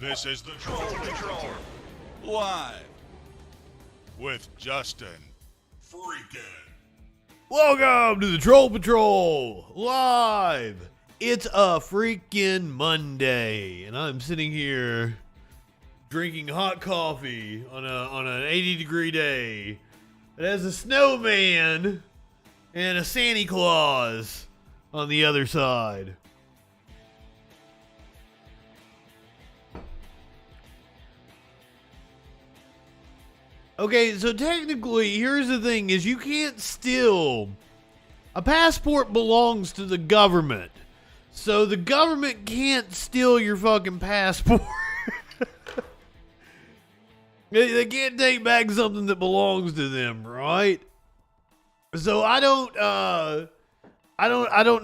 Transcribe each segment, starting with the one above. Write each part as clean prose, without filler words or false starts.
This is the Troll Patrol, live with Justin FREAKIN. Welcome to the Troll Patrol, live. It's a freaking Monday, and I'm sitting here drinking hot coffee on an 80-degree day. It has a snowman and a Santa Claus on the other side. Okay, so technically, here's the thing, is you can't steal. A passport belongs to the government. So the government can't steal your fucking passport. They can't take back something that belongs to them, right? So I don't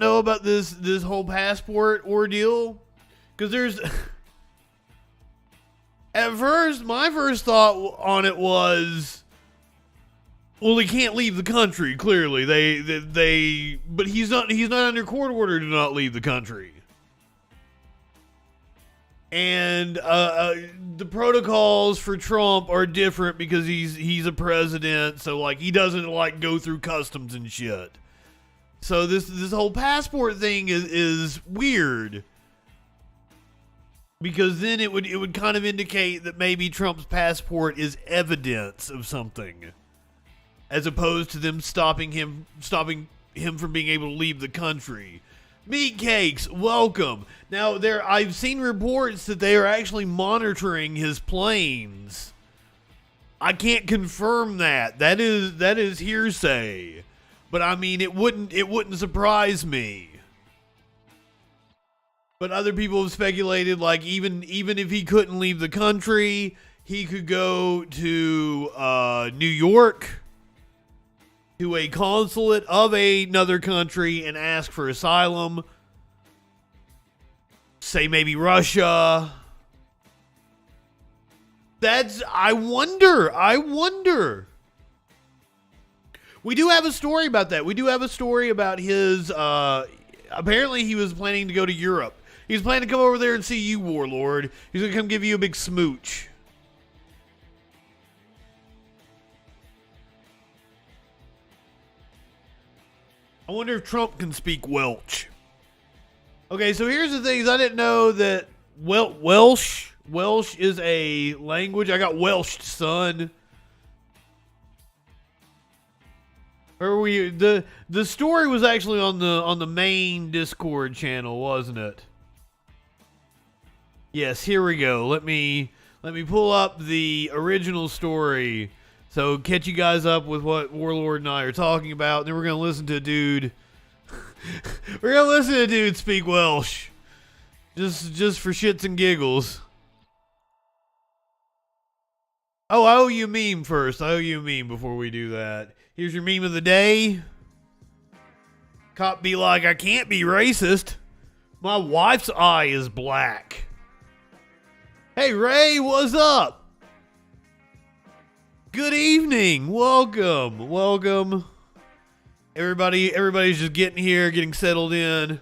know about this whole passport ordeal, because there's at first, my first thought on it was, well, he can't leave the country. Clearly, but he's not under court order to not leave the country. And the protocols for Trump are different because he's a president, so like he doesn't like go through customs and shit. So this whole passport thing is weird. Because then it would kind of indicate that maybe Trump's passport is evidence of something, as opposed to them stopping him from being able to leave the country. Meat Cakes, welcome. Now I've seen reports that they are actually monitoring his planes. I can't confirm that. That is hearsay. But I mean, it wouldn't surprise me. But other people have speculated, like, even if he couldn't leave the country, he could go to New York, to a consulate of another country, and ask for asylum. Say maybe Russia. I wonder. We do have a story about that. We do have a story about his, apparently he was planning to go to Europe. He's planning to come over there and see you, Warlord. He's going to come give you a big smooch. I wonder if Trump can speak Welsh. Okay, so here's the thing. I didn't know that Welsh is a language. I got Welsh, son. The story was actually on the main Discord channel, wasn't it? Yes, here we go. Let me pull up the original story, so catch you guys up with what Warlord and I are talking about. And then we're gonna listen to a dude. We're gonna listen to a dude speak Welsh, just for shits and giggles. Oh, I owe you a meme first. I owe you a meme before we do that. Here's your meme of the day. Cop be like, I can't be racist. My wife's eye is black. Hey, Ray, what's up? Good evening. Welcome. Everybody's just getting here, getting settled in.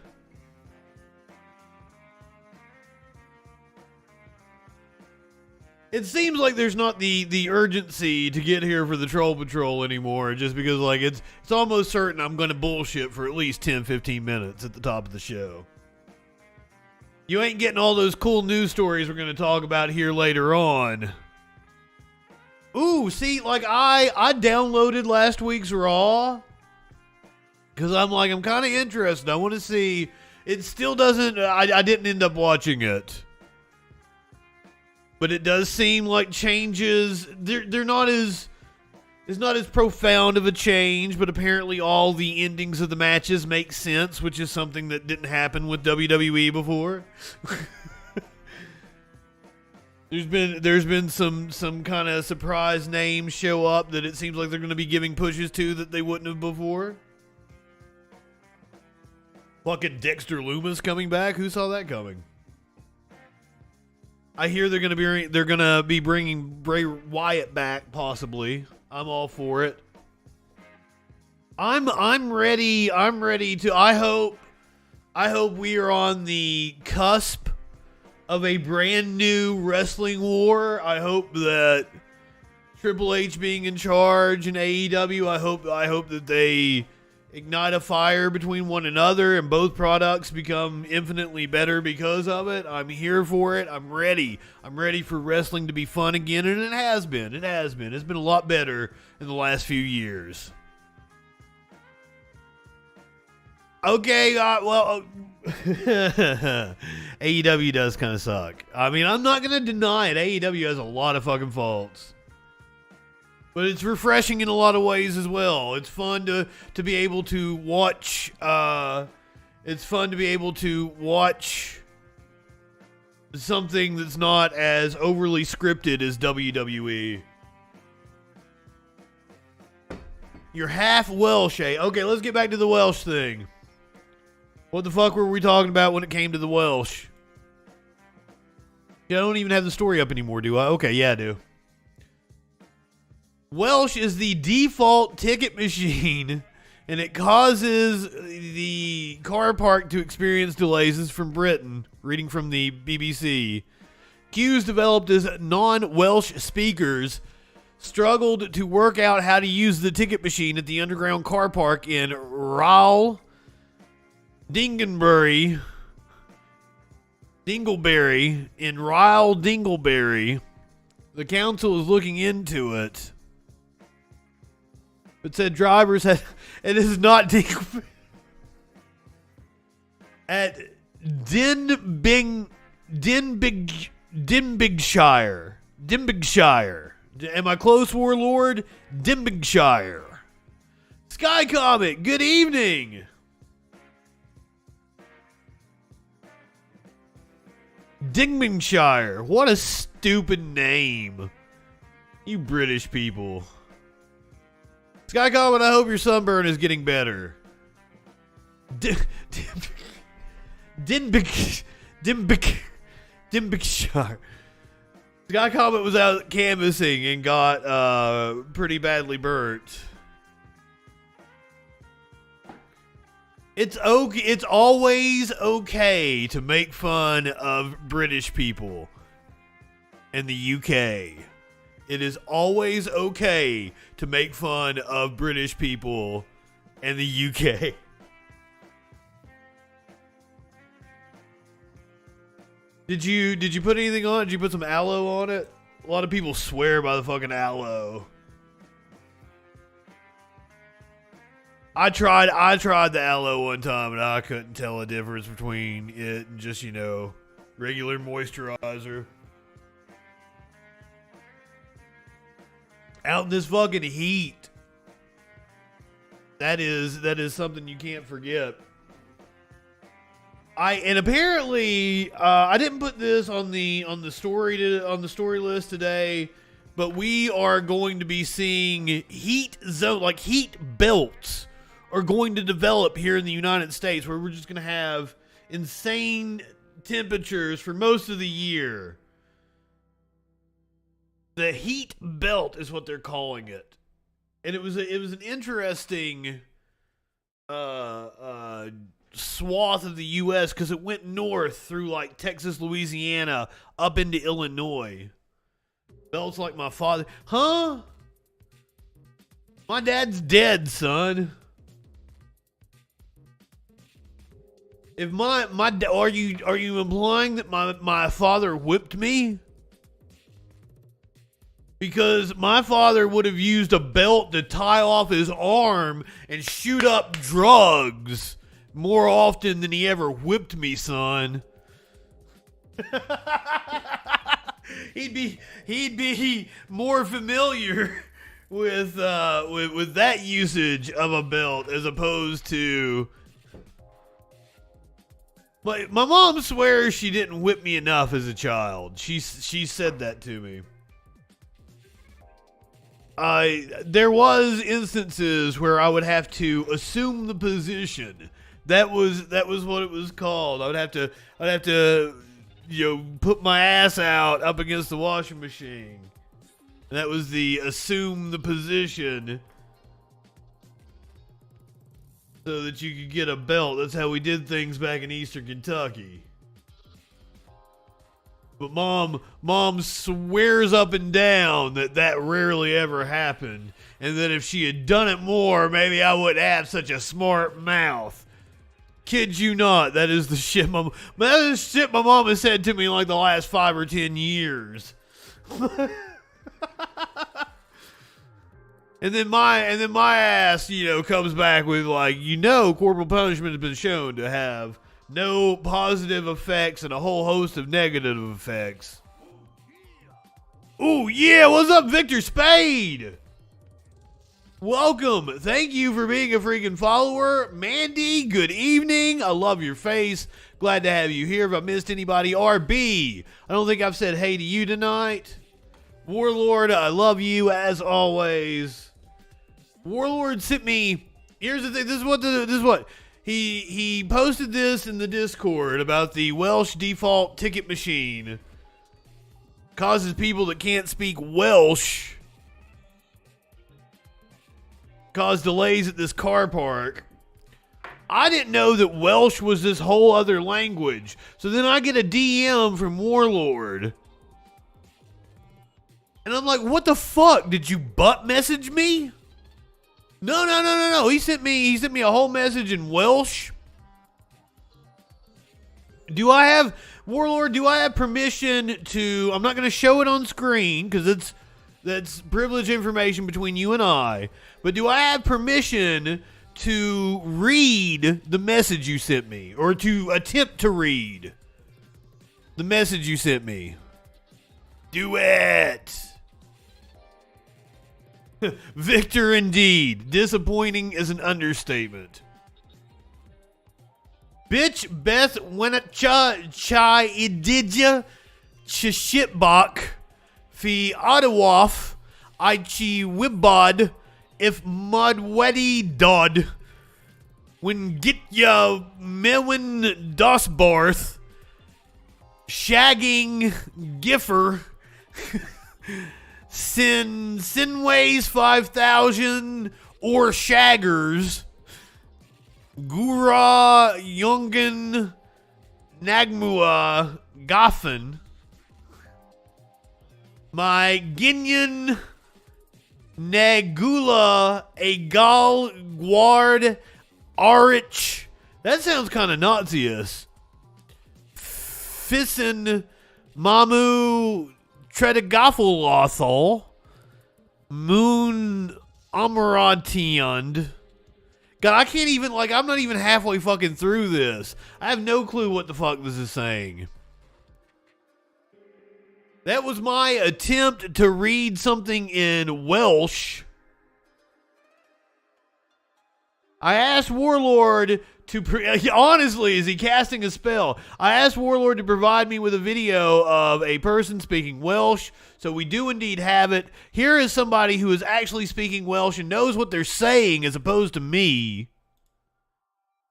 It seems like there's not the urgency to get here for the Troll Patrol anymore, just because like it's almost certain I'm going to bullshit for at least 10-15 minutes at the top of the show. You ain't getting all those cool news stories we're going to talk about here later on. Ooh, see, like I downloaded last week's Raw because I'm kind of interested. I want to see. It still doesn't. I didn't end up watching it. But it does seem like changes, they're not as, it's not as profound of a change, but apparently all the endings of the matches make sense, which is something that didn't happen with WWE before. There's been some kind of surprise names show up that it seems like they're going to be giving pushes to that they wouldn't have before. Fucking Dexter Lumis coming back, who saw that coming? I hear they're gonna be bringing Bray Wyatt back, possibly. I'm all for it. I'm ready to. I hope we are on the cusp of a brand new wrestling war. I hope that Triple H being in charge in AEW, I hope that they ignite a fire between one another and both products become infinitely better because of it. I'm here for it. I'm ready. I'm ready for wrestling to be fun again, and it has been. It has been. It's been a lot better in the last few years. Okay, well, AEW does kind of suck. I mean, I'm not going to deny it. AEW has a lot of fucking faults. But it's refreshing in a lot of ways as well. It's fun to be able to watch. It's fun to be able to watch something that's not as overly scripted as WWE. You're half Welsh, eh? Okay, let's get back to the Welsh thing. What the fuck were we talking about when it came to the Welsh? Yeah, I don't even have the story up anymore, do I? Okay, yeah, I do. Welsh is the default ticket machine, and it causes the car park to experience delays. This is from Britain, reading from the BBC. Queues developed as non-Welsh speakers struggled to work out how to use the ticket machine at the underground car park in Dingleberry. In Ryle Dingleberry. The council is looking into it. It said drivers had, it is not Dingleberry. At Dinbigshire. Am I close, Warlord? Dinbigshire. Sky Comet, good evening. Dinbigshire. What a stupid name. You British people. Sky Comet, I hope your sunburn is getting better. Dinbigshire. Sky Comet was out canvassing and got pretty badly burnt. It's okay. It's always okay to make fun of British people in the UK. It is always okay to make fun of British people in the UK. Did you put anything on it? Did you put some aloe on it? A lot of people swear by the fucking aloe. I tried the aloe one time and I couldn't tell a difference between it and just, regular moisturizer. Out in this fucking heat. That is something you can't forget. And apparently I didn't put this on the story list today, but we are going to be seeing heat belts are going to develop here in the United States, where we're just going to have insane temperatures for most of the year. The heat belt is what they're calling it. And it was an interesting swath of the U.S. because it went north through like Texas, Louisiana, up into Illinois. Belts like my father. Huh? My dad's dead, son. If are you implying that my father whipped me? Because my father would have used a belt to tie off his arm and shoot up drugs more often than he ever whipped me, son. He'd be more familiar with that usage of a belt as opposed to. But my mom swears she didn't whip me enough as a child. She said that to me. There was instances where I would have to assume the position. That was what it was called. I'd have to put my ass out up against the washing machine. And that was the assume the position so that you could get a belt. That's how we did things back in Eastern Kentucky. But mom swears up and down that rarely ever happened, and that if she had done it more, maybe I wouldn't have such a smart mouth. Kid you not, that is the shit my mom has said to me in like the last 5 or 10 years. And then my ass, comes back with like, corporal punishment has been shown to have no positive effects and a whole host of negative effects. Ooh, yeah, what's up, Victor Spade? Welcome. Thank you for being a freaking follower. Mandy, good evening. I love your face. Glad to have you here. If I missed anybody, RB, I don't think I've said hey to you tonight. Warlord, I love you as always. Warlord sent me, here's the thing, this is what. He posted this in the Discord about the Welsh default ticket machine. Causes people that can't speak Welsh cause delays at this car park. I didn't know that Welsh was this whole other language. So then I get a DM from Warlord. And I'm like, what the fuck? Did you butt message me? No. He sent me a whole message in Welsh. Warlord, do I have permission to, I'm not going to show it on screen because that's privileged information between you and I, but do I have permission to read the message you sent me, or to attempt to read the message you sent me? Do it. Victor indeed. Disappointing is an understatement. Bitch Beth Wenatcha Chai Ididja Chishitbach Fi Adawaf Aichi Wibod If Mudweddy Dodd When Git Ya Mewin Dosbarth Shagging Giffer Sinways 5000 or Shaggers Gura Yungen Nagmua Goffin My Ginyan Nagula Agal Guard Arich. That sounds kind of Nazi-ish. Fissin Mamu Tredagaffalothal Moon Amaratiund. God, I can't even, I'm not even halfway fucking through this. I have no clue what the fuck this is saying. That was my attempt to read something in Welsh. I asked Warlord to, honestly, is he casting a spell? I asked Warlord to provide me with a video of a person speaking Welsh, so we do indeed have it. Here is somebody who is actually speaking Welsh and knows what they're saying as opposed to me.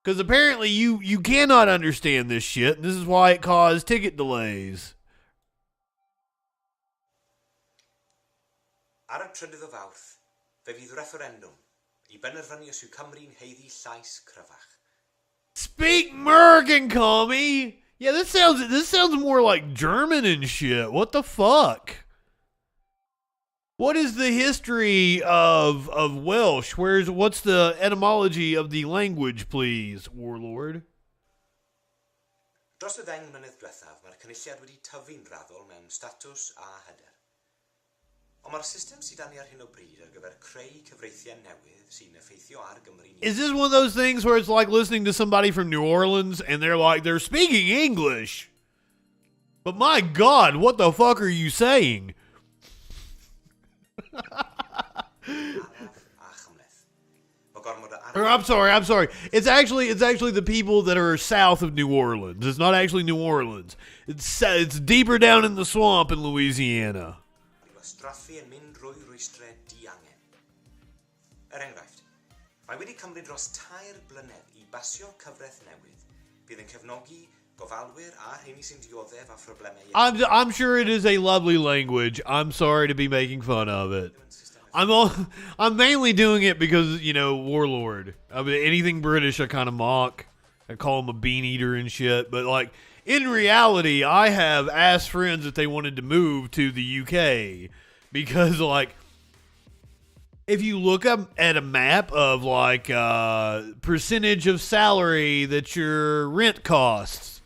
Because apparently you cannot understand this shit, and this is why it caused ticket delays. Ar y trydydd o Fawrth, fe fydd referendum I benderfynu os yw Cymru'n heiddi llais cryfach. Speak American, commie! Yeah, this sounds more like German and shit. What the fuck? What is the history of Welsh? What's the etymology of the language, please, Warlord? Dros y 10 mlynedd diwethaf, mae'r cynulliad wedi tyfu'n raddol mewn statws a hyder. Ond mae'r system sydd â ni ar hyn o bryd ar gyfer creu cyfreithiau newydd sy'n effeithio ar Gymru. Is this one of those things where it's like listening to somebody from New Orleans and they're speaking English? But my God, what the fuck are you saying? I'm sorry. It's actually the people that are south of New Orleans. It's not actually New Orleans. It's deeper down in the swamp in Louisiana. Mae wedi cymryd dros 3 blynedd I basio cyfraith newydd, bydd yn cefnogi gofalwyr a rheini sy'n dioddef a phroblemau. I'm sure it is a lovely language. I'm sorry to be making fun of it. I'm mainly doing it because, Warlord. I mean, anything British I kind of mock. I call him a bean eater and shit. But in reality, I have asked friends if they wanted to move to the UK because, like, if you look up at a map of, like, percentage of salary that your rent costs,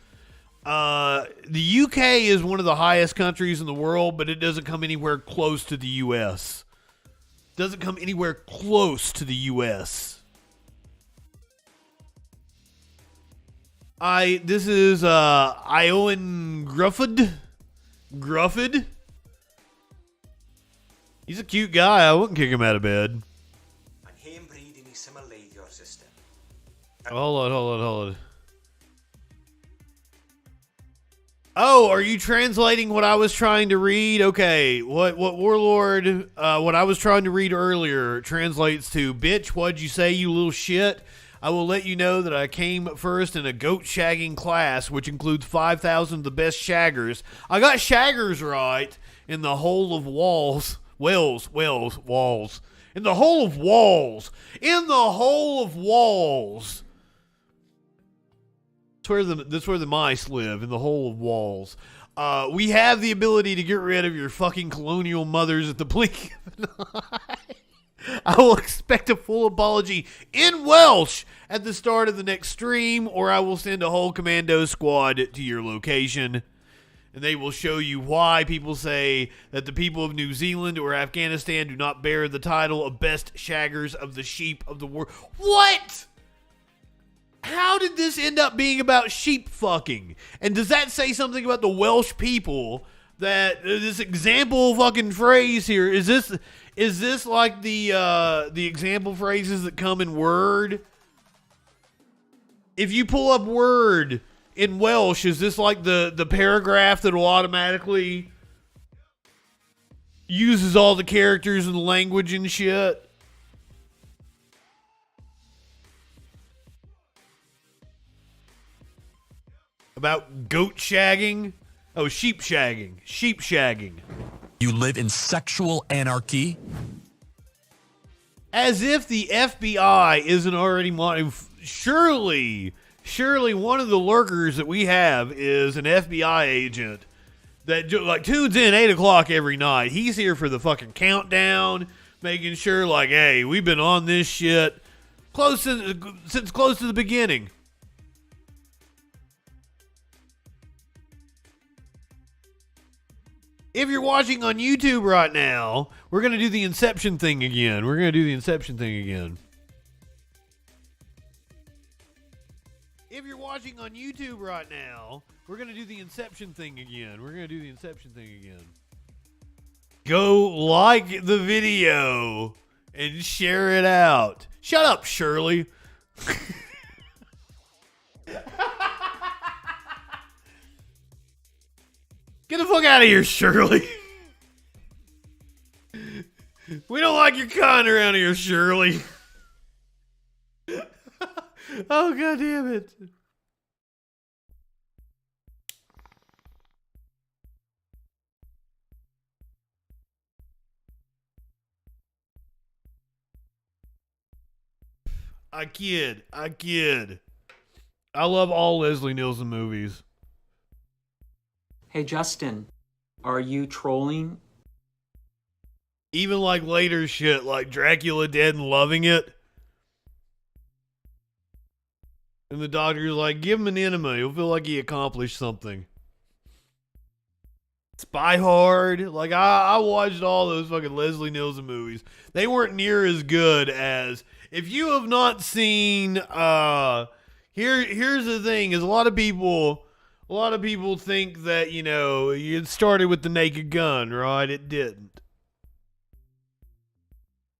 the UK is one of the highest countries in the world, but it doesn't come anywhere close to the US. Doesn't come anywhere close to the US. This is Ioan Grufford. He's a cute guy. I wouldn't kick him out of bed. Hold on. Oh, are you translating what I was trying to read? Okay, what Warlord, what I was trying to read earlier translates to, bitch, what'd you say, you little shit? I will let you know that I came first in a goat shagging class, which includes 5,000 of the best shaggers. I got shaggers right in the whole of Walls. Walls. In the whole of Walls. In the whole of Walls. That's where the mice live, in the whole of Walls. We have the ability to get rid of your fucking colonial mothers at the blink of an eye. I will expect a full apology in Welsh at the start of the next stream, or I will send a whole commando squad to your location, and they will show you why people say that the people of New Zealand or Afghanistan do not bear the title of best shaggers of the sheep of the world. What? How did this end up being about sheep fucking? And does that say something about the Welsh people? That this example fucking phrase here, is this like the example phrases that come in Word? If you pull up Word in Welsh, is this like the paragraph that will automatically uses all the characters and the language and shit? About goat shagging? Oh, sheep shagging. Sheep shagging. You live in sexual anarchy? As if the FBI isn't already surely one of the lurkers that we have is an FBI agent that like tunes in 8 o'clock every night. He's here for the fucking countdown, making sure like, hey, we've been on this shit since close to the beginning. If you're watching on YouTube right now, we're going to do the Inception thing again. If you're watching on YouTube right now, we're going to do the Inception thing again. Go like the video and share it out. Shut up, Shirley. Get the fuck out of here, Shirley. We don't like your kind around here, Shirley. Oh, God damn it. I kid. I love all Leslie Nielsen movies. Hey, Justin, are you trolling? Even like later shit, like Dracula Dead and Loving It. And the doctor's like, give him an enema. He'll feel like he accomplished something. Spy Hard. Like, I watched all those fucking Leslie Nielsen movies. They weren't near as good as... If you have not seen... Here's the thing, is a lot of people think that, you know, it started with the Naked Gun, right? It didn't.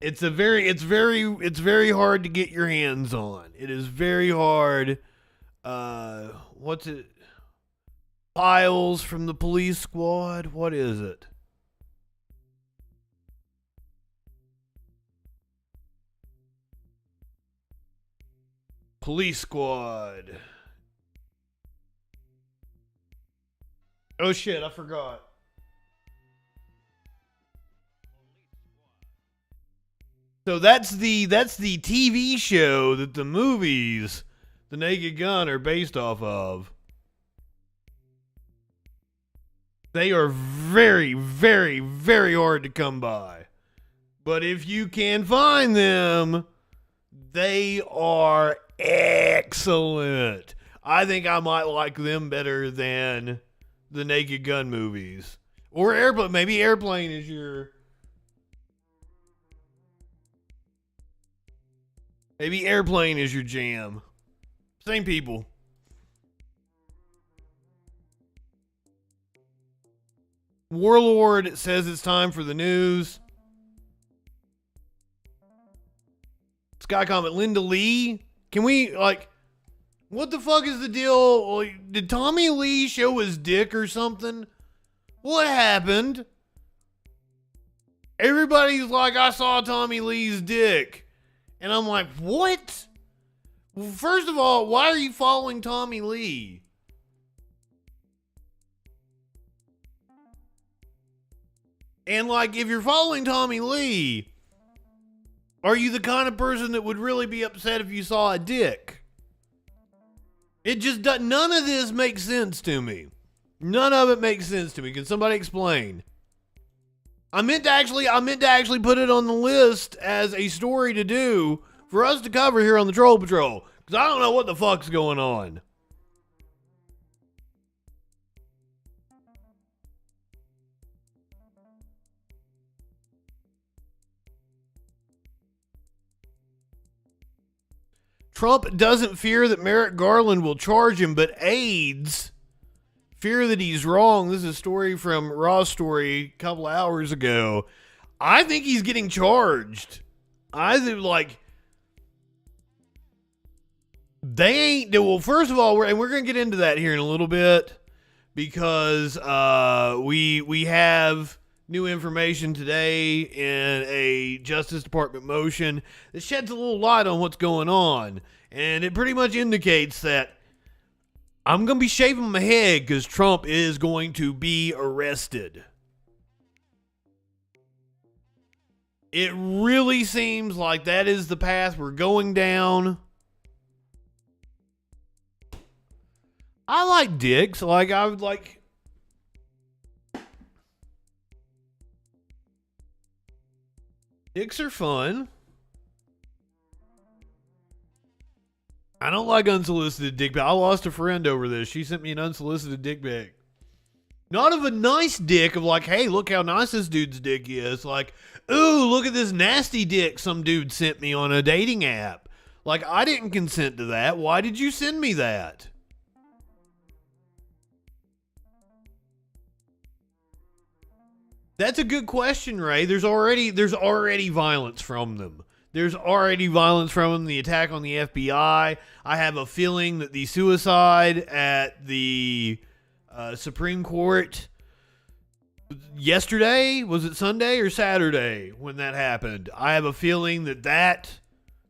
It's very hard to get your hands on. It is very hard. What's it? Files from the Police Squad? What is it? Police Squad. Oh shit, I forgot. So that's the TV show that the movies, The Naked Gun, are based off of. They are very, very, very hard to come by. But if you can find them, they are excellent. I think I might like them better than the Naked Gun movies. Or Airplane. Maybe Airplane is your... Maybe Airplane is your jam. Same people. Warlord says it's time for the news. Sky comment, Linda Lee. Can we, what the fuck is the deal? Did Tommy Lee show his dick or something? What happened? Everybody's like, I saw Tommy Lee's dick. And I'm like, what? Well, first of all, why are you following Tommy Lee? And if you're following Tommy Lee, are you the kind of person that would really be upset if you saw a dick? It just does. None of this makes sense to me. None of it makes sense to me. Can somebody explain? I meant to actually put it on the list as a story to do for us to cover here on the Troll Patrol, because I don't know what the fuck's going on. Trump doesn't fear that Merrick Garland will charge him, but aides fear that he's wrong. This is a story from Raw Story a couple hours ago. I think he's getting charged. I think, they ain't... Well, first of all, we're going to get into that here in a little bit, because we have new information today in a Justice Department motion that sheds a little light on what's going on. And it pretty much indicates that I'm going to be shaving my head because Trump is going to be arrested. It really seems like that is the path we're going down. I like dicks. I would like... Dicks are fun. I don't like unsolicited dick pic. I lost a friend over this. She sent me an unsolicited dick pic. Not of a nice dick of hey, look how nice this dude's dick is. Ooh, look at this nasty dick some dude sent me on a dating app. I didn't consent to that. Why did you send me that? That's a good question, Ray. There's already violence from them. There's already violence from them. The attack on the FBI. I have a feeling that the suicide at the Supreme Court yesterday, was it Sunday or Saturday when that happened? I have a feeling that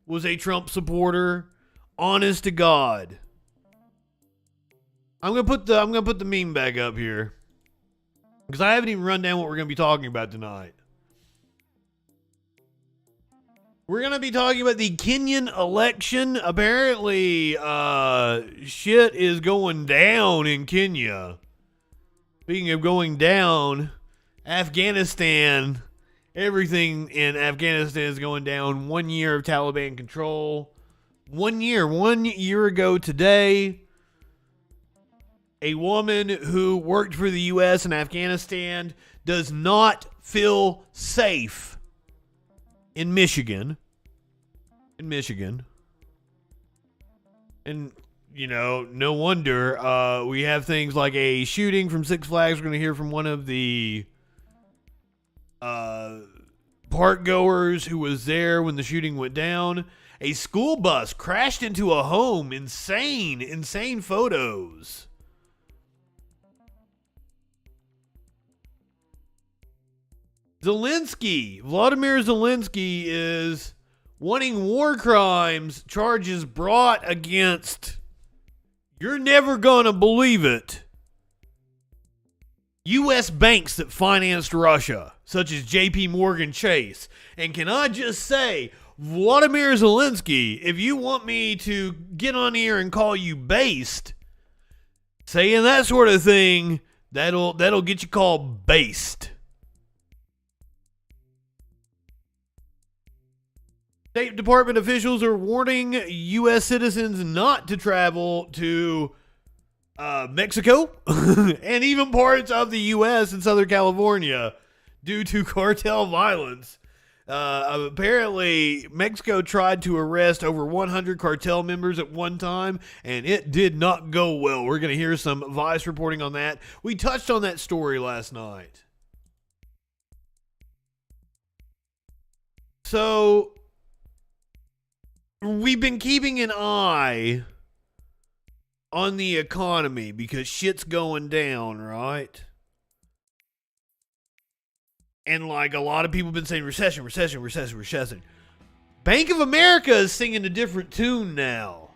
was a Trump supporter. Honest to God. I'm gonna put the meme back up here, because I haven't even run down what we're going to be talking about tonight. We're going to be talking about the Kenyan election. Apparently, shit is going down in Kenya. Speaking of going down, Afghanistan, everything in Afghanistan is going down. 1 year of Taliban control. 1 year ago today, a woman who worked for the U.S. in Afghanistan does not feel safe in Michigan. And, no wonder we have things like a shooting from Six Flags. We're going to hear from one of the park goers who was there when the shooting went down. A school bus crashed into a home. Insane photos. Vladimir Zelensky is wanting war crimes charges brought against, you're never gonna believe it, U.S. banks that financed Russia, such as J.P. Morgan Chase. And can I just say, Vladimir Zelensky, if you want me to get on here and call you based, saying that sort of thing That'll get you called based. State Department officials are warning U.S. citizens not to travel to Mexico and even parts of the U.S. and Southern California due to cartel violence. Apparently, Mexico tried to arrest over 100 cartel members at one time, and it did not go well. We're going to hear some Vice reporting on that. We touched on that story last night. So, we've been keeping an eye on the economy because shit's going down, right? And like a lot of people have been saying recession. Bank of America is singing a different tune now.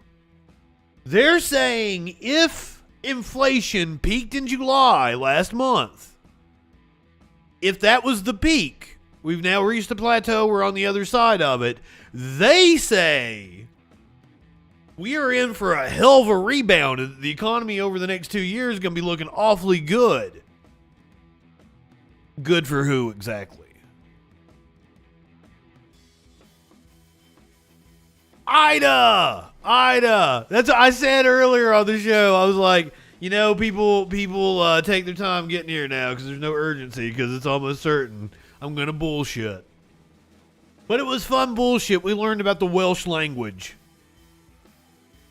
They're saying if inflation peaked in July last month, if that was the peak, we've now reached a plateau, we're on the other side of it. They say we are in for a hell of a rebound. The economy over the next 2 years is going to be looking awfully good. Good for who exactly? Ida. That's what I said earlier on the show. I was like, people take their time getting here now because there's no urgency because it's almost certain I'm going to bullshit. But it was fun bullshit. We learned about the Welsh language.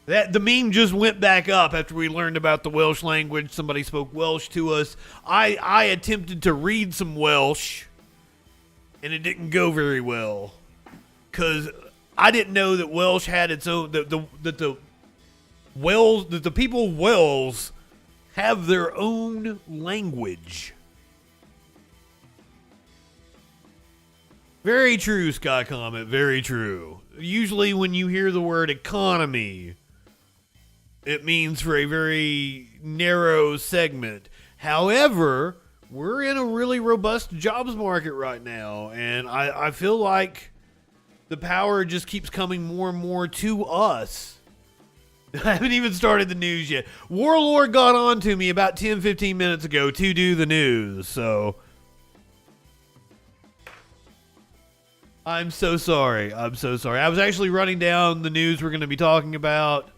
The meme just went back up after we learned about the Welsh language. Somebody spoke Welsh to us. I attempted to read some Welsh, and it didn't go very well. Because I didn't know that Welsh had its own... That the people of Wales have their own language. Very true, Sky Comet. Very true. Usually when you hear the word economy, it means for a very narrow segment. However, we're in a really robust jobs market right now, and I feel like the power just keeps coming more and more to us. I haven't even started the news yet. Warlord got on to me about 10-15 minutes ago to do the news, so... I'm so sorry. I was actually running down the news we're going to be talking about.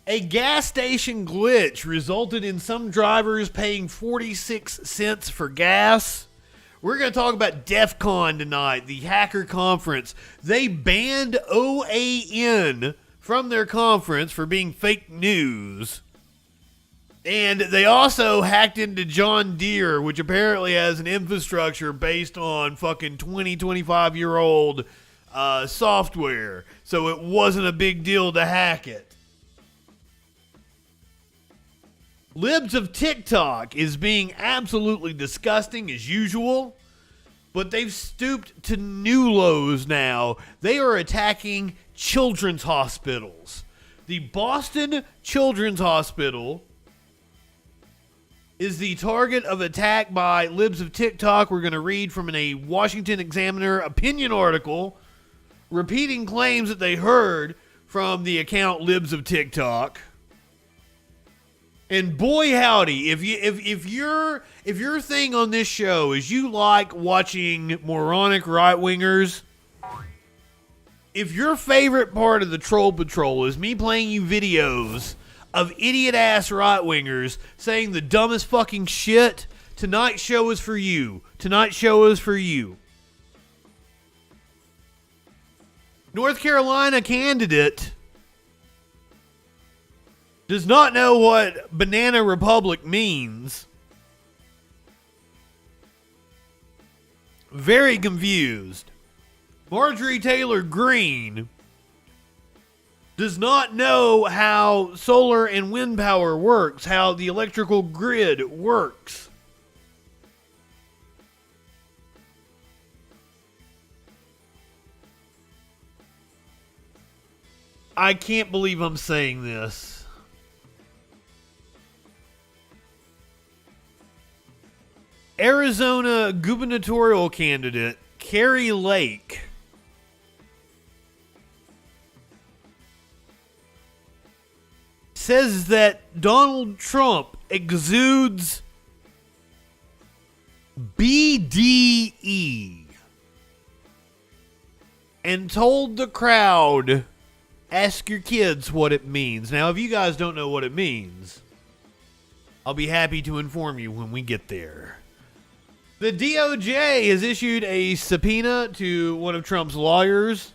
A gas station glitch resulted in some drivers paying 46 cents for gas. We're going to talk about DEF CON tonight, the hacker conference. They banned OAN from their conference for being fake news. And they also hacked into John Deere, which apparently has an infrastructure based on fucking 25-year-old software. So it wasn't a big deal to hack it. Libs of TikTok is being absolutely disgusting as usual, but they've stooped to new lows now. They are attacking children's hospitals. The Boston Children's Hospital is the target of attack by Libs of TikTok. We're going to read from a Washington Examiner opinion article repeating claims that they heard from the account Libs of TikTok. And boy howdy, if your thing on this show is you like watching moronic right-wingers, if your favorite part of the Troll Patrol is me playing you videos of idiot-ass right-wingers saying the dumbest fucking shit, tonight's show is for you. Tonight's show is for you. North Carolina candidate does not know what Banana Republic means. Very confused. Marjorie Taylor Greene does not know how solar and wind power works, how the electrical grid works. I can't believe I'm saying this. Arizona gubernatorial candidate Carrie Lake says that Donald Trump exudes BDE and told the crowd, ask your kids what it means. Now, if you guys don't know what it means, I'll be happy to inform you when we get there. The DOJ has issued a subpoena to one of Trump's lawyers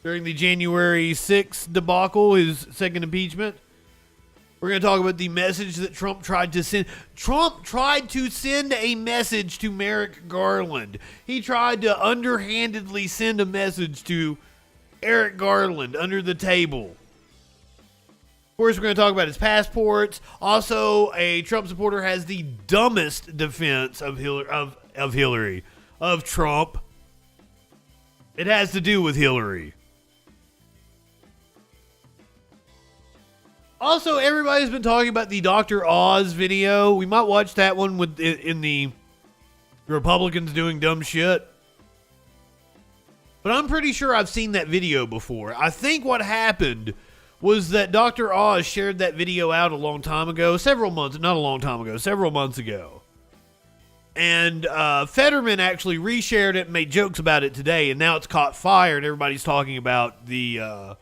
during the January 6th debacle, his second impeachment. We're going to talk about the message that Trump tried to send. Trump tried to send a message to Merrick Garland. He tried to underhandedly send a message to Eric Garland under the table. Of course, we're going to talk about his passports. Also, a Trump supporter has the dumbest defense of Trump. It has to do with Hillary. Also, everybody's been talking about the Dr. Oz video. We might watch that one in the Republicans doing dumb shit. But I'm pretty sure I've seen that video before. I think what happened was that Dr. Oz shared that video out several months ago. And Fetterman actually reshared it and made jokes about it today, and now it's caught fire, and everybody's talking about the...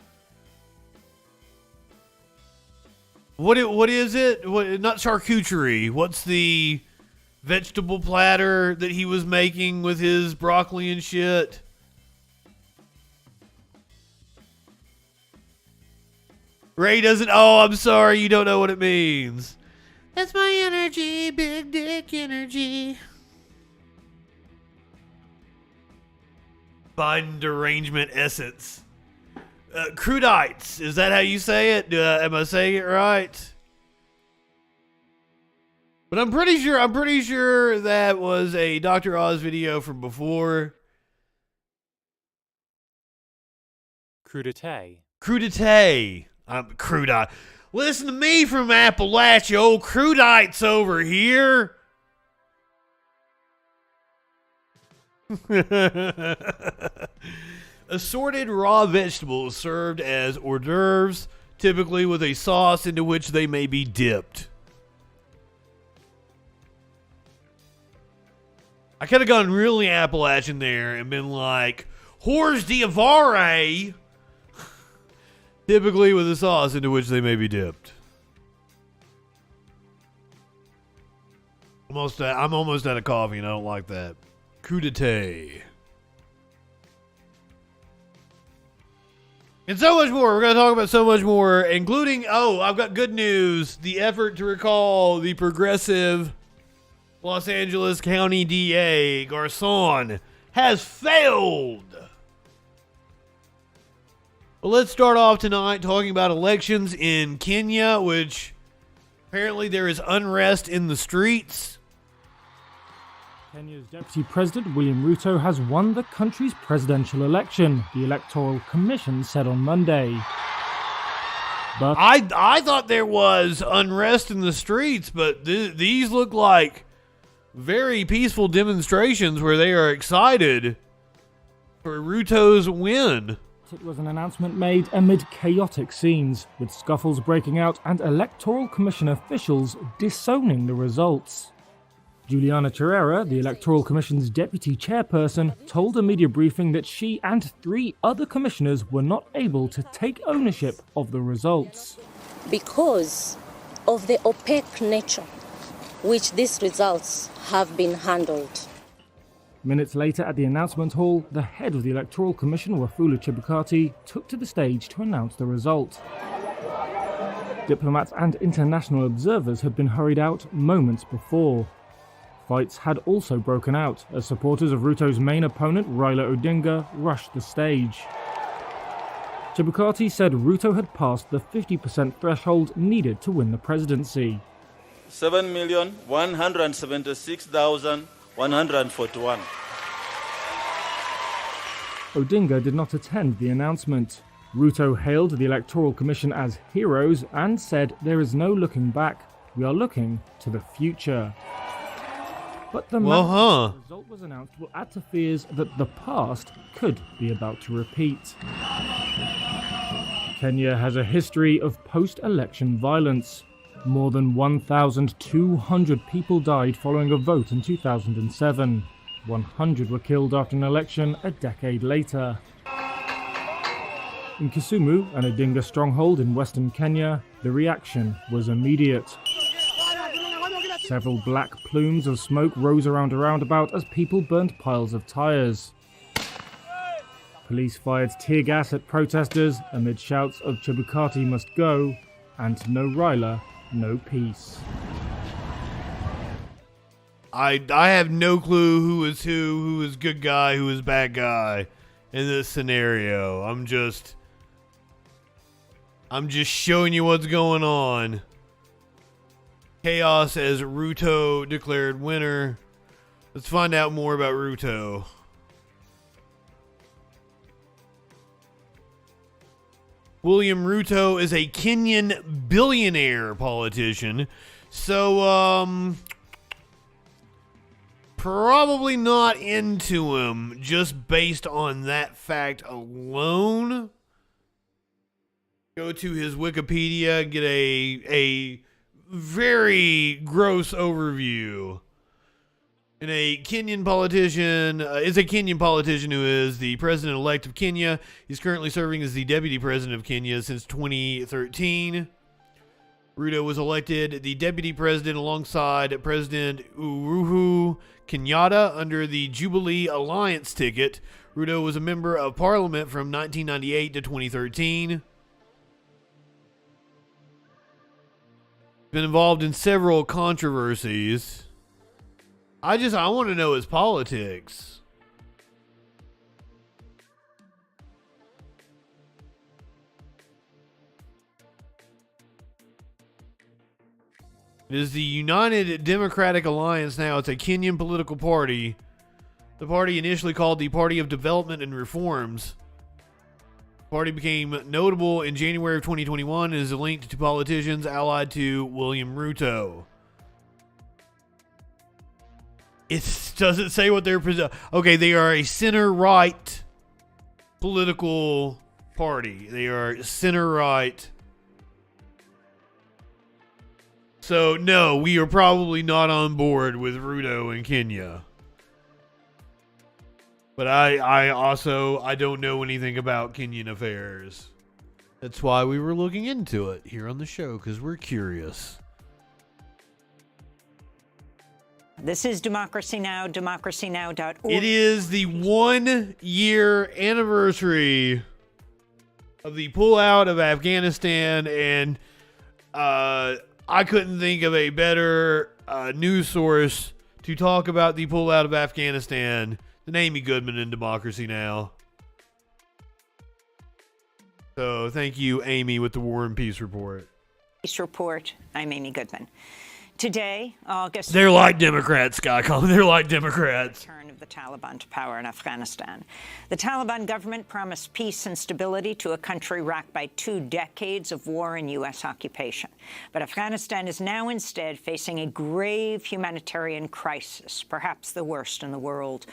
What is it? Not charcuterie. What's the vegetable platter that he was making with his broccoli and shit? Ray doesn't... Oh, I'm sorry. You don't know what it means. That's my energy. Big dick energy. Biden derangement essence. Crudites. Is that how you say it? Am I saying it right? But I'm pretty sure that was a Dr. Oz video from before. Crudité. Crudite. Listen to me from Appalachia, old crudites over here. Assorted raw vegetables served as hors d'oeuvres, typically with a sauce into which they may be dipped. I could have gone really Appalachian there and been like, hors d'Ivoire, typically with a sauce into which they may be dipped. I'm almost out of coffee and I don't like that. Crudité. And so much more. We're going to talk about so much more, including, I've got good news. The effort to recall the progressive Los Angeles County DA, Garland, has failed. Well, let's start off tonight talking about elections in Kenya, which apparently there is unrest in the streets. Kenya's Deputy President William Ruto has won the country's presidential election, the Electoral Commission said on Monday. But I thought there was unrest in the streets, but these look like very peaceful demonstrations where they are excited for Ruto's win. It was an announcement made amid chaotic scenes, with scuffles breaking out and Electoral Commission officials disowning the results. Juliana Terrera, the Electoral Commission's deputy chairperson, told a media briefing that she and 3 other commissioners were not able to take ownership of the results. Because of the opaque nature which these results have been handled. Minutes later at the announcement hall, the head of the Electoral Commission, Wafula Chebukati, took to the stage to announce the result. Diplomats and international observers had been hurried out moments before. Fights had also broken out as supporters of Ruto's main opponent, Raila Odinga, rushed the stage. Chebukati said Ruto had passed the 50% threshold needed to win the presidency. 7,176,141. Odinga did not attend the announcement. Ruto hailed the Electoral Commission as heroes and said there is no looking back, we are looking to the future. But the result was announced will add to fears that the past could be about to repeat. Kenya has a history of post-election violence. More than 1,200 people died following a vote in 2007. 100 were killed after an election a decade later. In Kisumu, an Odinga stronghold in western Kenya, the reaction was immediate. Several black plumes of smoke rose around a roundabout as people burnt piles of tyres. Police fired tear gas at protesters amid shouts of Chebukati must go and no Raila, no peace. I have no clue who is good guy, who is bad guy in this scenario. I'm just showing you what's going on. Chaos as Ruto declared winner. Let's find out more about Ruto. William Ruto is a Kenyan billionaire politician. So, probably not into him just based on that fact alone. Go to his Wikipedia and get a very gross overview. And a Kenyan politician is a Kenyan politician who is the president-elect of Kenya. He's currently serving as the deputy president of Kenya since 2013. Ruto was elected the deputy president alongside President Uhuru Kenyatta under the Jubilee Alliance ticket. Ruto was a member of parliament from 1998 to 2013. Been involved in several controversies. I want to know his politics. It is the United Democratic Alliance now. It's a Kenyan political party. The party initially called the Party of Development and Reforms. The party became notable in January of 2021 and is linked to politicians allied to William Ruto. It doesn't say what they're... Okay, they are a center-right political party. They are center-right. So, no, we are probably not on board with Ruto in Kenya. But I don't know anything about Kenyan affairs. That's why we were looking into it here on the show, because we're curious. This is Democracy Now!, democracynow.org. It is the 1-year anniversary of the pullout of Afghanistan, and I couldn't think of a better news source to talk about the pullout of Afghanistan than Amy Goodman in Democracy Now! So thank you, Amy, with the War and Peace Report. Peace Report. I'm Amy Goodman. Today, August... They're like Democrats, Scott. They're like Democrats. Return of the Taliban to power in Afghanistan. The Taliban government promised peace and stability to a country racked by 2 decades of war and U.S. occupation. But Afghanistan is now instead facing a grave humanitarian crisis, perhaps the worst in the world.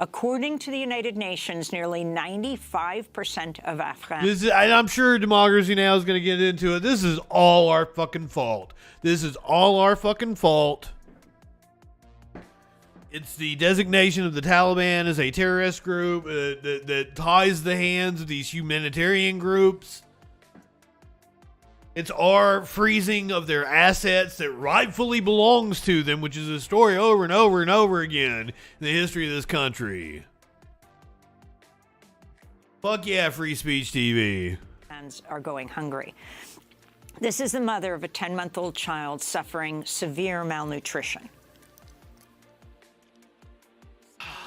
According to the United Nations, nearly 95% of Afghanistan... And I'm sure Democracy Now! Is going to get into it. This is all our fucking fault. This is all our fucking fault. It's the designation of the Taliban as a terrorist group that ties the hands of these humanitarian groups. It's our freezing of their assets that rightfully belongs to them, which is a story over and over and over again in the history of this country. Fuck yeah, free speech TV. Are going hungry. This is the mother of a 10-month-old child suffering severe malnutrition.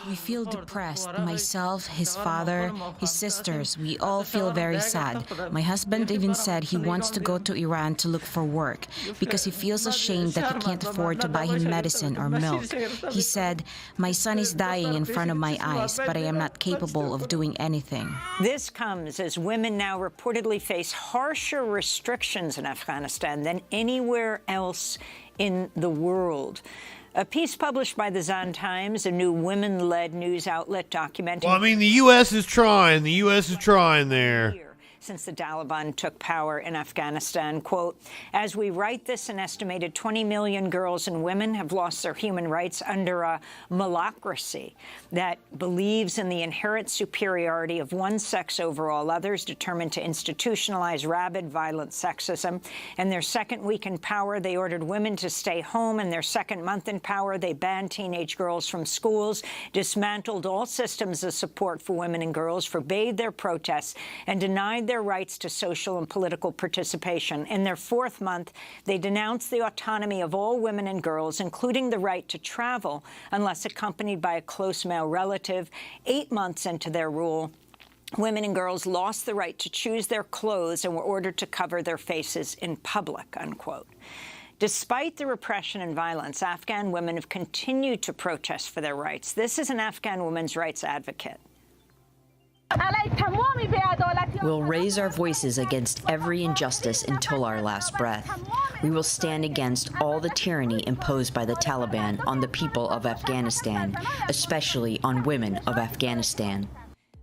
We feel depressed. Myself, his father, his sisters, we all feel very sad. My husband even said he wants to go to Iran to look for work because he feels ashamed that he can't afford to buy him medicine or milk. He said, "My son is dying in front of my eyes, but I am not capable of doing anything." This comes as women now reportedly face harsher restrictions in Afghanistan than anywhere else in the world. A piece published by the Zan Times, a new women-led news outlet documenting... Well, I mean, the U.S. is trying. The U.S. is trying there. since the Taliban took power in Afghanistan. Quote, as we write this, an estimated 20 million girls and women have lost their human rights under a malocracy that believes in the inherent superiority of one sex over all others, determined to institutionalize rabid, violent sexism. In their second week in power, they ordered women to stay home. In their second month in power, they banned teenage girls from schools, dismantled all systems of support for women and girls, forbade their protests, and denied their rights to social and political participation. In their fourth month, they denounced the autonomy of all women and girls, including the right to travel, unless accompanied by a close male relative. 8 months into their rule, women and girls lost the right to choose their clothes and were ordered to cover their faces in public, unquote. Despite the repression and violence, Afghan women have continued to protest for their rights. This is an Afghan women's rights advocate. We'll raise our voices against every injustice until our last breath. We will stand against all the tyranny imposed by the Taliban on the people of Afghanistan, especially on women of Afghanistan.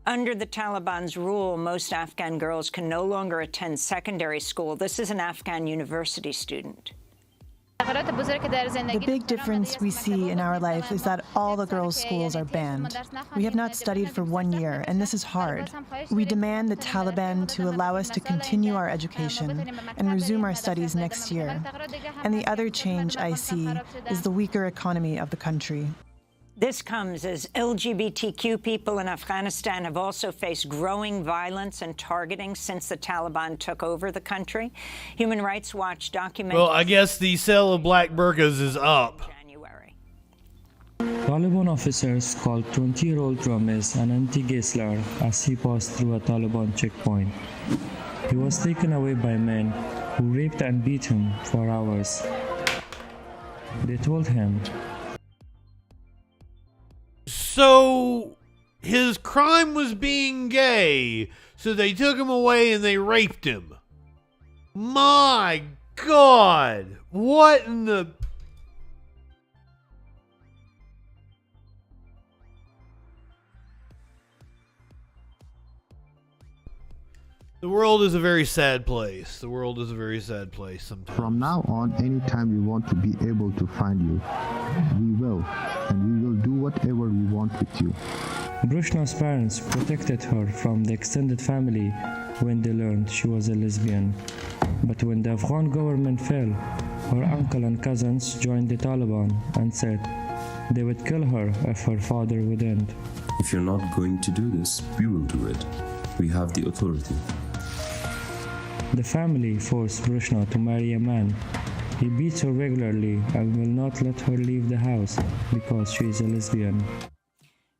Under the Taliban's rule, most Afghan girls can no longer attend secondary school. This is an Afghan university student. The big difference we see in our life is that all the girls' schools are banned. We have not studied for 1 year, and this is hard. We demand the Taliban to allow us to continue our education and resume our studies next year. And the other change I see is the weaker economy of the country. This comes as LGBTQ people in Afghanistan have also faced growing violence and targeting since the Taliban took over the country. Human Rights Watch documented... Well, I guess the sale of black burqas is up. Taliban officers called 20-year-old Ramiz an anti-gay slur as he passed through a Taliban checkpoint. He was taken away by men who raped and beat him for hours. They told him... So, his crime was being gay, so they took him away and they raped him. My God! What in the... The world is a very sad place. The world is a very sad place sometimes. From now on, anytime we want to be able to find you, we will. And we will do whatever we want with you. Brushna's parents protected her from the extended family when they learned she was a lesbian. But when the Afghan government fell, her uncle and cousins joined the Taliban and said they would kill her if her father wouldn't. If you're not going to do this, we will do it. We have the authority. The family forced Brushna to marry a man. He beats her regularly and will not let her leave the house because she is a lesbian.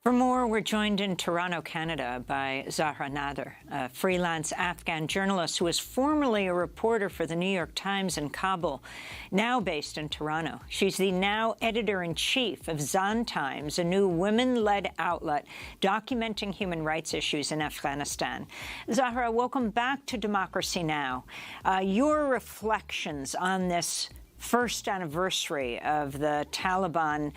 For more, we're joined in Toronto, Canada, by Zahra Nader, a freelance Afghan journalist who was formerly a reporter for the New York Times in Kabul, now based in Toronto. She's the now editor-in-chief of Zan Times, a new women-led outlet documenting human rights issues in Afghanistan. Zahra, welcome back to Democracy Now! Your reflections on this first anniversary of the Taliban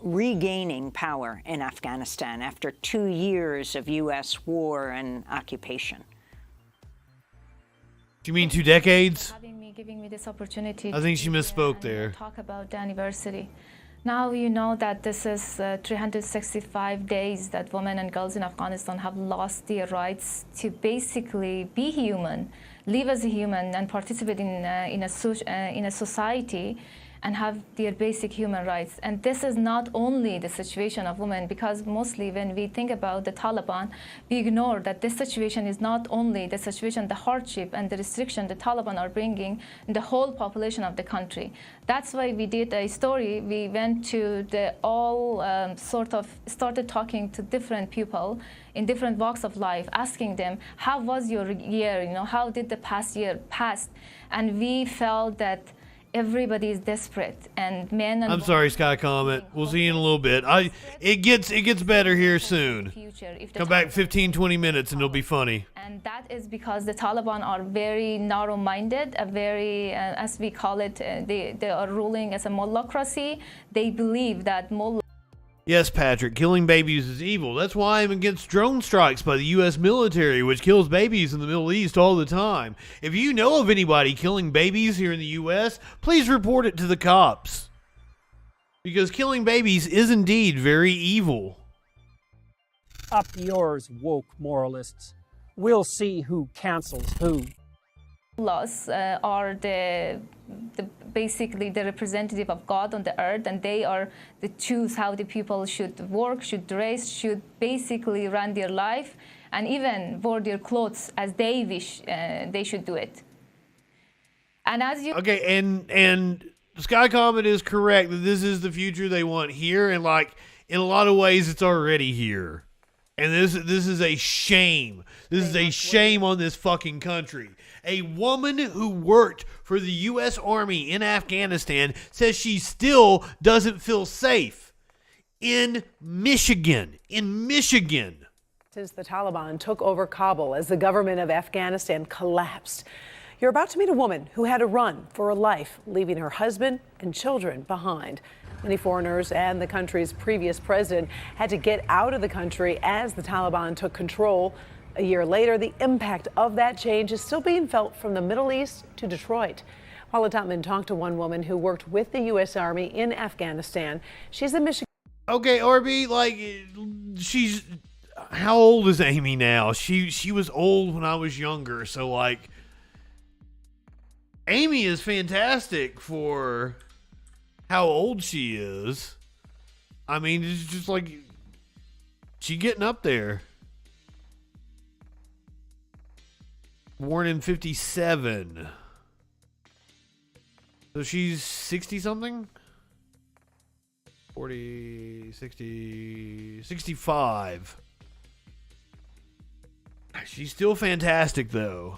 regaining power in Afghanistan after 2 years of U.S. war and occupation. Do you mean 2 decades? Giving me this opportunity. I think she misspoke there. Talk about the anniversary. Now you know that this is 365 days that women and girls in Afghanistan have lost their rights to basically be human, live as a human, and participate in a society and have their basic human rights. And this is not only the situation of women, because mostly when we think about the Taliban, we ignore that this situation is not only the situation, the hardship and the restriction the Taliban are bringing in the whole population of the country. That's why we did a story. We went to started talking to different people in different walks of life, asking them, how was your year? How did the past year pass? And we felt that everybody is desperate, and men and I'm sorry, Sky Comet. We'll see you in a little bit. It gets better here soon. Come back 15-20 minutes and it'll be funny. And that is because the Taliban are very narrow-minded, a very, as we call it, they are ruling as a mullahcracy. They believe that Yes, Patrick, killing babies is evil. That's why I'm against drone strikes by the U.S. military, which kills babies in the Middle East all the time. If you know of anybody killing babies here in the U.S., please report it to the cops. Because killing babies is indeed very evil. Up yours, woke moralists. We'll see who cancels who. Laws are basically the representative of God on the earth, and they are the choose how the people should work, should dress, should basically run their life, and even wear their clothes as they wish they should do it. And as you and Sky Comet is correct that this is the future they want here, and like in a lot of ways, it's already here. And this is a shame. This is a shame on this fucking country. A woman who worked for the U.S. Army in Afghanistan says she still doesn't feel safe in Michigan. In Michigan. Since the Taliban took over Kabul as the government of Afghanistan collapsed. You're about to meet a woman who had to run for her life, leaving her husband and children behind. Many foreigners and the country's previous president had to get out of the country as the Taliban took control. A year later, the impact of that change is still being felt from the Middle East to Detroit. Paula Tutman talked to one woman who worked with the U.S. Army in Afghanistan. She's in Michigan. Okay, RB, like, she's... How old is Amy now? She was old when I was younger, so, like... Amy is fantastic for how old she is. I mean, it's just like... She getting up there. Born in 57. So she's 60-something? 40, 60, 65. She's still fantastic, though.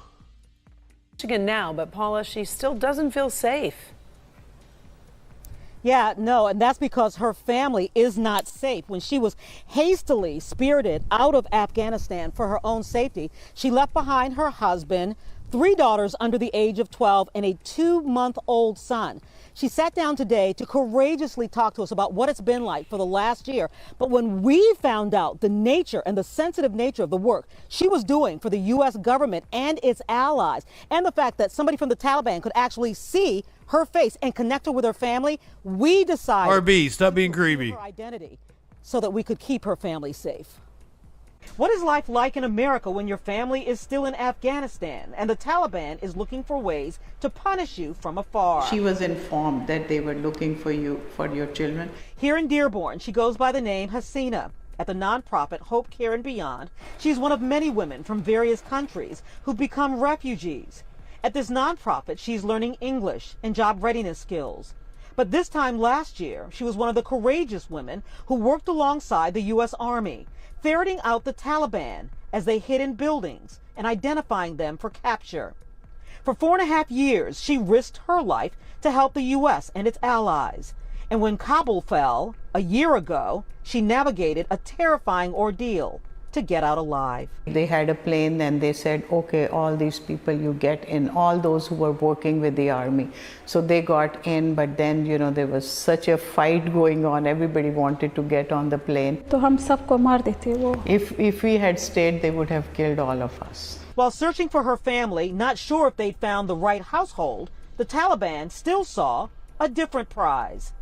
Michigan now, but Paula, she still doesn't feel safe. Yeah, no, and that's because her family is not safe. When she was hastily spirited out of Afghanistan for her own safety, she left behind her husband, 3 daughters under the age of 12, and a 2-month-old son. She sat down today to courageously talk to us about what it's been like for the last year. But when we found out the nature and the sensitive nature of the work she was doing for the U.S. government and its allies, and the fact that somebody from the Taliban could actually see her face and connect her with her family, we decided RB, stop being creepy. her identity so that we could keep her family safe. What is life like in America when your family is still in Afghanistan and the Taliban is looking for ways to punish you from afar? She was informed that they were looking for you, for your children. Here in Dearborn, she goes by the name Hasina. At the nonprofit Hope Care and Beyond, she's one of many women from various countries who've become refugees. At this nonprofit, she's learning English and job readiness skills. But this time last year, she was one of the courageous women who worked alongside the U.S. Army, ferreting out the Taliban as they hid in buildings and identifying them for capture. For 4.5 years, she risked her life to help the U.S. and its allies. And when Kabul fell a year ago, she navigated a terrifying ordeal to get out alive. They had a plane and they said, okay, all these people you get in, all those who were working with the army. So they got in, but then, you know, there was such a fight going on. Everybody wanted to get on the plane. If we had stayed, they would have killed all of us. While searching for her family, not sure if they'd found the right household, the Taliban still saw a different prize.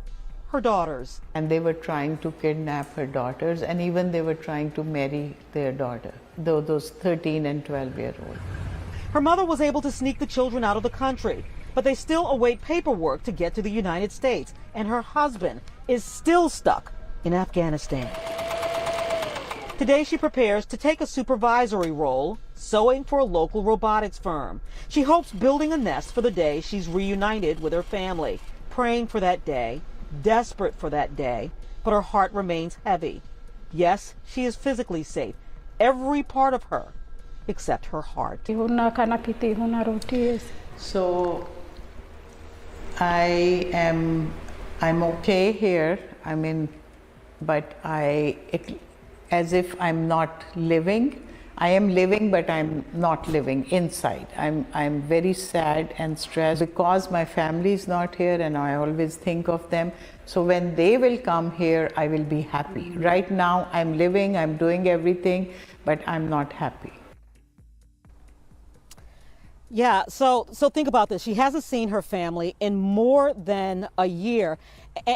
Her daughters. And they were trying to kidnap her daughters, and even they were trying to marry their daughter, those 13 and 12-year-old. Her mother was able to sneak the children out of the country, but they still await paperwork to get to the United States, and her husband is still stuck in Afghanistan. Today she prepares to take a supervisory role, sewing for a local robotics firm. She hopes building a nest for the day she's reunited with her family, praying for that day, desperate for that day, but her heart remains heavy. Yes, she is physically safe, every part of her, except her heart. So I'm okay here. I mean, but as if I'm not living, I am living, but I'm not living inside. I'm very sad and stressed because my family is not here and I always think of them. So when they will come here, I will be happy. Right now, I'm living, I'm doing everything, but I'm not happy. Yeah, so think about this. She hasn't seen her family in more than a year.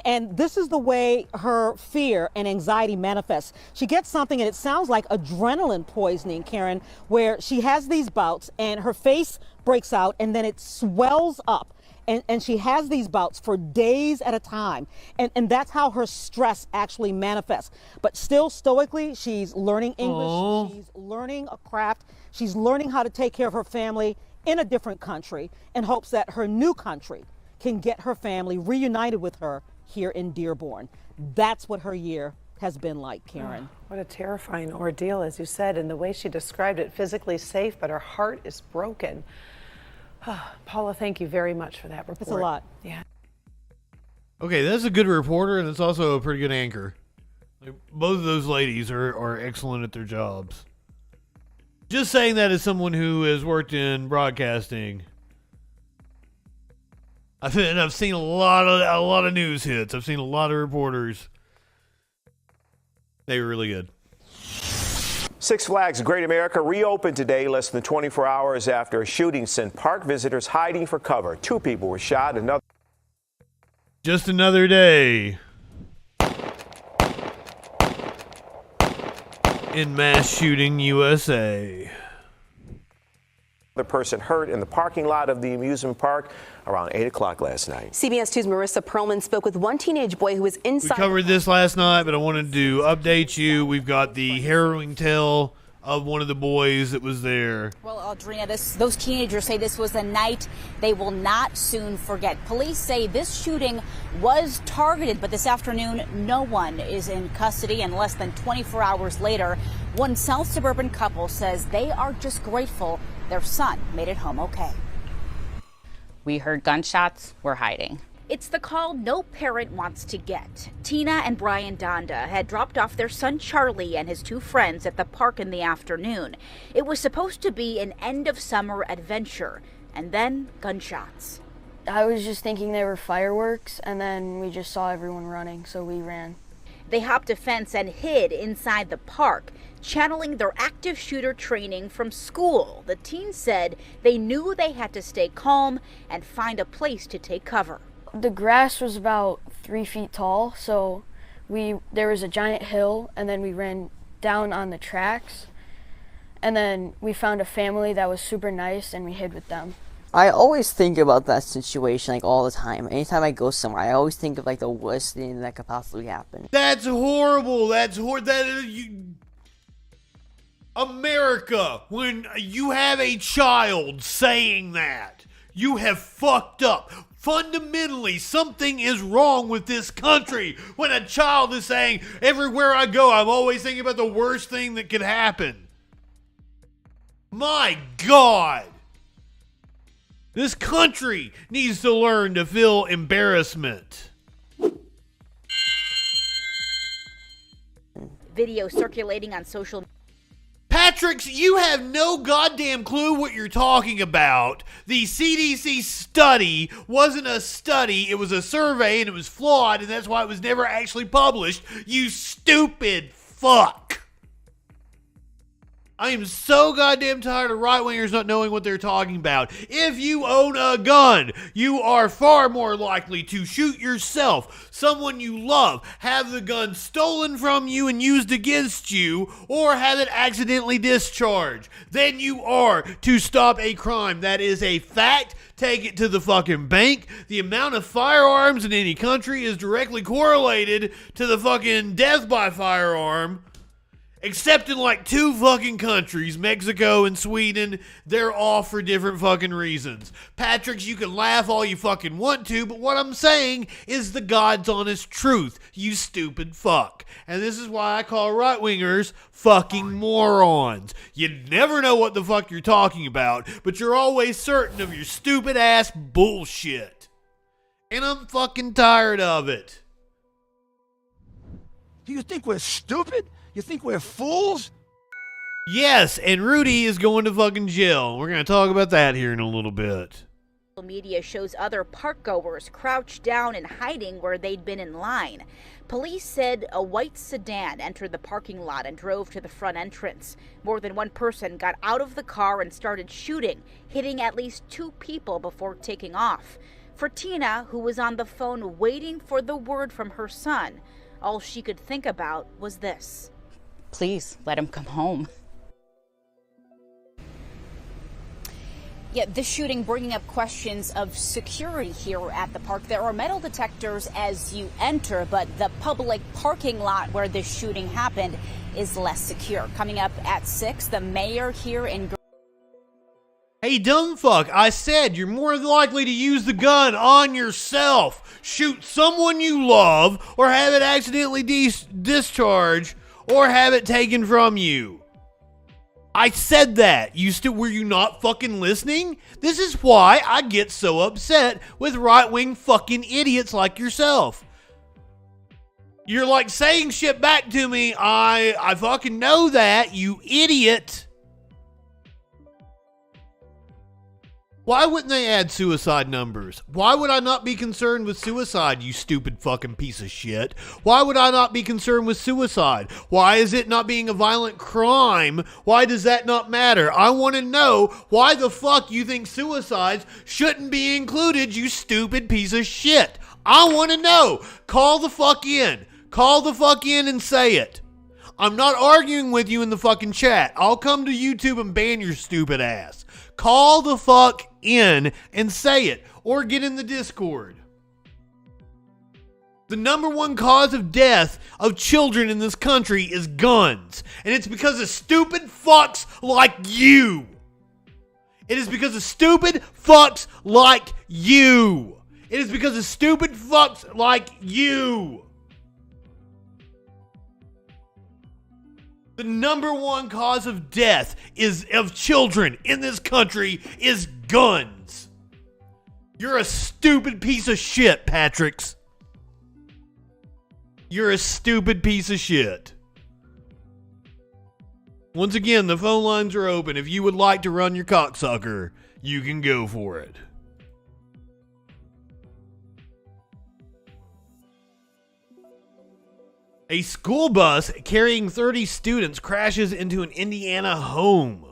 And this is the way her fear and anxiety manifests. She gets something, and it sounds like adrenaline poisoning, Karen, where she has these bouts and her face breaks out and then it swells up. And she has these bouts for days at a time. And that's how her stress actually manifests. But still stoically, she's learning English, she's learning a craft, she's learning how to take care of her family in a different country in hopes that her new country can get her family reunited with her here in Dearborn. That's what her year has been like, Karen. Oh, what a terrifying ordeal, as you said, and the way she described it, physically safe, but her heart is broken. Oh, Paula, thank you very much for that report. It's a lot. Yeah. Okay, that's a good reporter, and it's also a pretty good anchor. Like, both of those ladies are excellent at their jobs. Just saying that as someone who has worked in broadcasting, I've seen a lot of news hits. I've seen a lot of reporters. They were really good. Six Flags Great America reopened today, less than 24 hours after a shooting sent park visitors hiding for cover. 2 people were shot. Just another day in mass shooting USA. Another person hurt in the parking lot of the amusement park around 8 o'clock last night. CBS 2's Marissa Perlman spoke with one teenage boy who was inside. We covered this last night, but I wanted to update you. We've got the harrowing tale of one of the boys that was there. Well, Audrina, those teenagers say this was a night they will not soon forget. Police say this shooting was targeted, but this afternoon, no one is in custody. And less than 24 hours later, one South suburban couple says they are just grateful their son made it home okay. We heard gunshots, we're hiding. It's the call no parent wants to get. Tina and Brian Donda had dropped off their son Charlie and his 2 friends at the park in the afternoon. It was supposed to be an end of summer adventure, and then gunshots. I was just thinking they were fireworks, and then we just saw everyone running, so we ran. They hopped a fence and hid inside the park, channeling their active shooter training from school. The teens said they knew they had to stay calm and find a place to take cover. The grass was about 3 feet tall, so there was a giant hill, and then we ran down on the tracks, and then we found a family that was super nice, and we hid with them. I always think about that situation, like, all the time. Anytime I go somewhere, I always think of, like, the worst thing that could possibly happen. That's horrible. That's horrible. America, when you have a child saying that, you have fucked up. Fundamentally, something is wrong with this country when a child is saying, everywhere I go, I'm always thinking about the worst thing that could happen. My God. This country needs to learn to feel embarrassment. Video circulating on social media. Patricks, you have no goddamn clue what you're talking about. The CDC study wasn't a study, it was a survey, and it was flawed, and that's why it was never actually published. You stupid fuck. I am so goddamn tired of right-wingers not knowing what they're talking about. If you own a gun, you are far more likely to shoot yourself, someone you love, have the gun stolen from you and used against you, or have it accidentally discharged than you are to stop a crime. That is a fact. Take it to the fucking bank. The amount of firearms in any country is directly correlated to the fucking death by firearm. Except in like 2 fucking countries, Mexico and Sweden, they're off for different fucking reasons. Patricks, you can laugh all you fucking want to, but what I'm saying is the God's honest truth, you stupid fuck. And this is why I call right-wingers fucking morons. You never know what the fuck you're talking about, but you're always certain of your stupid ass bullshit. And I'm fucking tired of it. Do you think we're stupid? You think we're fools? Yes, and Rudy is going to fucking jail. We're going to talk about that here in a little bit. Media shows other parkgoers crouched down and hiding where they'd been in line. Police said a white sedan entered the parking lot and drove to the front entrance. More than one person got out of the car and started shooting, hitting at least 2 people before taking off. For Tina, who was on the phone waiting for the word from her son, all she could think about was this. Please let him come home. Yeah, this shooting bringing up questions of security here at the park. There are metal detectors as you enter, but the public parking lot where this shooting happened is less secure. Coming up at 6, the mayor here in... Hey, dumb fuck, I said you're more likely to use the gun on yourself, shoot someone you love, or have it accidentally discharge, or have it taken from you. I said that. Were you not fucking listening? This is why I get so upset with right-wing fucking idiots like yourself. You're like saying shit back to me. I fucking know that, you idiot. Why wouldn't they add suicide numbers? Why would I not be concerned with suicide, you stupid fucking piece of shit? Why would I not be concerned with suicide? Why is it not being a violent crime? Why does that not matter? I want to know why the fuck you think suicides shouldn't be included, you stupid piece of shit. I want to know. Call the fuck in. Call the fuck in and say it. I'm not arguing with you in the fucking chat. I'll come to YouTube and ban your stupid ass. Call the fuck in and say it, or get in the Discord. The number one cause of death of children in this country is guns, and it's because of stupid fucks like you. It is because of stupid fucks like you. It is because of stupid fucks like you. The number one cause of death of children in this country is guns. You're a stupid piece of shit, Patricks. You're a stupid piece of shit. Once again, the phone lines are open. If you would like to run your cocksucker, you can go for it. A school bus carrying 30 students crashes into an Indiana home.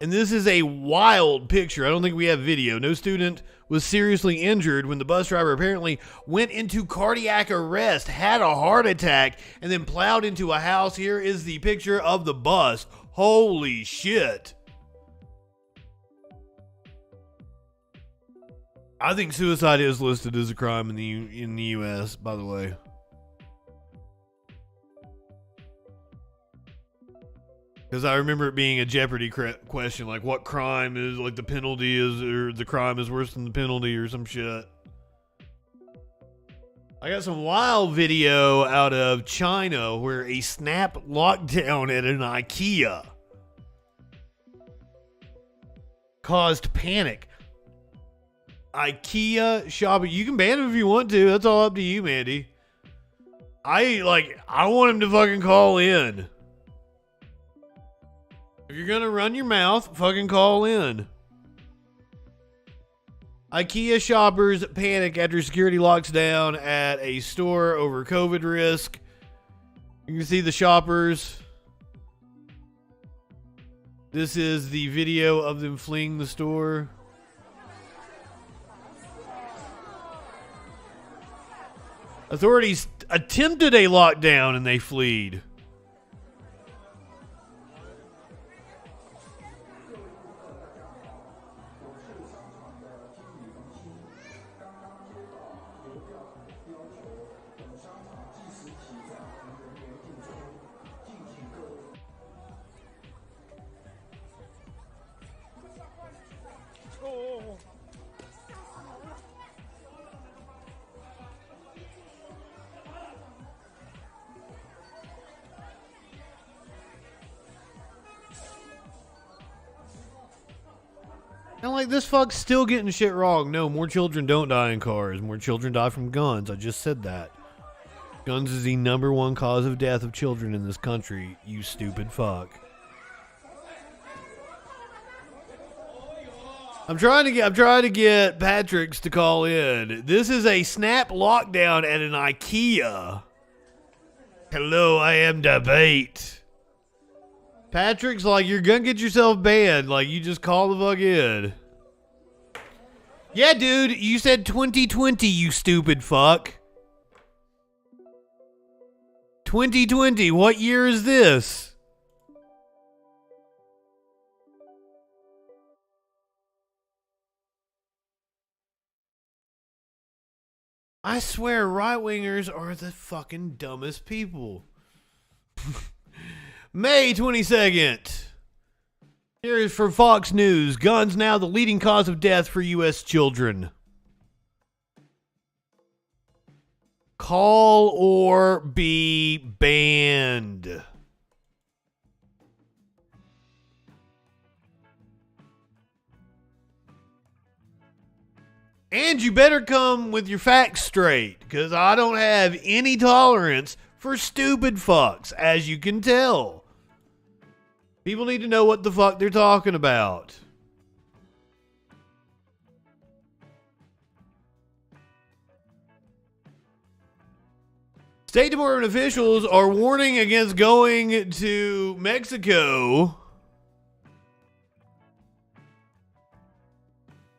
And this is a wild picture. I don't think we have video. No student was seriously injured when the bus driver apparently went into cardiac arrest, had a heart attack, and then plowed into a house. Here is the picture of the bus. Holy shit. I think suicide is listed as a crime in the U.S., by the way. Because I remember it being a Jeopardy question, like what crime is, like the penalty is, or the crime is worse than the penalty or some shit. I got some wild video out of China where a snap lockdown at an IKEA caused panic. IKEA shopping. You can ban him if you want to. That's all up to you, Mandy. I want him to fucking call in. If you're gonna run your mouth, fucking call in. IKEA shoppers panic after security locks down at a store over COVID risk. You can see the shoppers. This is the video of them fleeing the store. Authorities attempted a lockdown and they fled. And like, this fuck's still getting shit wrong. No, more children don't die in cars. More children die from guns. I just said that. Guns is the #1 cause of death of children in this country, you stupid fuck. I'm trying to get Patrick's to call in. This is a snap lockdown at an IKEA. Hello, I am debate. Patrick's like, you're gonna get yourself banned. Like, you just call the fuck in. Yeah, dude, you said 2020, you stupid fuck. 2020, what year is this? I swear right-wingers are the fucking dumbest people. May 22nd. Here is from Fox News. Guns now the leading cause of death for U.S. children. Call or be banned. And you better come with your facts straight, because I don't have any tolerance for stupid fucks, as you can tell. People need to know what the fuck they're talking about. State Department officials are warning against going to Mexico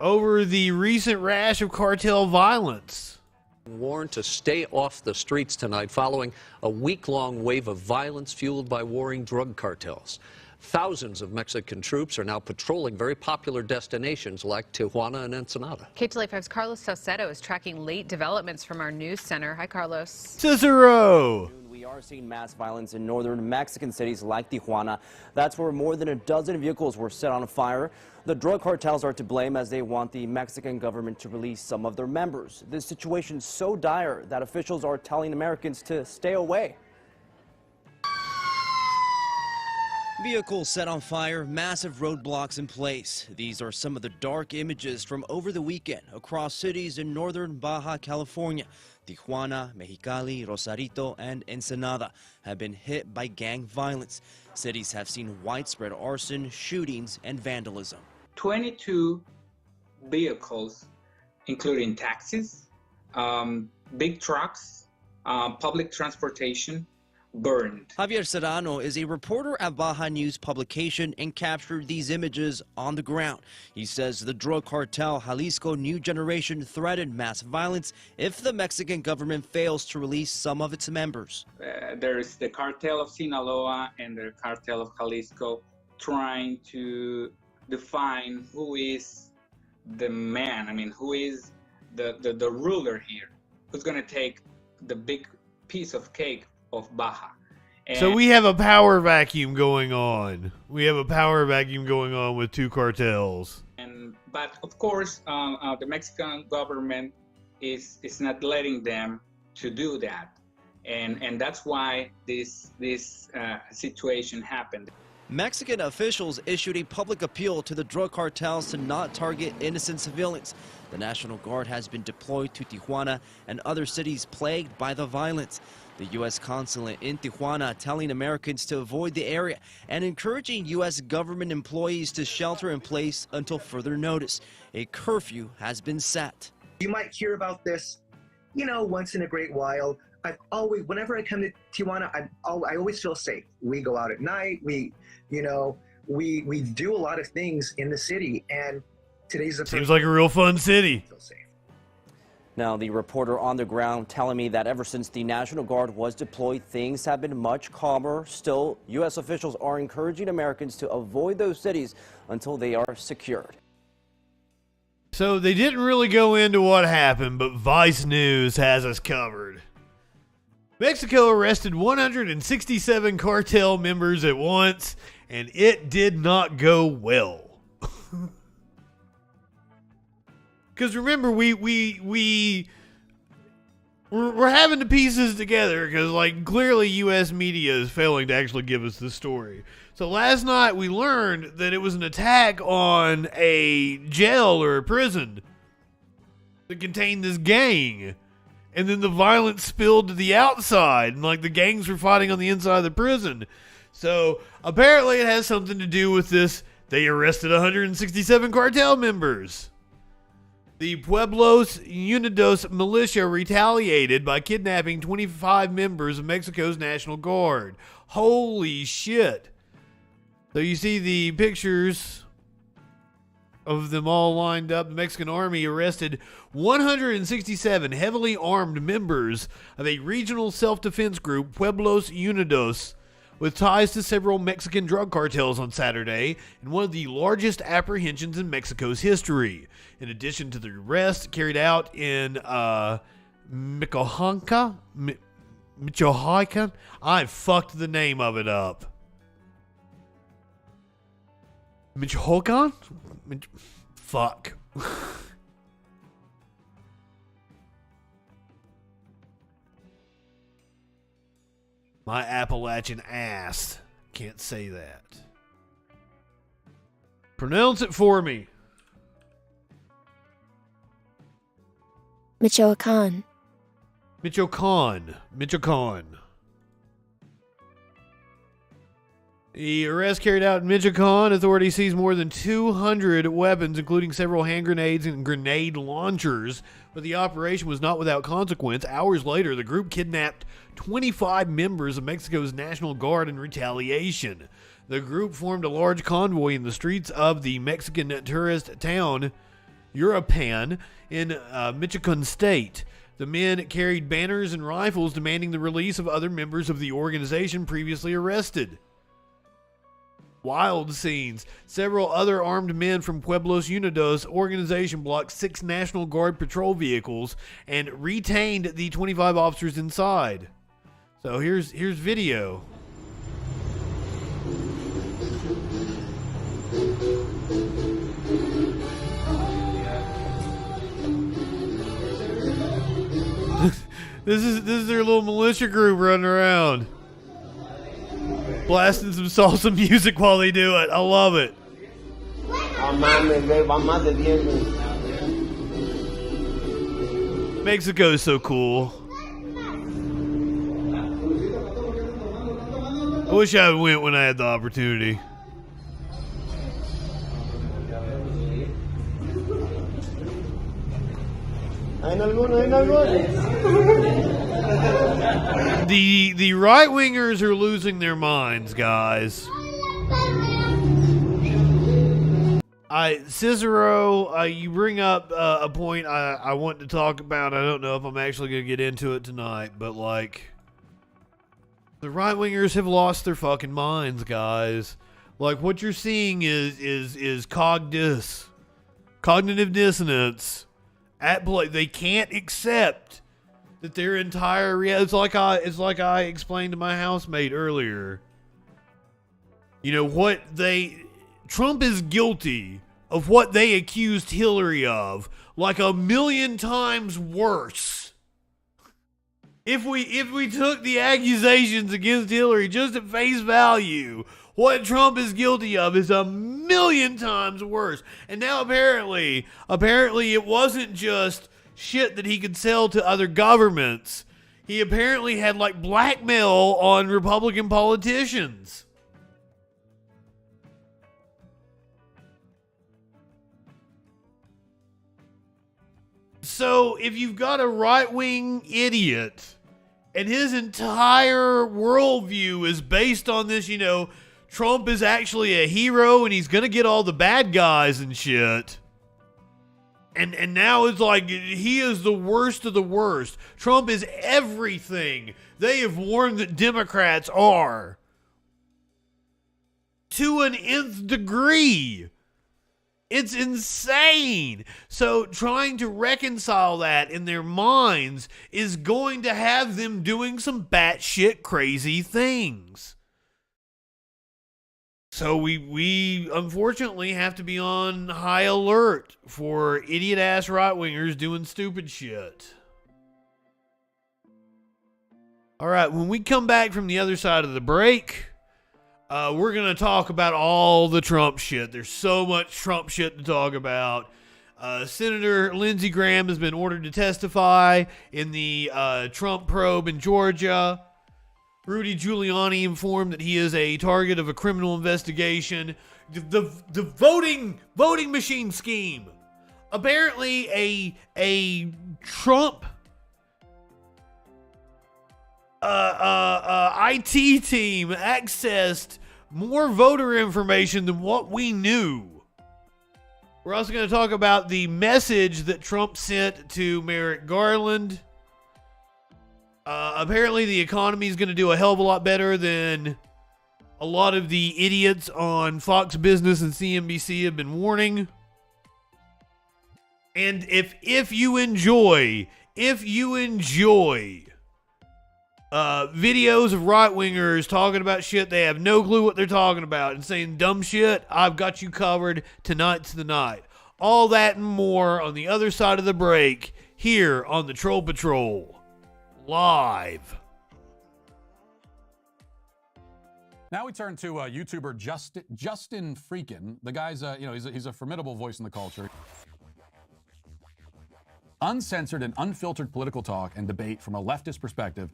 over the recent rash of cartel violence. Warned to stay off the streets tonight following a week-long wave of violence fueled by warring drug cartels. Thousands of Mexican troops are now patrolling very popular destinations like Tijuana and Ensenada. KTLA5's Carlos Salcedo is tracking late developments from our news center. Hi, Carlos. Cicero. We are seeing mass violence in northern Mexican cities like Tijuana. That's where more than a dozen vehicles were set on fire. The drug cartels are to blame as they want the Mexican government to release some of their members. This situation is so dire that officials are telling Americans to stay away. Vehicles set on fire, massive roadblocks in place. These are some of the dark images from over the weekend across cities in northern Baja California. Tijuana, Mexicali, Rosarito, and Ensenada have been hit by gang violence. Cities have seen widespread arson, shootings, and vandalism. 22 vehicles, including taxis, big trucks, public transportation, burned. Javier Serrano is a reporter at Baja News publication and captured these images on the ground. He says the drug cartel Jalisco New Generation threatened mass violence if the Mexican government fails to release some of its members. There's the cartel of Sinaloa and the cartel of Jalisco trying to define who is the man. I mean, who is the ruler here? Who's going to take the big piece of cake of Baja? So we have a power vacuum going on. We have a power vacuum going on with two cartels. But of course, the Mexican government is not letting them to do that, and that's why this situation happened. Mexican officials issued a public appeal to the drug cartels to not target innocent civilians. The National Guard has been deployed to Tijuana and other cities plagued by the violence. The U.S. consulate in Tijuana telling Americans to avoid the area and encouraging U.S. government employees to shelter in place until further notice. A curfew has been set. You might hear about this, once in a great while. Whenever I come to Tijuana, I always feel safe. We go out at night. We do a lot of things in the city, and today's the seems like a real fun city. Now, the reporter on the ground telling me that ever since the National Guard was deployed, things have been much calmer. Still, U.S. officials are encouraging Americans to avoid those cities until they are secured. So they didn't really go into what happened, but Vice News has us covered. Mexico arrested 167 cartel members at once, and it did not go well. Because remember, we're having the pieces together because, clearly U.S. media is failing to actually give us the story. So last night we learned that it was an attack on a jail or a prison that contained this gang. And then the violence spilled to the outside, and like the gangs were fighting on the inside of the prison. So apparently it has something to do with this. They arrested 167 cartel members. The Pueblos Unidos militia retaliated by kidnapping 25 members of Mexico's National Guard. Holy shit. So you see the pictures of them all lined up. The Mexican army arrested 167 heavily armed members of a regional self-defense group, Pueblos Unidos, with ties to several Mexican drug cartels on Saturday in one of the largest apprehensions in Mexico's history. In addition to the arrest carried out in Michoacan, I fucked the name of it up. Michoacan? Fuck. My Appalachian ass can't say that. Pronounce it for me. Michoacan. Michoacan. The arrest carried out in Michoacan. Authorities seized more than 200 weapons, including several hand grenades and grenade launchers. But the operation was not without consequence. Hours later, the group kidnapped 25 members of Mexico's National Guard in retaliation. The group formed a large convoy in the streets of the Mexican tourist town Uruapan in Michoacan State. The men carried banners and rifles demanding the release of other members of the organization previously arrested. Wild scenes. Several other armed men from Pueblos Unidos organization blocked 6 National Guard patrol vehicles and retained the 25 officers inside. So here's video. This is their little militia group running around, blasting some salsa music while they do it. I love it. Mexico is so cool. I wish I went when I had the opportunity. The right wingers are losing their minds, guys. Cicero, you bring up a point I want to talk about. I don't know if I'm actually going to get into it tonight, but like, the right wingers have lost their fucking minds, guys. Like, what you're seeing is cognitive dissonance at play. They can't accept that their entire it's like I explained to my housemate earlier. You know Trump is guilty of what they accused Hillary of, like 1,000,000 times worse. If we took the accusations against Hillary just at face value, what Trump is guilty of is 1,000,000 times worse. And now apparently it wasn't just shit that he could sell to other governments. He apparently had like blackmail on Republican politicians. So if you've got a right-wing idiot and his entire worldview is based on this, Trump is actually a hero and he's going to get all the bad guys and shit. And now it's like he is the worst of the worst. Trump is everything they have warned that Democrats are. To an nth degree. It's insane. So trying to reconcile that in their minds is going to have them doing some batshit crazy things. So we unfortunately have to be on high alert for idiot-ass right-wingers doing stupid shit. All right, when we come back from the other side of the break, we're going to talk about all the Trump shit. There's so much Trump shit to talk about. Senator Lindsey Graham has been ordered to testify in the Trump probe in Georgia. Rudy Giuliani informed that he is a target of a criminal investigation. The voting machine scheme. Apparently, a Trump IT team accessed more voter information than what we knew. We're also going to talk about the message that Trump sent to Merrick Garland. Apparently, the economy is going to do a hell of a lot better than a lot of the idiots on Fox Business and CNBC have been warning. And if you enjoy videos of right-wingers talking about shit they have no clue what they're talking about and saying dumb shit, I've got you covered. Tonight's the night. All that and more on the other side of the break here on the Troll Patrol. Live. Now we turn to YouTuber Justin FREAKIN. The guy's, he's a formidable voice in the culture. Uncensored and unfiltered political talk and debate from a leftist perspective.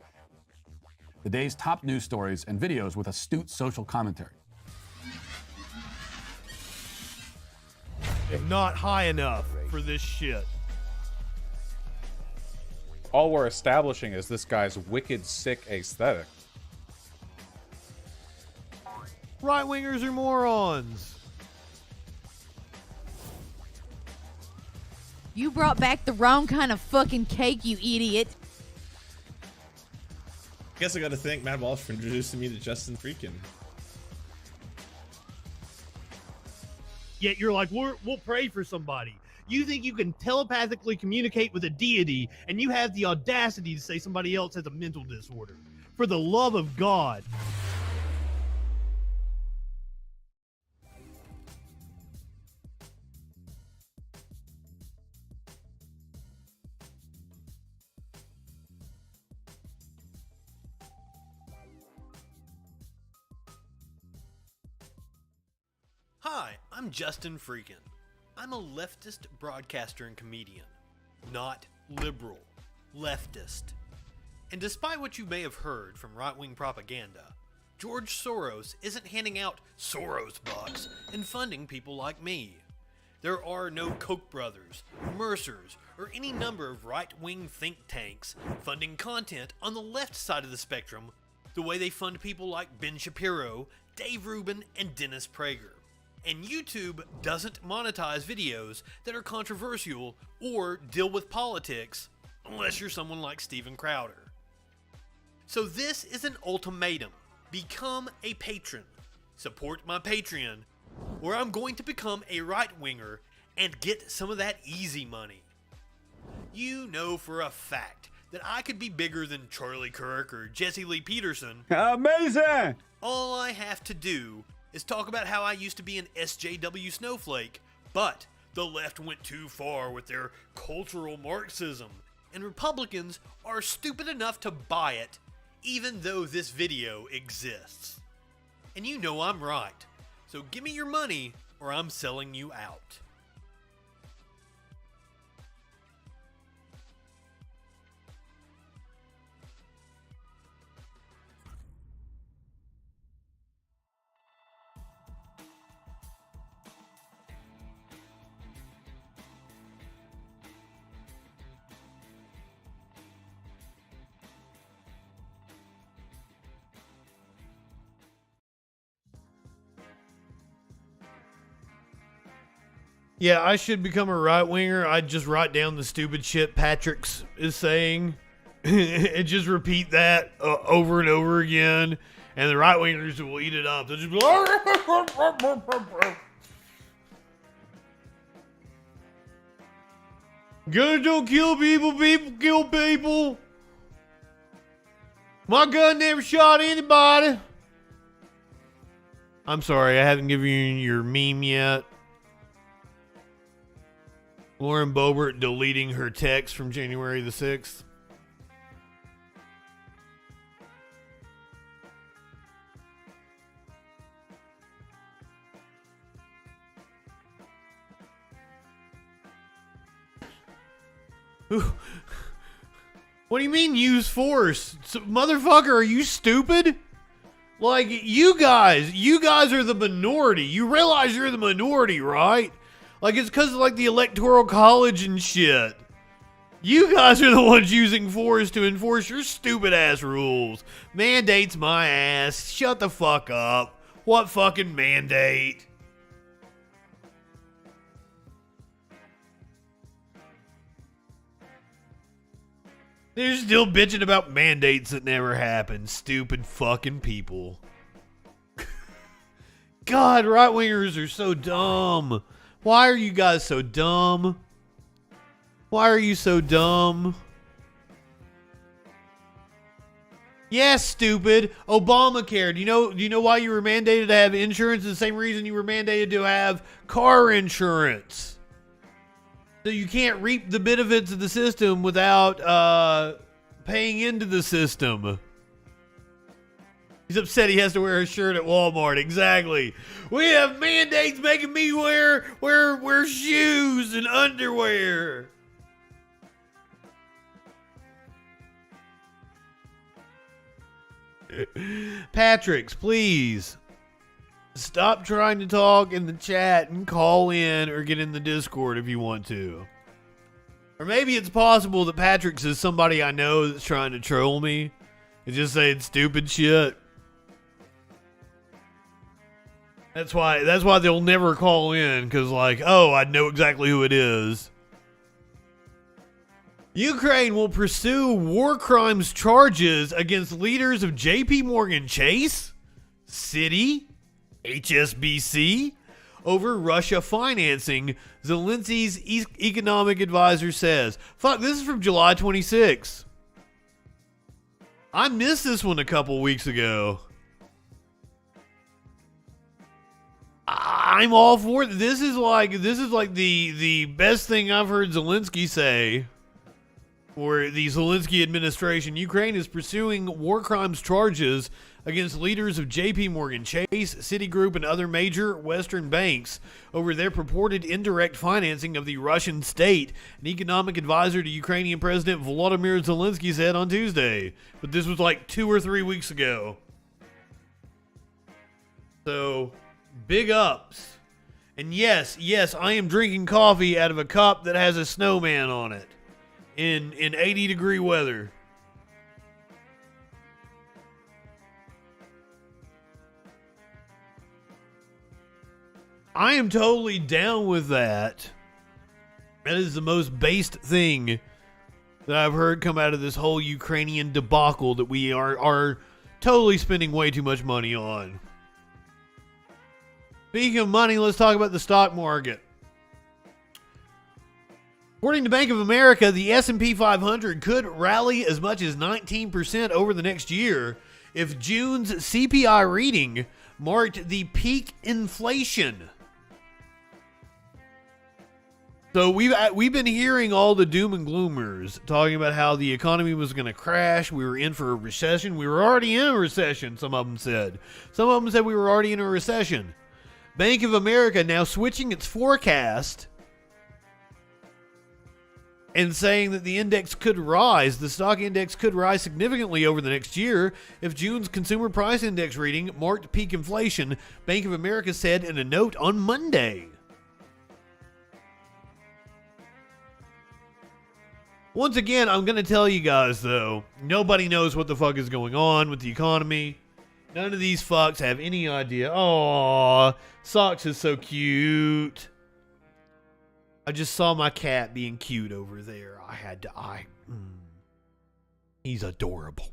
The day's top news stories and videos with astute social commentary. If not high enough for this shit. All we're establishing is this guy's wicked, sick aesthetic. Right-wingers are morons. You brought back the wrong kind of fucking cake, you idiot. I guess I gotta thank Matt Walsh for introducing me to Justin FREAKIN. Yet you're like, we'll pray for somebody. You think you can telepathically communicate with a deity, and you have the audacity to say somebody else has a mental disorder. For the love of God. Hi, I'm Justin FREAKIN. I'm a leftist broadcaster and comedian, not liberal, leftist. And despite what you may have heard from right-wing propaganda, George Soros isn't handing out Soros bucks and funding people like me. There are no Koch brothers, Mercers, or any number of right-wing think tanks funding content on the left side of the spectrum the way they fund people like Ben Shapiro, Dave Rubin, and Dennis Prager. And YouTube doesn't monetize videos that are controversial or deal with politics unless you're someone like Steven Crowder. So this is an ultimatum. Become a patron. Support my Patreon, or I'm going to become a right-winger and get some of that easy money. You know for a fact that I could be bigger than Charlie Kirk or Jesse Lee Peterson. Amazing! All I have to do is talk about how I used to be an SJW snowflake, but the left went too far with their cultural Marxism, and Republicans are stupid enough to buy it, even though this video exists. And you know I'm right, so give me your money or I'm selling you out. Yeah, I should become a right-winger. I'd just write down the stupid shit Patrick's is saying and just repeat that over and over again. And the right-wingers will eat it up. They'll just be like, guns don't kill people, people kill people. My gun never shot anybody. I'm sorry, I haven't given you your meme yet. Lauren Boebert deleting her text from January the 6th. What do you mean use force? Motherfucker, are you stupid? Like, you guys are the minority. You realize you're the minority, right? Like, it's because of, like, the Electoral College and shit. You guys are the ones using force to enforce your stupid-ass rules. Mandates my ass. Shut the fuck up. What fucking mandate? They're still bitching about mandates that never happened. Stupid fucking people. God, right-wingers are so dumb. Why are you guys so dumb? Why are you so dumb? Yes, stupid. Obamacare. Do you know why you were mandated to have insurance? The same reason you were mandated to have car insurance. So you can't reap the benefits of the system without paying into the system. He's upset he has to wear a shirt at Walmart. Exactly. We have mandates making me wear shoes and underwear. Patrick's, please. Stop trying to talk in the chat and call in or get in the Discord if you want to. Or maybe it's possible that Patrick's is somebody I know that's trying to troll me and just saying stupid shit. That's why they'll never call in, because like, oh, I know exactly who it is. Ukraine will pursue war crimes charges against leaders of JP Morgan Chase, Citi, HSBC over Russia financing, Zelensky's economic advisor says. Fuck, this is from July 26. I missed this one a couple weeks ago. I'm all for it. This is like the best thing I've heard Zelensky say. Or the Zelensky administration. Ukraine is pursuing war crimes charges against leaders of JP Morgan Chase, Citigroup, and other major Western banks over their purported indirect financing of the Russian state, an economic advisor to Ukrainian President Volodymyr Zelensky said on Tuesday. But this was like 2 or 3 weeks ago. So, big ups. And yes, I am drinking coffee out of a cup that has a snowman on it in 80-degree weather. I am totally down with that. That is the most based thing that I've heard come out of this whole Ukrainian debacle that we are totally spending way too much money on. Speaking of money, let's talk about the stock market. According to Bank of America, the S&P 500 could rally as much as 19% over the next year if June's CPI reading marked the peak inflation. So we've been hearing all the doom and gloomers talking about how the economy was going to crash. We were in for a recession. We were already in a recession, some of them said. Some of them said we were already in a recession. Bank of America now switching its forecast and saying that the index could rise. The stock index could rise significantly over the next year if June's consumer price index reading marked peak inflation, Bank of America said in a note on Monday. Once again, I'm going to tell you guys, though, nobody knows what the fuck is going on with the economy. None of these fucks have any idea. Aww, Socks is so cute. I just saw my cat being cute over there. He's adorable.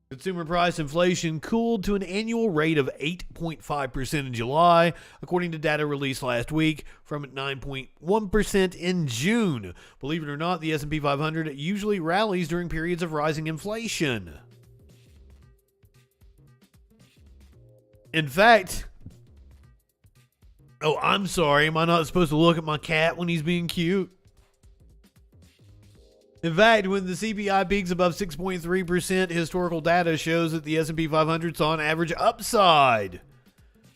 Consumer price inflation cooled to an annual rate of 8.5% in July, according to data released last week, from 9.1% in June. Believe it or not, the S&P 500 usually rallies during periods of rising inflation. In fact, oh, I'm sorry. Am I not supposed to look at my cat when he's being cute? In fact, when the CPI peaks above 6.3%, historical data shows that the S&P 500 saw an average upside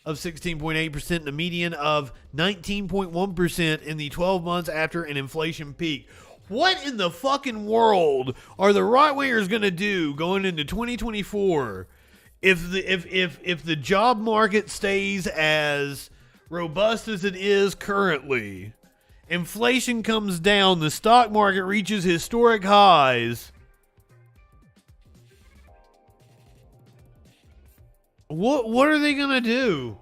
of 16.8% and a median of 19.1% in the 12 months after an inflation peak. What in the fucking world are the right-wingers going to do going into 2024 if the job market stays as robust as it is currently? Inflation comes down, the stock market reaches historic highs. What are they going to do?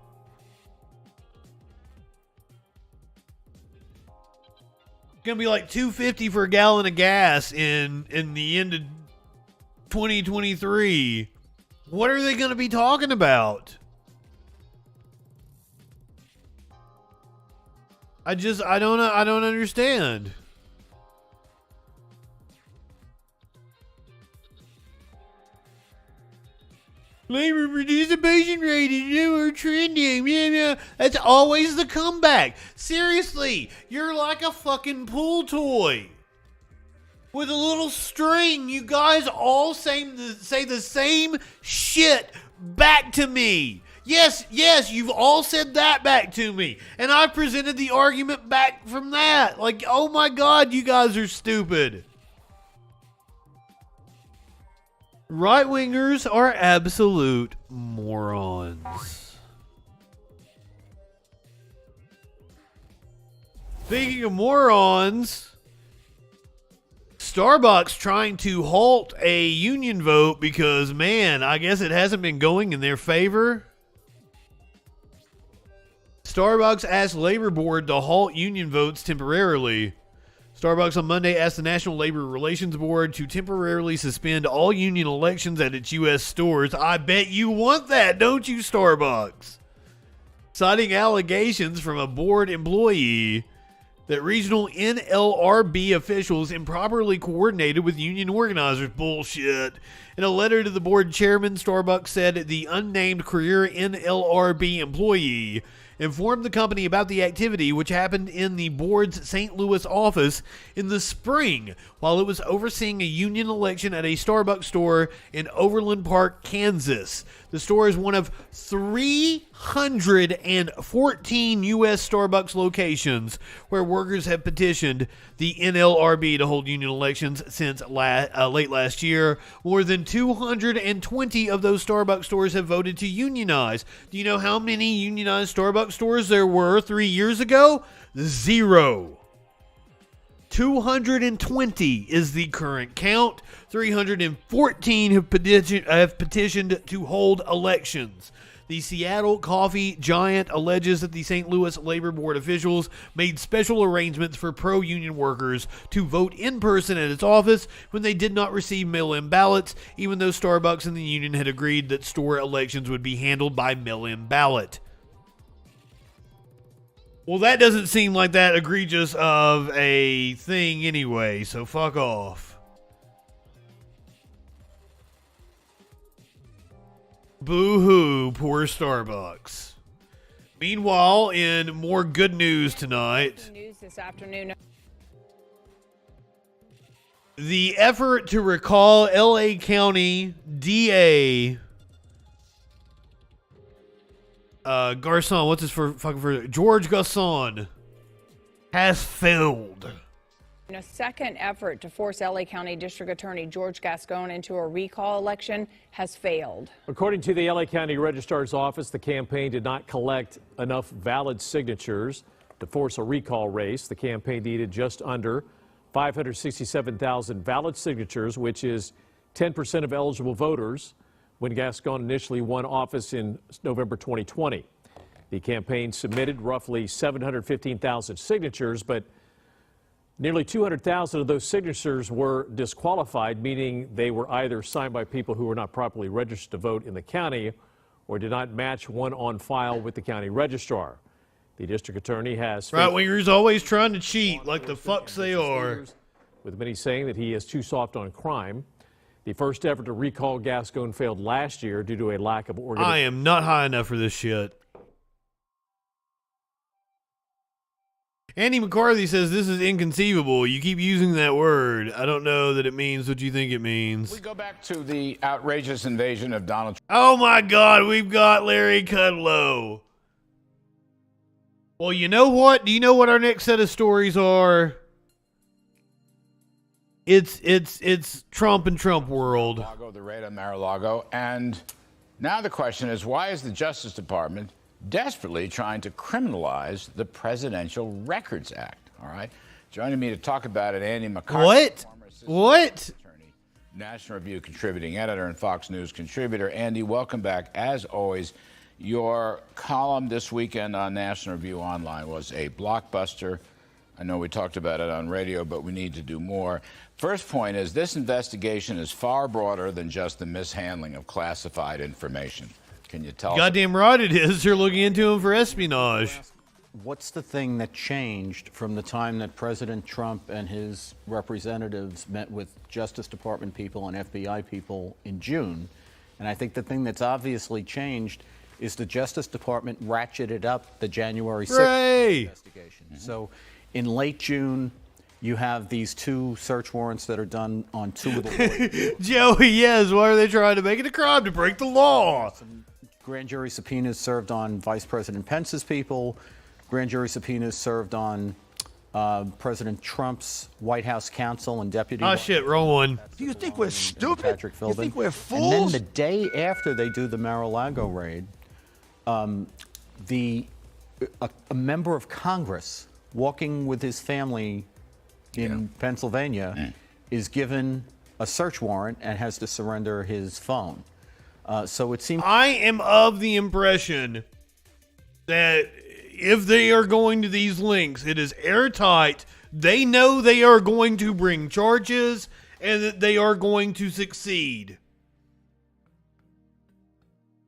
Gonna be like $2.50 for a gallon of gas in the end of 2023. What are they gonna be talking about? I don't understand. Labor participation rate is lower trending. Yeah. That's always the comeback. Seriously, you're like a fucking pool toy with a little string. You guys all say the same shit back to me. Yes, you've all said that back to me. And I presented the argument back from that. Like, oh my God, you guys are stupid. Right-wingers are absolute morons. Speaking of morons, Starbucks trying to halt a union vote because, man, I guess it hasn't been going in their favor. Starbucks asked Labor Board to halt union votes temporarily. Starbucks on Monday asked the National Labor Relations Board to temporarily suspend all union elections at its U.S. stores. I bet you want that, don't you, Starbucks? Citing allegations from a board employee that regional NLRB officials improperly coordinated with union organizers. Bullshit. In a letter to the board chairman, Starbucks said the unnamed career NLRB employee informed the company about the activity, which happened in the board's St. Louis office in the spring while it was overseeing a union election at a Starbucks store in Overland Park, Kansas. The store is one of 314 U.S. Starbucks locations where workers have petitioned the NLRB to hold union elections since late last year. More than 220 of those Starbucks stores have voted to unionize. Do you know how many unionized Starbucks stores there were 3 years ago? 0. 220 is the current count. 314 have petitioned to hold elections. The Seattle coffee giant alleges that the St. Louis Labor Board officials made special arrangements for pro-union workers to vote in person at its office when they did not receive mail-in ballots, even though Starbucks and the union had agreed that store elections would be handled by mail-in ballot. Well, that doesn't seem like that egregious of a thing anyway, so fuck off. Boo-hoo, poor Starbucks. Meanwhile, in more good news tonight, News this afternoon. The effort to recall LA County DA Garcon, what's his fucking George Garcon, has failed. In a second effort to force LA County District Attorney George Gascon into a recall election has failed. According to the LA County Registrar's Office, the campaign did not collect enough valid signatures to force a recall race. The campaign needed just under 567,000 valid signatures, which is 10% of eligible voters, when Gascon initially won office in November 2020. The campaign submitted roughly 715,000 signatures, but nearly 200,000 of those signatures were disqualified, meaning they were either signed by people who were not properly registered to vote in the county or did not match one on file with the county registrar. The district attorney has... Right-wingers always trying to cheat like the fucks they are. With many saying that he is too soft on crime. The first effort to recall Gascon failed last year due to a lack of organization. I am not high enough for this shit. Andy McCarthy says this is inconceivable. You keep using that word. I don't know that it means what you think it means. We go back to the outrageous invasion of Donald Trump. Oh my God, we've got Larry Kudlow. Well, you know what? Do you know what our next set of stories are? It's Trump and Trump world. Mar-a-Lago, the raid on Mar-a-Lago. And now the question is, why is the Justice Department desperately trying to criminalize the Presidential Records Act? All right. Joining me to talk about it, Andy McCarthy. What? Attorney, National Review contributing editor and Fox News contributor. Andy, welcome back. As always, your column this weekend on National Review Online was a blockbuster. I know we talked about it on radio, but we need to do more. First point is this investigation is far broader than just the mishandling of classified information. Can you tell us? Goddamn right it is. They're looking into him for espionage. What's the thing that changed from the time that President Trump and his representatives met with Justice Department people and FBI people in June? And I think the thing that's obviously changed is the Justice Department ratcheted up the January 6th investigation. So in late June, you have these 2 search warrants that are done on 2 of the lawyers. Joey, yes, why are they trying to make it a crime to break the law? Some grand jury subpoenas served on Vice President Pence's people. Grand jury subpoenas served on President Trump's White House counsel and deputy. Oh, shit, wrong one. Do you think we're stupid? Patrick Philbin. You think we're fools? And then the day after they do the Mar-a-Lago raid, a member of Congress walking with his family in Pennsylvania is given a search warrant and has to surrender his phone. So it seems... I am of the impression that if they are going to these links, it is airtight. They know they are going to bring charges and that they are going to succeed.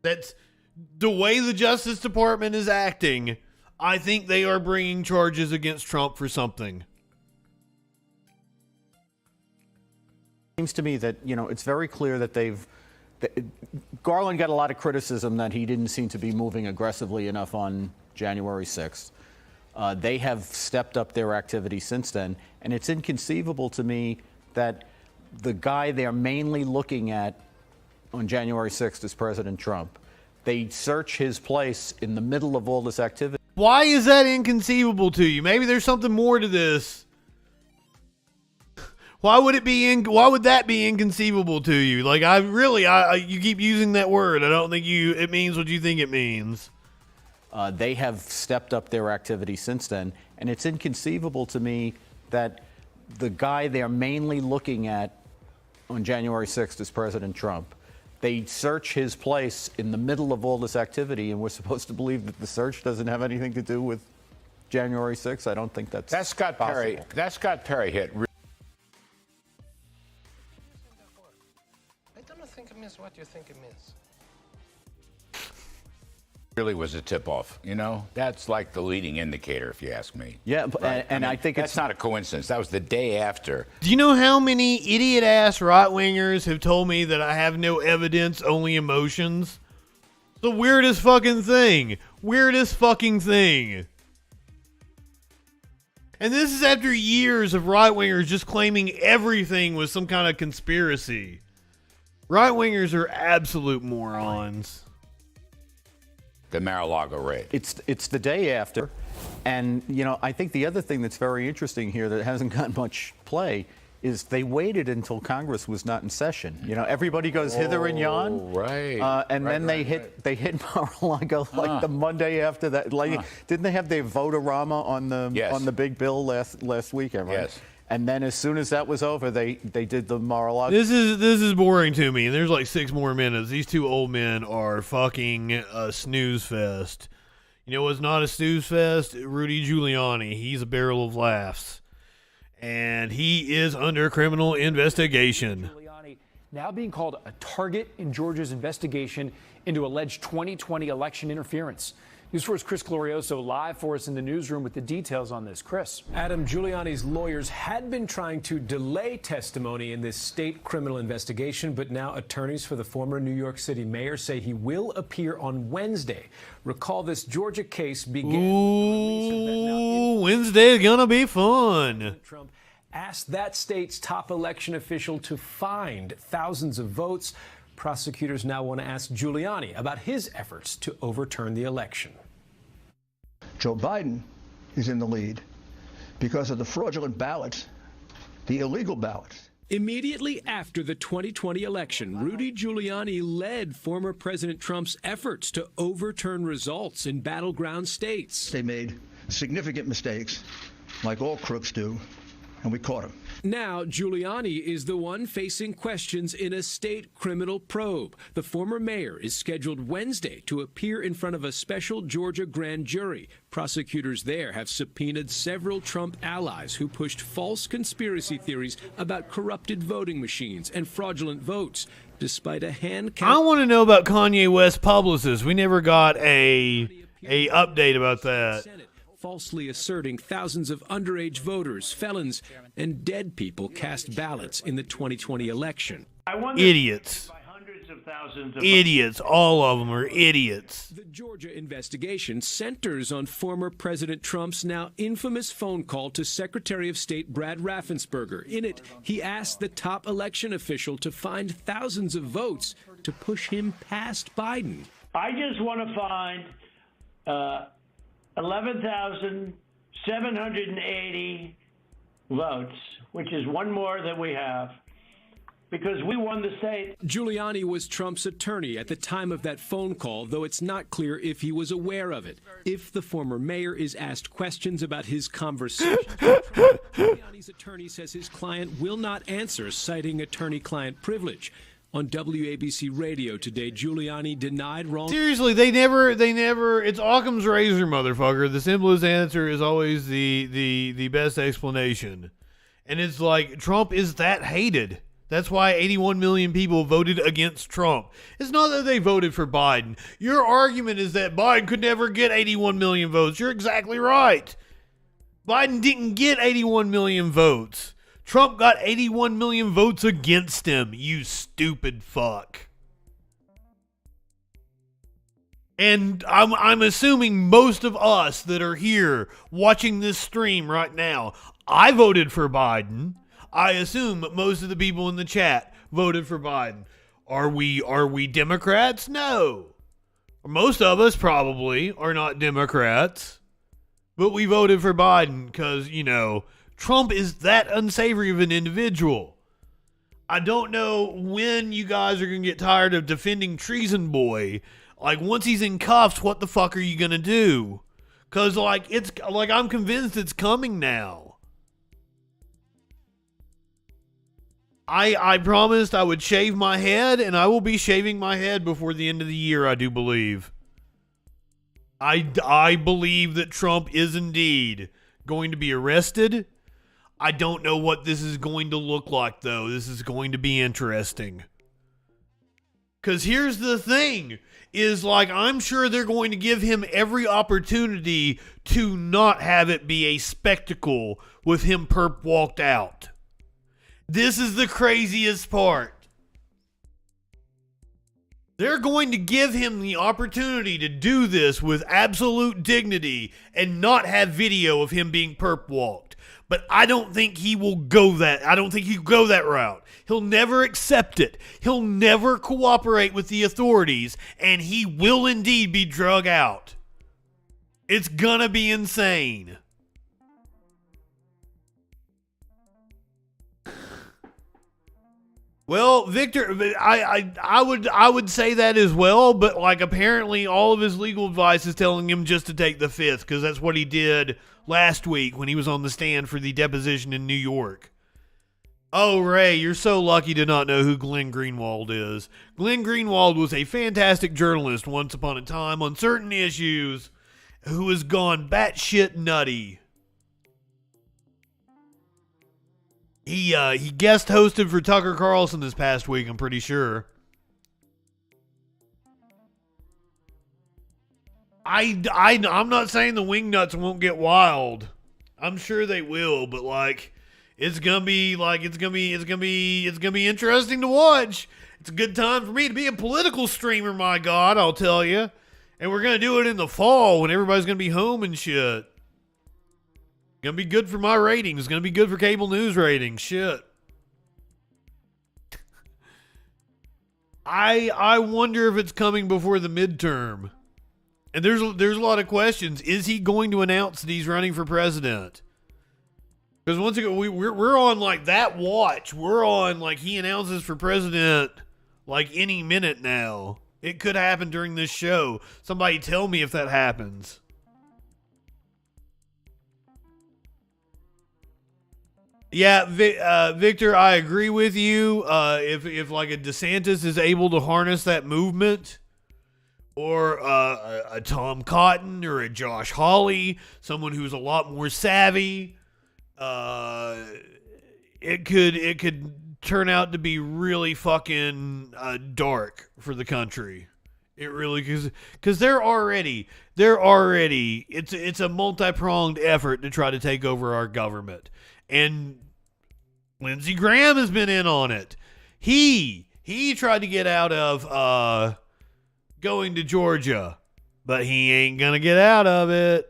That's the way the Justice Department is acting. I think they are bringing charges against Trump for something. Seems to me that, it's very clear that Garland got a lot of criticism that he didn't seem to be moving aggressively enough on January 6th. They have stepped up their activity since then, and it's inconceivable to me that the guy they're mainly looking at on January 6th is President Trump. They search his place in the middle of all this activity. Why is that inconceivable to you? Maybe there's something more to this. Why would that be inconceivable to you? Like, you keep using that word. I don't think it means what you think it means. They have stepped up their activity since then, and it's inconceivable to me that the guy they're mainly looking at on January 6th is President Trump. They search his place in the middle of all this activity, and we're supposed to believe that the search doesn't have anything to do with January 6th. I don't think that's Scott Perry. That Scott Perry hit. I don't think it means what you think it means. Really was a tip-off, That's like the leading indicator, if you ask me. Yeah, right? and I think that's not a coincidence. That was the day after. Do you know how many idiot-ass right-wingers have told me that I have no evidence, only emotions? It's the weirdest fucking thing. Weirdest fucking thing. And this is after years of right-wingers just claiming everything was some kind of conspiracy. Right-wingers are absolute morons. The Mar-a-Lago raid. It's the day after, and I think the other thing that's very interesting here that hasn't gotten much play is they waited until Congress was not in session. Everybody goes hither and yon, right? Then they hit Mar-a-Lago like the Monday after that. Didn't they have their vote-a-rama on the big bill last weekend? Right? Yes. And then as soon as that was over, they did the Mar-a-Lago. This is boring to me, and there's like 6 more minutes. These 2 old men are fucking a snooze fest. You know what's not a snooze fest? Rudy Giuliani. He's a barrel of laughs. And he is under criminal investigation. Giuliani now being called a target in Georgia's investigation into alleged 2020 election interference. News 4's Chris Glorioso live for us in the newsroom with the details on this. Chris. Adam, Giuliani's lawyers had been trying to delay testimony in this state criminal investigation, but now attorneys for the former New York City mayor say he will appear on Wednesday. Recall this Georgia case began. Ooh, Wednesday's gonna be fun. Trump asked that state's top election official to find thousands of votes. Prosecutors now want to ask Giuliani about his efforts to overturn the election. Joe Biden is in the lead because of the fraudulent ballots the illegal ballots. Immediately after the 2020 election, Rudy Giuliani led former President Trump's efforts to overturn results in battleground states. They made significant mistakes, like all crooks do, and we caught them. Now, Giuliani is the one facing questions in a state criminal probe. The former mayor is scheduled Wednesday to appear in front of a special Georgia grand jury. Prosecutors there have subpoenaed several Trump allies who pushed false conspiracy theories about corrupted voting machines and fraudulent votes, despite a hand count. I want to know about Kanye West publicists. We never got a update about that. Falsely asserting thousands of underage voters, felons, and dead people cast ballots in the 2020 election. Idiots. Idiots. All of them are idiots. The Georgia investigation centers on former President Trump's now infamous phone call to Secretary of State Brad Raffensperger. In it, he asked the top election official to find thousands of votes to push him past Biden. I just want to find 11,780 votes, which is one more than we have, because we won the state. Giuliani was Trump's attorney at the time of that phone call, though it's not clear if he was aware of it. If the former mayor is asked questions about his conversation, Giuliani's attorney says his client will not answer, citing attorney-client privilege. On WABC Radio today, Giuliani denied wrong. Seriously, they never, it's Occam's razor, motherfucker. The simplest answer is always the best explanation. And it's like, Trump is that hated. That's why 81 million people voted against Trump. It's not that they voted for Biden. Your argument is that Biden could never get 81 million votes. You're exactly right. Biden didn't get 81 million votes. Trump got 81 million votes against him, you stupid fuck. And I'm assuming most of us that are here watching this stream right now, I voted for Biden. I assume most of the people in the chat voted for Biden. Are we Democrats? No. Most of us probably are not Democrats. But we voted for Biden because, Trump is that unsavory of an individual. I don't know when you guys are going to get tired of defending Treason Boy. Like, once he's in cuffs, what the fuck are you going to do? Because, I'm convinced it's coming now. I promised I would shave my head, and I will be shaving my head before the end of the year, I do believe. I believe that Trump is indeed going to be arrested. I don't know what this is going to look like, though. This is going to be interesting. Because here's the thing, is I'm sure they're going to give him every opportunity to not have it be a spectacle with him perp walked out. This is the craziest part. They're going to give him the opportunity to do this with absolute dignity and not have video of him being perp walked. But I don't think he will go that. I don't think he'll go that route. He'll never accept it. He'll never cooperate with the authorities, and he will indeed be drug out. It's gonna be insane. Well, Victor, I would say that as well, but apparently all of his legal advice is telling him just to take the fifth, because that's what he did last week when he was on the stand for the deposition in New York. Oh, Ray, you're so lucky to not know who Glenn Greenwald is. Glenn Greenwald was a fantastic journalist once upon a time on certain issues who has gone batshit nutty. He guest hosted for Tucker Carlson this past week, I'm pretty sure. I'm not saying the wingnuts won't get wild. I'm sure they will, but it's gonna be interesting to watch. It's a good time for me to be a political streamer, my God, I'll tell you. And we're gonna do it in the fall when everybody's gonna be home and shit. Gonna be good for my ratings. Gonna be good for cable news ratings. Shit. I wonder if it's coming before the midterm. And there's a lot of questions. Is he going to announce that he's running for president? Because once again, we're on like that watch. We're on like he announces for president like any minute now. It could happen during this show. Somebody tell me if that happens. Yeah, Victor, I agree with you. If like a DeSantis is able to harness that movement, or a Tom Cotton or a Josh Hawley, someone who's a lot more savvy, it could turn out to be really fucking dark for the country. It really, because they're already it's a multi-pronged effort to try to take over our government, and Lindsey Graham has been in on it. He tried to get out of going to Georgia, but he ain't gonna get out of it.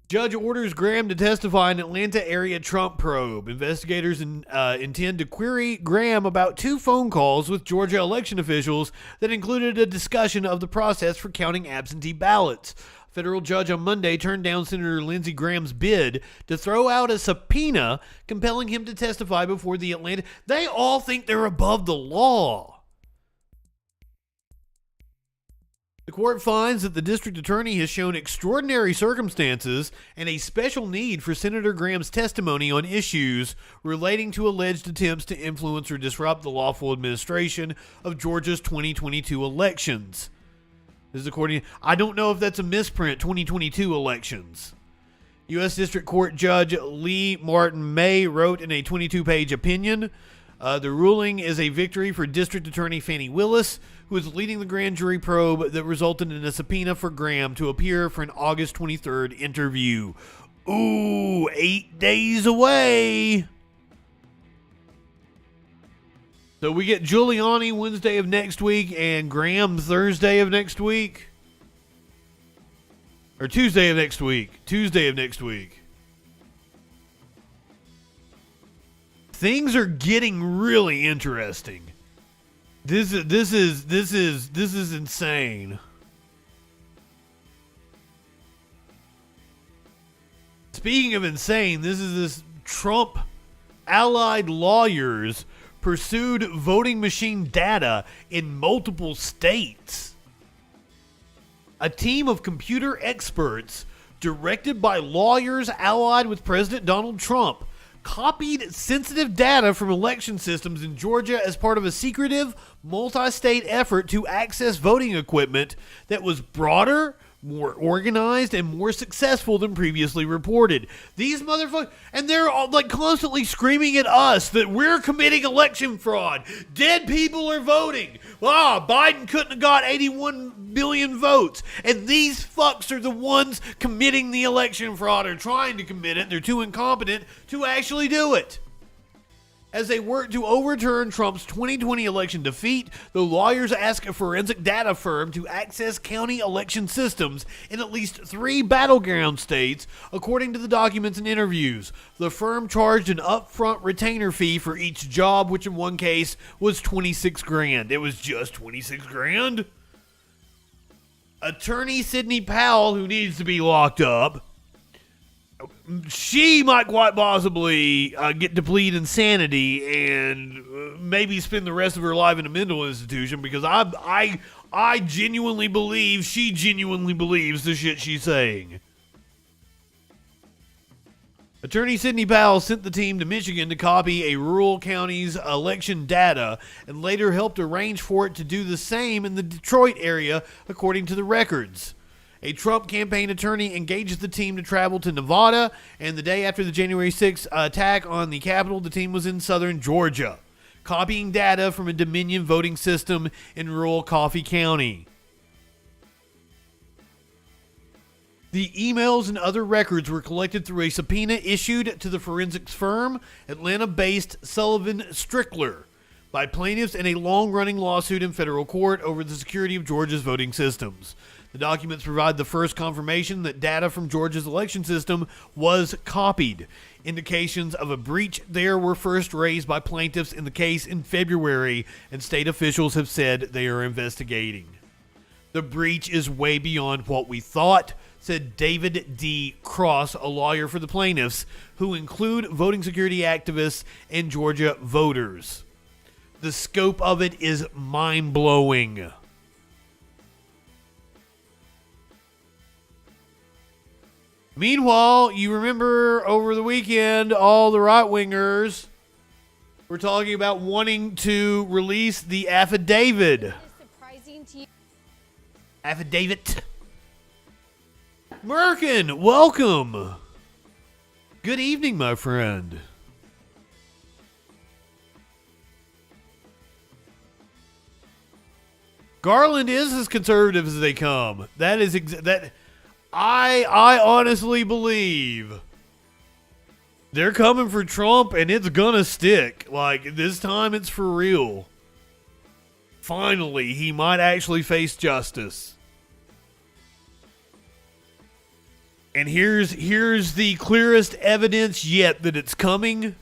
Judge orders Graham to testify in Atlanta area Trump probe. Investigators intend to query Graham about 2 phone calls with Georgia election officials that included a discussion of the process for counting absentee ballots. A federal judge on Monday turned down Senator Lindsey Graham's bid to throw out a subpoena compelling him to testify before the Atlanta. They all think they're above the law. The court finds that the district attorney has shown extraordinary circumstances and a special need for Senator Graham's testimony on issues relating to alleged attempts to influence or disrupt the lawful administration of Georgia's 2022 elections. This is according. I don't know if that's a misprint. 2022 elections. U.S. District Court Judge Lee Martin May wrote in a 22-page opinion, the ruling is a victory for District Attorney Fani Willis, who is leading the grand jury probe that resulted in a subpoena for Graham to appear for an August 23rd interview. Ooh, 8 days away. So we get Giuliani Wednesday of next week and Graham Thursday of next week. Or Tuesday of next week. Tuesday of next week. Things are getting really interesting. This is insane. Speaking of insane, this Trump allied lawyers pursued voting machine data in multiple states. A team of computer experts directed by lawyers allied with President Donald Trump copied sensitive data from election systems in Georgia as part of a secretive, multi-state effort to access voting equipment that was broader, more organized, and more successful than previously reported. These motherfuckers, and they're all like constantly screaming at us that we're committing election fraud. Dead people are voting. Biden couldn't have got 81 billion votes. And these fucks are the ones committing the election fraud or trying to commit it. They're too incompetent to actually do it. As they work to overturn Trump's 2020 election defeat, the lawyers ask a forensic data firm to access county election systems in at least 3 battleground states, according to the documents and interviews. The firm charged an upfront retainer fee for each job, which in one case was $26,000. It was just $26,000? Attorney Sidney Powell, who needs to be locked up, she might quite possibly get to plead insanity and maybe spend the rest of her life in a mental institution, because I genuinely believe she genuinely believes the shit she's saying. Attorney Sidney Powell sent the team to Michigan to copy a rural county's election data and later helped arrange for it to do the same in the Detroit area, according to the records. A Trump campaign attorney engages the team to travel to Nevada, and the day after the January 6th attack on the Capitol, the team was in southern Georgia, copying data from a Dominion voting system in rural Coffee County. The emails and other records were collected through a subpoena issued to the forensics firm, Atlanta-based Sullivan Strickler, by plaintiffs in a long-running lawsuit in federal court over the security of Georgia's voting systems. The documents provide the first confirmation that data from Georgia's election system was copied. Indications of a breach there were first raised by plaintiffs in the case in February, and state officials have said they are investigating. The breach is way beyond what we thought, said David D. Cross, a lawyer for the plaintiffs, who include voting security activists and Georgia voters. The scope of it is mind-blowing. Meanwhile, you remember over the weekend, all the right-wingers were talking about wanting to release the affidavit. Affidavit. Merkin, welcome. Good evening, my friend. Garland is as conservative as they come. That is that. I honestly believe they're coming for Trump, and it's gonna stick. Like, this time it's for real. Finally, he might actually face justice. And here's the clearest evidence yet that it's coming.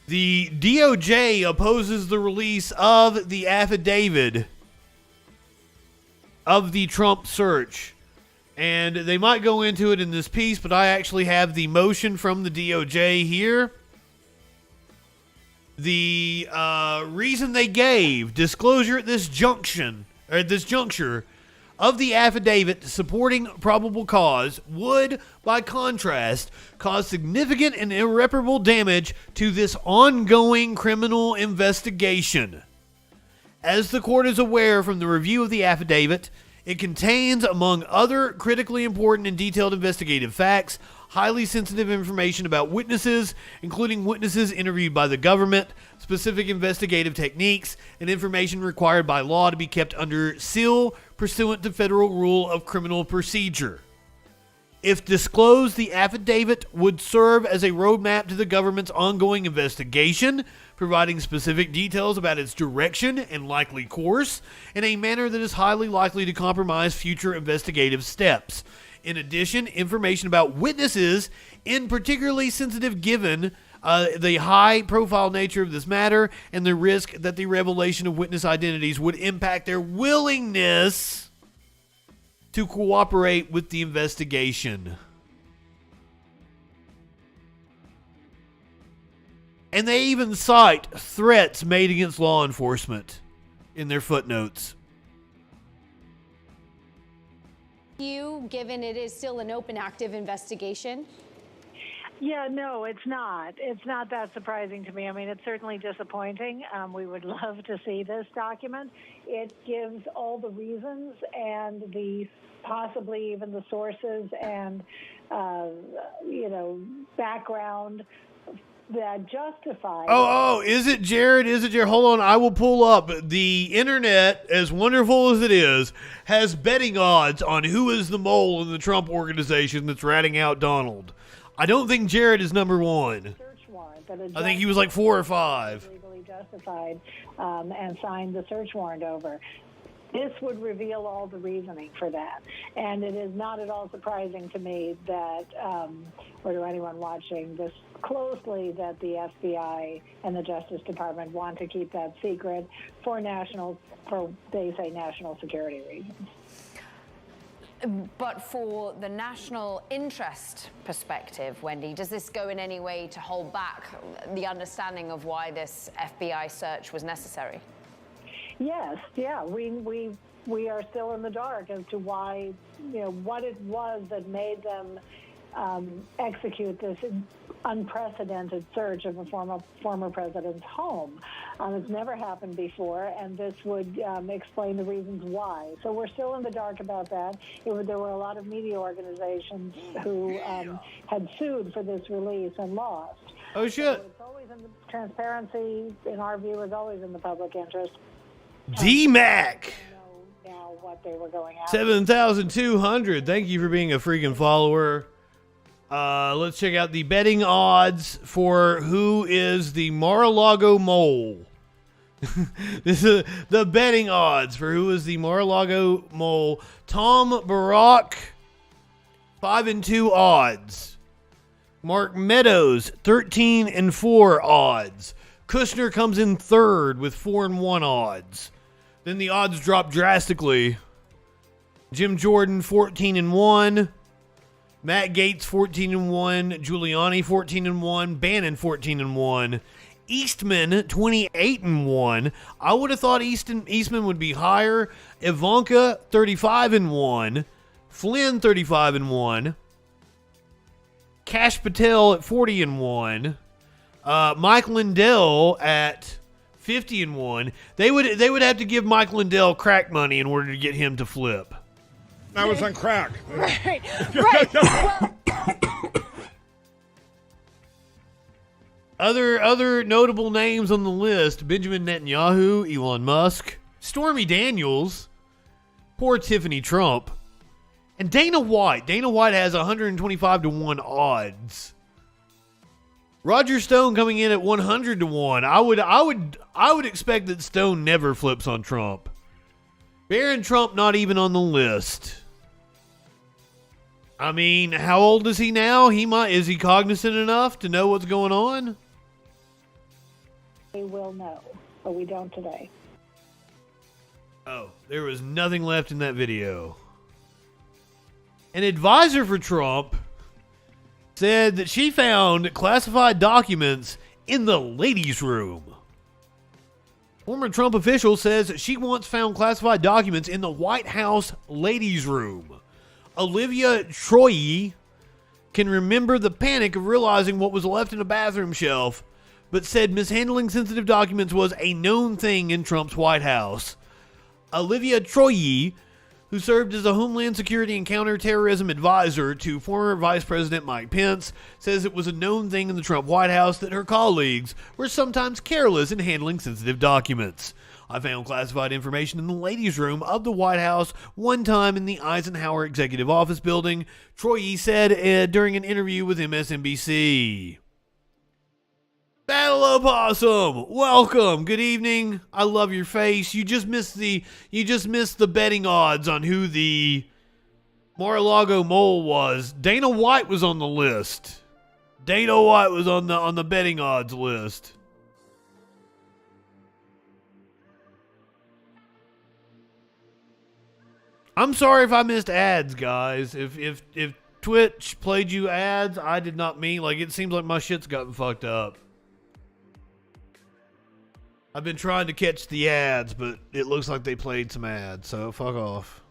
The DOJ opposes the release of the affidavit of the Trump search. And they might go into it in this piece, but I actually have the motion from the DOJ here. The reason they gave disclosure at this juncture of the affidavit supporting probable cause would, by contrast, cause significant and irreparable damage to this ongoing criminal investigation. As the court is aware from the review of the affidavit, it contains, among other critically important and detailed investigative facts, highly sensitive information about witnesses, including witnesses interviewed by the government, specific investigative techniques, and information required by law to be kept under seal pursuant to Federal Rule of Criminal Procedure. If disclosed, the affidavit would serve as a roadmap to the government's ongoing investigation, providing specific details about its direction and likely course in a manner that is highly likely to compromise future investigative steps. In addition, information about witnesses, in particularly sensitive given the high-profile nature of this matter and the risk that the revelation of witness identities would impact their willingness to cooperate with the investigation. And they even cite threats made against law enforcement in their footnotes. Given it is still an open, active investigation? Yeah, no, it's not. It's not that surprising to me. I mean, it's certainly disappointing. We would love to see this document. It gives all the reasons and the possibly even the sources and, background that justify. Oh, is it Jared? Is it Jared? Hold on, I will pull up. The internet, as wonderful as it is, has betting odds on who is the mole in the Trump organization that's ratting out Donald. I don't think Jared is number one. I think he was like 4 or 5. Legally justified and signed the search warrant over. This would reveal all the reasoning for that. And it is not at all surprising to me that, or to anyone watching this closely, that the FBI and the Justice Department want to keep that secret for they say, national security reasons. But for the national interest perspective, Wendy, does this go in any way to hold back the understanding of why this FBI search was necessary? Yes, yeah, we are still in the dark as to why, what it was that made them execute this unprecedented search of a former president's home. It's never happened before, and this would explain the reasons why. So we're still in the dark about that. There were a lot of media organizations who had sued for this release and lost. Oh, shit. So it's always in the transparency, in our view, is always in the public interest. D-Mac. Now what they were going after. 7,200. Thank you for being a freaking follower. Let's check out the betting odds for who is the Mar-a-Lago mole. This is the betting odds for who is the Mar-a-Lago mole. Tom Barack, 5-2 odds. Mark Meadows, 13-4 odds. Kushner comes in third with 4-1 odds. Then the odds drop drastically Jim Jordan 14-1. Matt Gaetz 14-1. Giuliani 14-1. Bannon 14-1. Eastman 28-1. I would have thought Eastman would be higher. Ivanka 35-1. Flynn 35-1. Kash Patel at 40-1. Mike Lindell at 50-1. They would have to give Mike Lindell crack money in order to get him to flip. I was on crack. Right. Well, Other notable names on the list: Benjamin Netanyahu, Elon Musk, Stormy Daniels, poor Tiffany Trump, and Dana White. Dana White has 125-1 odds. Roger Stone coming in at 100-1. I would expect that Stone never flips on Trump. Barron Trump not even on the list. I mean, how old is he now? Is he cognizant enough to know what's going on? We will know, but we don't today. Oh, there was nothing left in that video. An advisor for Trump said that she found classified documents in the ladies' room. Former Trump official says she once found classified documents in the White House ladies' room. Olivia Troye can remember the panic of realizing what was left in a bathroom shelf, but said mishandling sensitive documents was a known thing in Trump's White House. Olivia Troye, who served as a Homeland Security and Counterterrorism advisor to former Vice President Mike Pence, says it was a known thing in the Trump White House that her colleagues were sometimes careless in handling sensitive documents. I found classified information in the ladies' room of the White House one time in the Eisenhower Executive Office building, Troye said during an interview with MSNBC. Battle Opossum, welcome. Good evening. I love your face. You just missed the betting odds on who the Mar-a-Lago mole was. Dana White was on the list. Dana White was on the betting odds list. I'm sorry if I missed ads, guys. If Twitch played you ads, I did not mean, it seems like my shit's gotten fucked up. I've been trying to catch the ads, but it looks like they played some ads, so fuck off.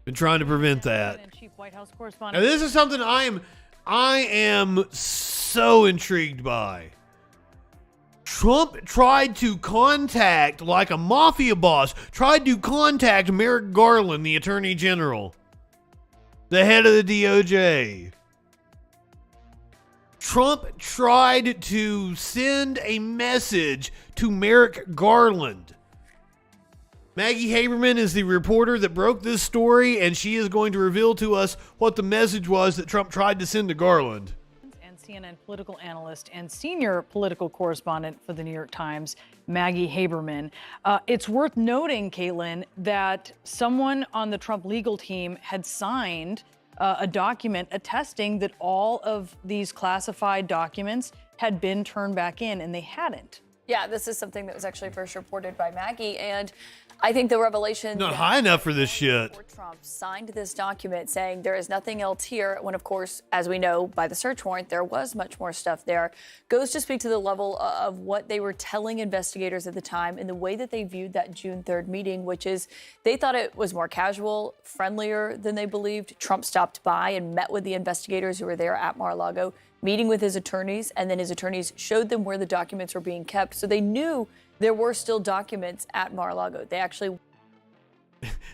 Been trying to prevent that. Chief White House correspondent. Now, this is something I am so intrigued by. Trump tried to contact, like a mafia boss, Merrick Garland, the Attorney General, the head of the DOJ. Trump tried to send a message to Merrick Garland. Maggie Haberman is the reporter that broke this story, and she is going to reveal to us what the message was that Trump tried to send to Garland. And CNN political analyst and senior political correspondent for the New York Times, Maggie Haberman. It's worth noting, Caitlin, that someone on the Trump legal team had signed a document attesting that all of these classified documents had been turned back in, and they hadn't. Yeah, this is something that was actually first reported by Maggie, and I think the revelation Not high enough for this shit. Trump signed this document saying there is nothing else here, when of course, as we know by the search warrant, there was much more stuff there, goes to speak to the level of what they were telling investigators at the time and the way that they viewed that June 3rd meeting, which is they thought it was more casual, friendlier than they believed. Trump stopped by and met with the investigators who were there at Mar-a-Lago, meeting with his attorneys, and then his attorneys showed them where the documents were being kept. So they knew there were still documents at Mar-a-Lago. They actually...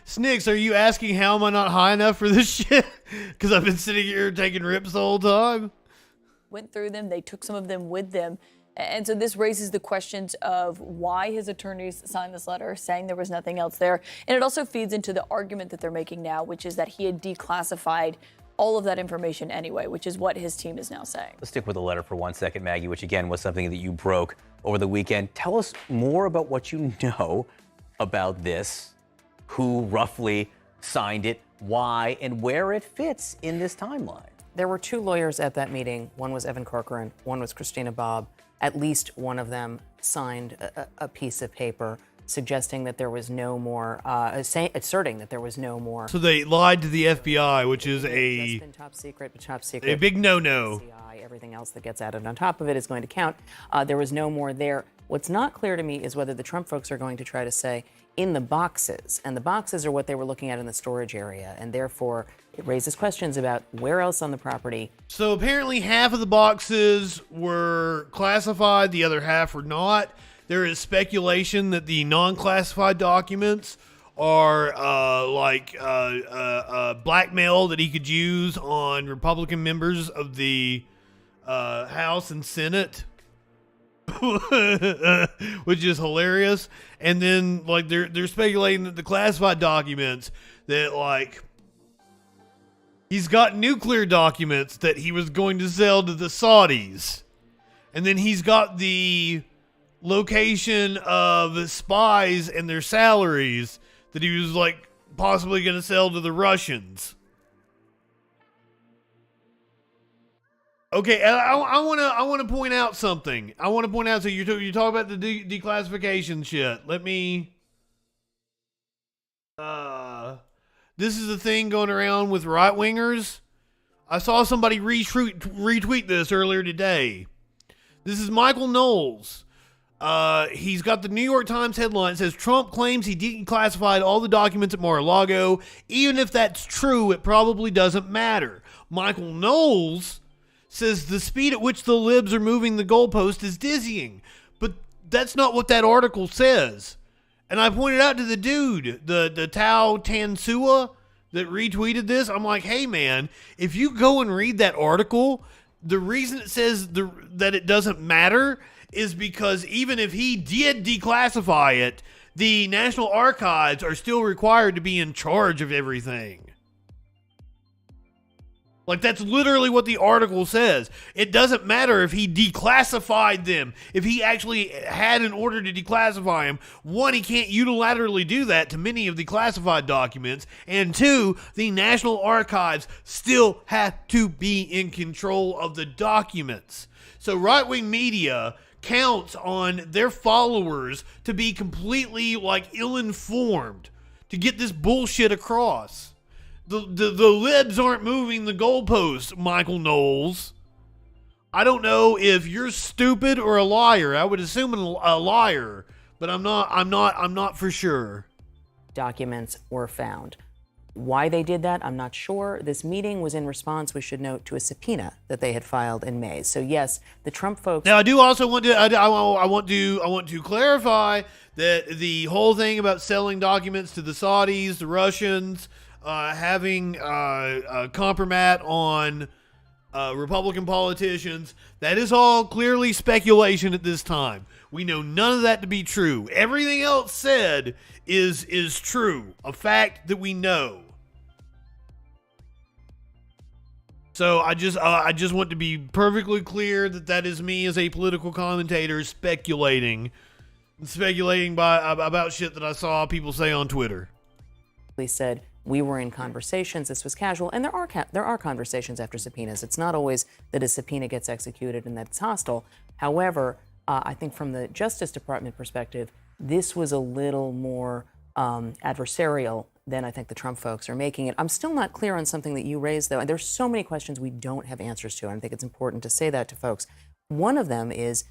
Snicks, are you asking how am I not high enough for this shit? Because I've been sitting here taking rips the whole time? Went through them. They took some of them with them. And so this raises the questions of why his attorneys signed this letter saying there was nothing else there. And it also feeds into the argument that they're making now, which is that he had declassified all of that information anyway, which is what his team is now saying. Let's stick with the letter for 1 second, Maggie, which again was something that you broke over the weekend. Tell us more about what you know about this, who roughly signed it, why, and where it fits in this timeline. There were two lawyers at that meeting. One was Evan Corcoran, one was Christina Bobb. At least one of them signed a piece of paper suggesting that there was no more, asserting that there was no more. So they lied to the FBI, which is Just a been top secret. big no-no. Everything else that gets added on top of it is going to count. There was no more there. What's not clear to me is whether the Trump folks are going to try to say in the boxes, and the boxes are what they were looking at in the storage area, and therefore it raises questions about where else on the property. So apparently half of the boxes were classified, the other half were not. There is speculation that the non-classified documents are blackmail that he could use on Republican members of the House and Senate, which is hilarious. And then they're speculating that the classified documents that he's got nuclear documents that he was going to sell to the Saudis, and then he's got the location of spies and their salaries that he was possibly going to sell to the Russians. Okay, I want to point out something. So you talk about the declassification shit. Let me. This is the thing going around with right wingers. I saw somebody retweet this earlier today. This is Michael Knowles. He's got the New York Times headline. It says, Trump claims he declassified all the documents at Mar-a-Lago. Even if that's true, it probably doesn't matter. Michael Knowles says the speed at which the libs are moving the goalpost is dizzying. But that's not what that article says. And I pointed out to the dude, the Tao Tansua that retweeted this. I'm like, hey man, if you go and read that article, the reason it says that it doesn't matter is because even if he did declassify it, the National Archives are still required to be in charge of everything. That's literally what the article says. It doesn't matter if he declassified them. If he actually had an order to declassify them, one, he can't unilaterally do that to many of the classified documents, and two, the National Archives still have to be in control of the documents. So right-wing media counts on their followers to be completely ill-informed to get this bullshit across. The libs aren't moving the goalposts, Michael Knowles. I don't know if you're stupid or a liar. I would assume a liar, but I'm not for sure. Documents were found. Why they did that, I'm not sure. This meeting was in response, we should note, to a subpoena that they had filed in May. So yes, the Trump folks. Now I do also want to I want to clarify that the whole thing about selling documents to the Saudis, the Russians, having a compromat on Republican politicians, that is all clearly speculation at this time. We know none of that to be true. Everything else said is true, a fact that we know. So I just want to be perfectly clear that is me as a political commentator speculating about shit that I saw people say on Twitter. They said we were in conversations. This was casual, and there are conversations after subpoenas. It's not always that a subpoena gets executed and that it's hostile. However, I think from the Justice Department perspective, this was a little more adversarial than I think the Trump folks are making it. I'm still not clear on something that you raised, though, and there's so many questions we don't have answers to, and I think it's important to say that to folks. One of them is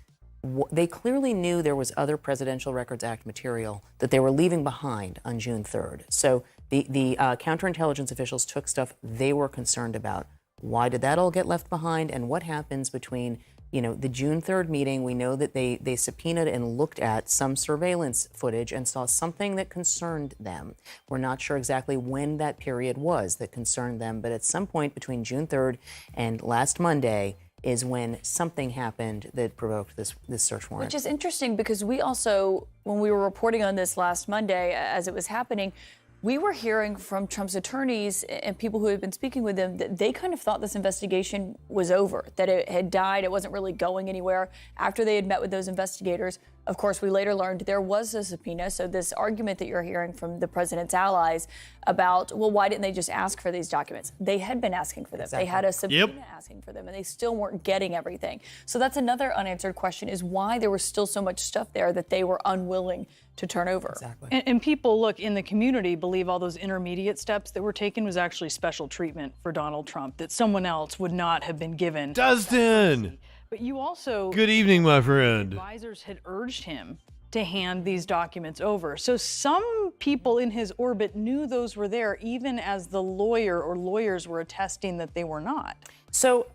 they clearly knew there was other Presidential Records Act material that they were leaving behind on June 3rd. So the counterintelligence officials took stuff they were concerned about. Why did that all get left behind, and what happens between the June 3rd meeting? We know that they subpoenaed and looked at some surveillance footage and saw something that concerned them. We're not sure exactly when that period was that concerned them, but at some point between June 3rd and last Monday is when something happened that provoked this search warrant. Which is interesting because we also, when we were reporting on this last Monday as it was happening, we were hearing from Trump's attorneys and people who had been speaking with them that they kind of thought this investigation was over, that it had died, it wasn't really going anywhere. After they had met with those investigators, Of course, we later learned there was a subpoena. So this argument that you're hearing from the president's allies about, well, why didn't they just ask for these documents? They had been asking for them. They had a subpoena asking for them, and they still weren't getting everything. So that's another unanswered question, is why there was still so much stuff there that they were unwilling to turn over. And people, look, in the community believe all those intermediate steps that were taken was actually special treatment for Donald Trump, that someone else would not have been given. Dustin! But you also... Good evening, my friend. Advisors had urged him to hand these documents over. So some people in his orbit knew those were there, even as the lawyer or lawyers were attesting that they were not. So,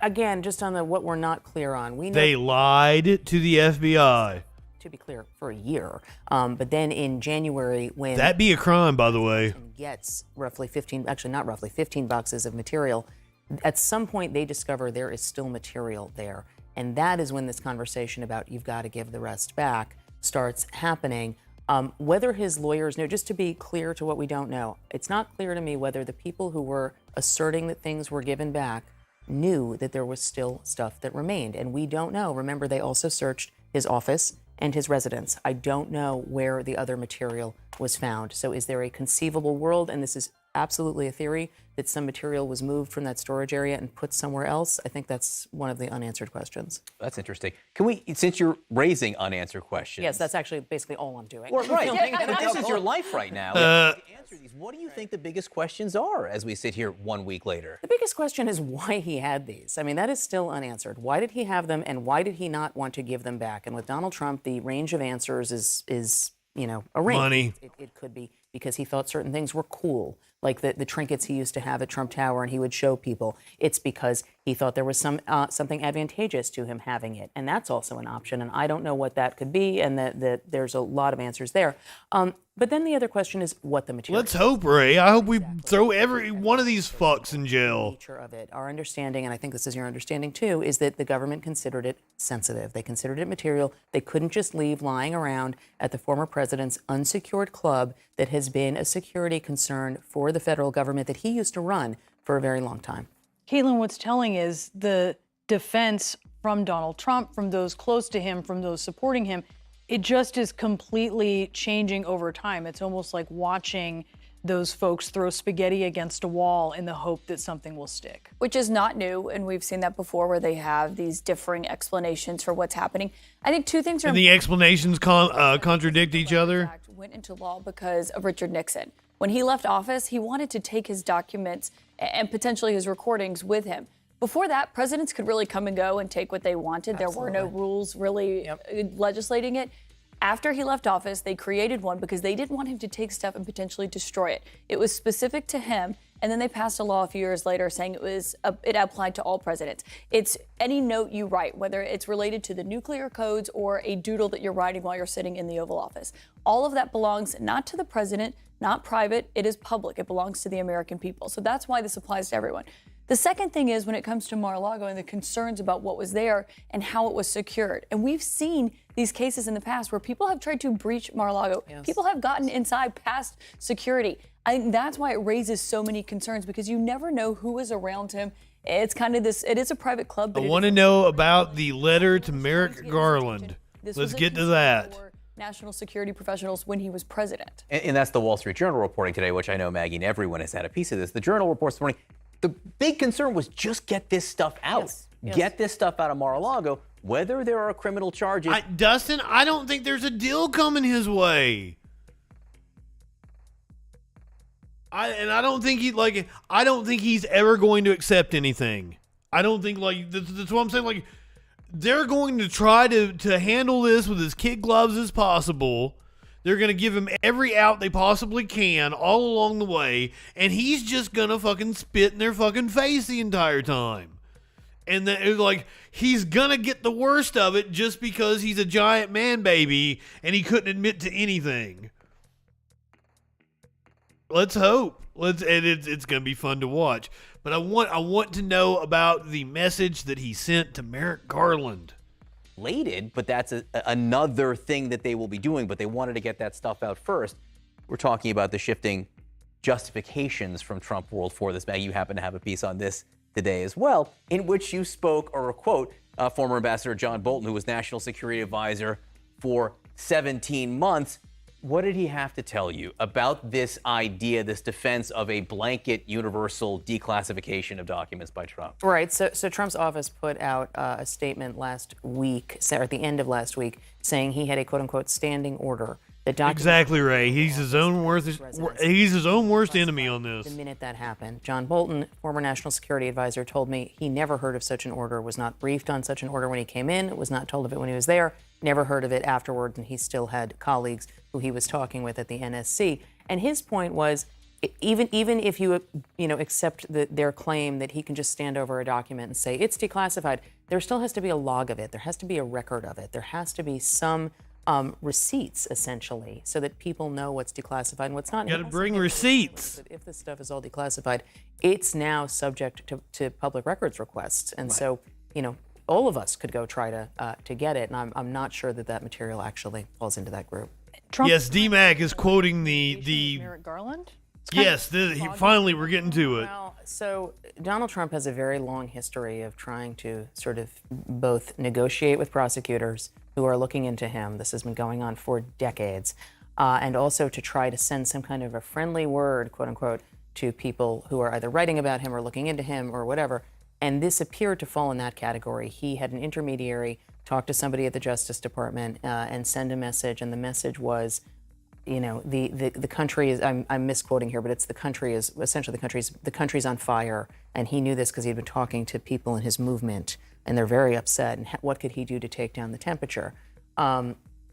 again, just on what we're not clear on, we know They lied to the FBI. to be clear, for a year. But then in January, when That'd be a crime, by the way. gets roughly 15 boxes of material, at some point they discover there is still material there. And that is when this conversation about you've got to give the rest back starts happening. Whether his lawyers know, just to be clear to what we don't know, it's not clear to me whether the people who were asserting that things were given back knew that there was still stuff that remained. And we don't know. Remember, they also searched his office and his residence. I don't know where the other material was found. So is there a conceivable world, and this is absolutely a theory, that some material was moved from that storage area and put somewhere else? I think that's one of the unanswered questions. That's interesting. Can we, since you're raising unanswered questions. Yes, that's actually basically all I'm doing. Well, right. But this is your life right now. To answer these, what do you think the biggest questions are as we sit here 1 week later? The biggest question is why he had these. I mean, that is still unanswered. Why did he have them, and why did he not want to give them back? And with Donald Trump, the range of answers is a range. Money. It could be because he thought certain things were cool, like the trinkets he used to have at Trump Tower and he would show people. It's because he thought there was something advantageous to him having it, and that's also an option. And I don't know what that could be, and that there's a lot of answers there. But then the other question is what the material. Let's hope, Ray. I hope we throw every one of these fucks in jail. Nature of it. Our understanding, and I think this is your understanding too, is that the government considered it sensitive. They considered it material. They couldn't just leave lying around at the former president's unsecured club that has been a security concern for the federal government that he used to run for a very long time. Caitlin, what's telling is the defense from Donald Trump, from those close to him, from those supporting him, it just is completely changing over time. It's almost like watching those folks throw spaghetti against a wall in the hope that something will stick. Which is not new, and we've seen that before where they have these differing explanations for what's happening. I think two things are... And the explanations contradict each other? Went into law because of Richard Nixon. When he left office, he wanted to take his documents and potentially his recordings with him. Before that, presidents could really come and go and take what they wanted. Absolutely. There were no rules really legislating it. After he left office, they created one because they didn't want him to take stuff and potentially destroy it. It was specific to him, and then they passed a law a few years later saying it applied to all presidents. It's any note you write, whether it's related to the nuclear codes or a doodle that you're writing while you're sitting in the Oval Office. All of that belongs not to the president, not private. It is public. It belongs to the American people. So that's why this applies to everyone. The second thing is when it comes to Mar-a-Lago and the concerns about what was there and how it was secured. And we've seen these cases in the past where people have tried to breach Mar-a-Lago. Yes. People have gotten inside past security. I think that's why it raises so many concerns, because you never know who is around him. It's kind of this, it is a private club. But I want to know about the letter to Merrick Garland. Let's get to that. National security professionals when he was president. And that's the Wall Street Journal reporting today, which I know, Maggie, and everyone has had a piece of this. The Journal reports this morning, the big concern was just get this stuff out. Yes. Get this stuff out of Mar-a-Lago, whether there are criminal charges. Dustin, I don't think there's a deal coming his way. I don't think he's ever going to accept anything. I don't think that's what I'm saying. Like, they're going to try to handle this with as kid gloves as possible. They're going to give him every out they possibly can all along the way, and he's just going to fucking spit in their fucking face the entire time. And he's going to get the worst of it just because he's a giant man baby and he couldn't admit to anything. Let's hope. It's going to be fun to watch. But I want to know about the message that he sent to Merrick Garland. But that's another thing that they will be doing, but they wanted to get that stuff out first. We're talking about the shifting justifications from Trump world for this. Maggie, you happen to have a piece on this today as well, in which you spoke, or a quote, former Ambassador John Bolton, who was National Security Advisor for 17 months. What did he have to tell you about this idea, this defense of a blanket universal declassification of documents by Trump? Right. So Trump's office put out a statement last week, or at the end of last week, saying he had a quote-unquote standing order. Exactly, Ray. He's his own worst enemy on this. The minute that happened, John Bolton, former national security advisor, told me he never heard of such an order, was not briefed on such an order when he came in, was not told of it when he was there, never heard of it afterwards, and he still had colleagues who he was talking with at the NSC. And his point was, even if you accept their claim that he can just stand over a document and say it's declassified, there still has to be a log of it. There has to be a record of it. There has to be some receipts, essentially, so that people know what's declassified and what's not. You got to bring receipts. If this stuff is all declassified, it's now subject to public records requests, and so all of us could go try to get it. And I'm not sure that material actually falls into that group. Trump. Yes, DMAC is quoting the Merrick Garland. Yes, finally we're getting to it. Well, so Donald Trump has a very long history of trying to sort of both negotiate with prosecutors who are looking into him. This has been going on for decades. And also to try to send some kind of a friendly word, quote unquote, to people who are either writing about him or looking into him or whatever. And this appeared to fall in that category. He had an intermediary talk to somebody at the Justice Department and send a message. And the message was, the country is, I'm misquoting here, but it's the country is essentially the country's on fire. And he knew this because he'd been talking to people in his movement, and they're very upset. And what could he do to take down the temperature?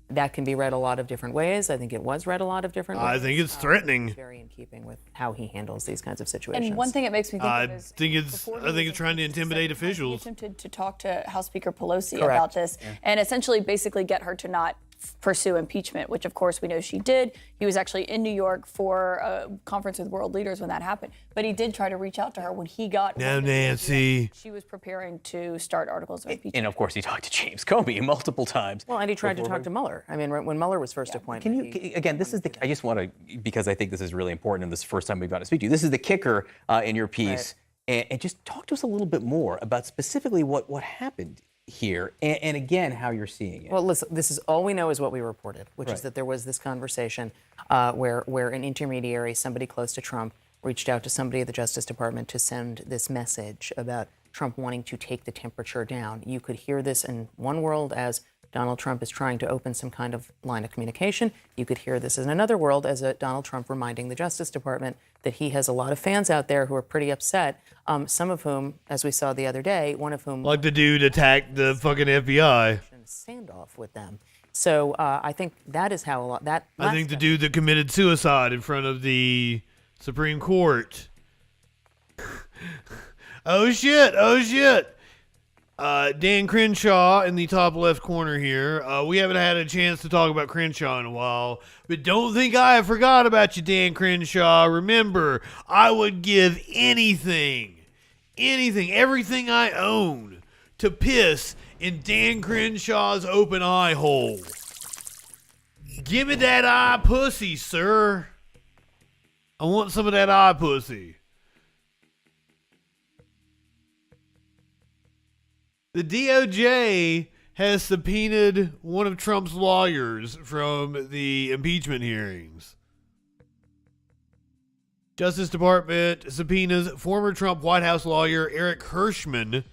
That can be read a lot of different ways. I think it was read a lot of different ways. I think it's threatening. It's very in keeping with how he handles these kinds of situations. And one thing it makes me think of is I think it's trying to intimidate officials. He attempted to talk to House Speaker Pelosi Correct. about this and essentially basically get her to not pursue impeachment, which of course we know she did. He was actually in New York for a conference with world leaders when that happened. But he did try to reach out to her when he got... Now, Nancy. She was preparing to start articles of impeachment. And of course, he talked to James Comey multiple times. Well, and he tried to talk to Mueller. I mean, when Mueller was first appointed. Again, this is I just want to, because I think this is really important and this is the first time we've got to speak to you. This is the kicker in your piece. Right. And just talk to us a little bit more about specifically what happened here and again, how you're seeing it. Well, listen, this is all we know is what we reported, which is that there was this conversation where an intermediary, somebody close to Trump, reached out to somebody at the Justice Department to send this message about Trump wanting to take the temperature down. You could hear this in one world as Donald Trump is trying to open some kind of line of communication. You could hear this in another world as Donald Trump reminding the Justice Department that he has a lot of fans out there who are pretty upset, some of whom, as we saw the other day, one of whom... Like the dude attacked the fucking FBI. ...standoff with them. So I think that is how a lot... I think the dude that committed suicide in front of the Supreme Court. Oh, shit. Dan Crenshaw in the top left corner here. We haven't had a chance to talk about Crenshaw in a while, but don't think I forgot about you, Dan Crenshaw. Remember, I would give anything, everything I own to piss in Dan Crenshaw's open eye hole. Give me that eye pussy, sir. I want some of that eye pussy. The DOJ has subpoenaed one of Trump's lawyers from the impeachment hearings. Justice Department subpoenas former Trump White House lawyer Eric Hirschman.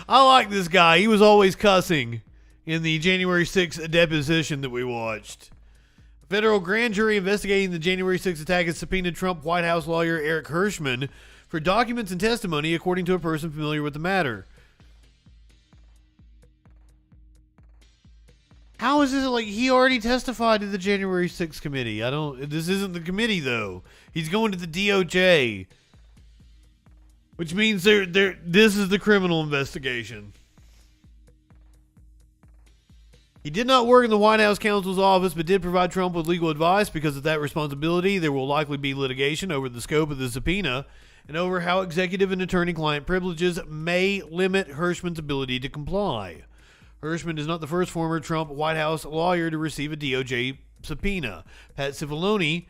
I like this guy. He was always cussing in the January 6th deposition that we watched. A federal grand jury investigating the January 6th attack has subpoenaed Trump White House lawyer Eric Hirschman for documents and testimony, according to a person familiar with the matter. How is this like he already testified to the January 6th committee? This isn't the committee though. He's going to the DOJ. Which means this is the criminal investigation. He did not work in the White House counsel's office, but did provide Trump with legal advice. Because of that responsibility, there will likely be litigation over the scope of the subpoena and over how executive and attorney-client privileges may limit Hirschman's ability to comply. Hirschman is not the first former Trump White House lawyer to receive a DOJ subpoena. Pat Cipollone,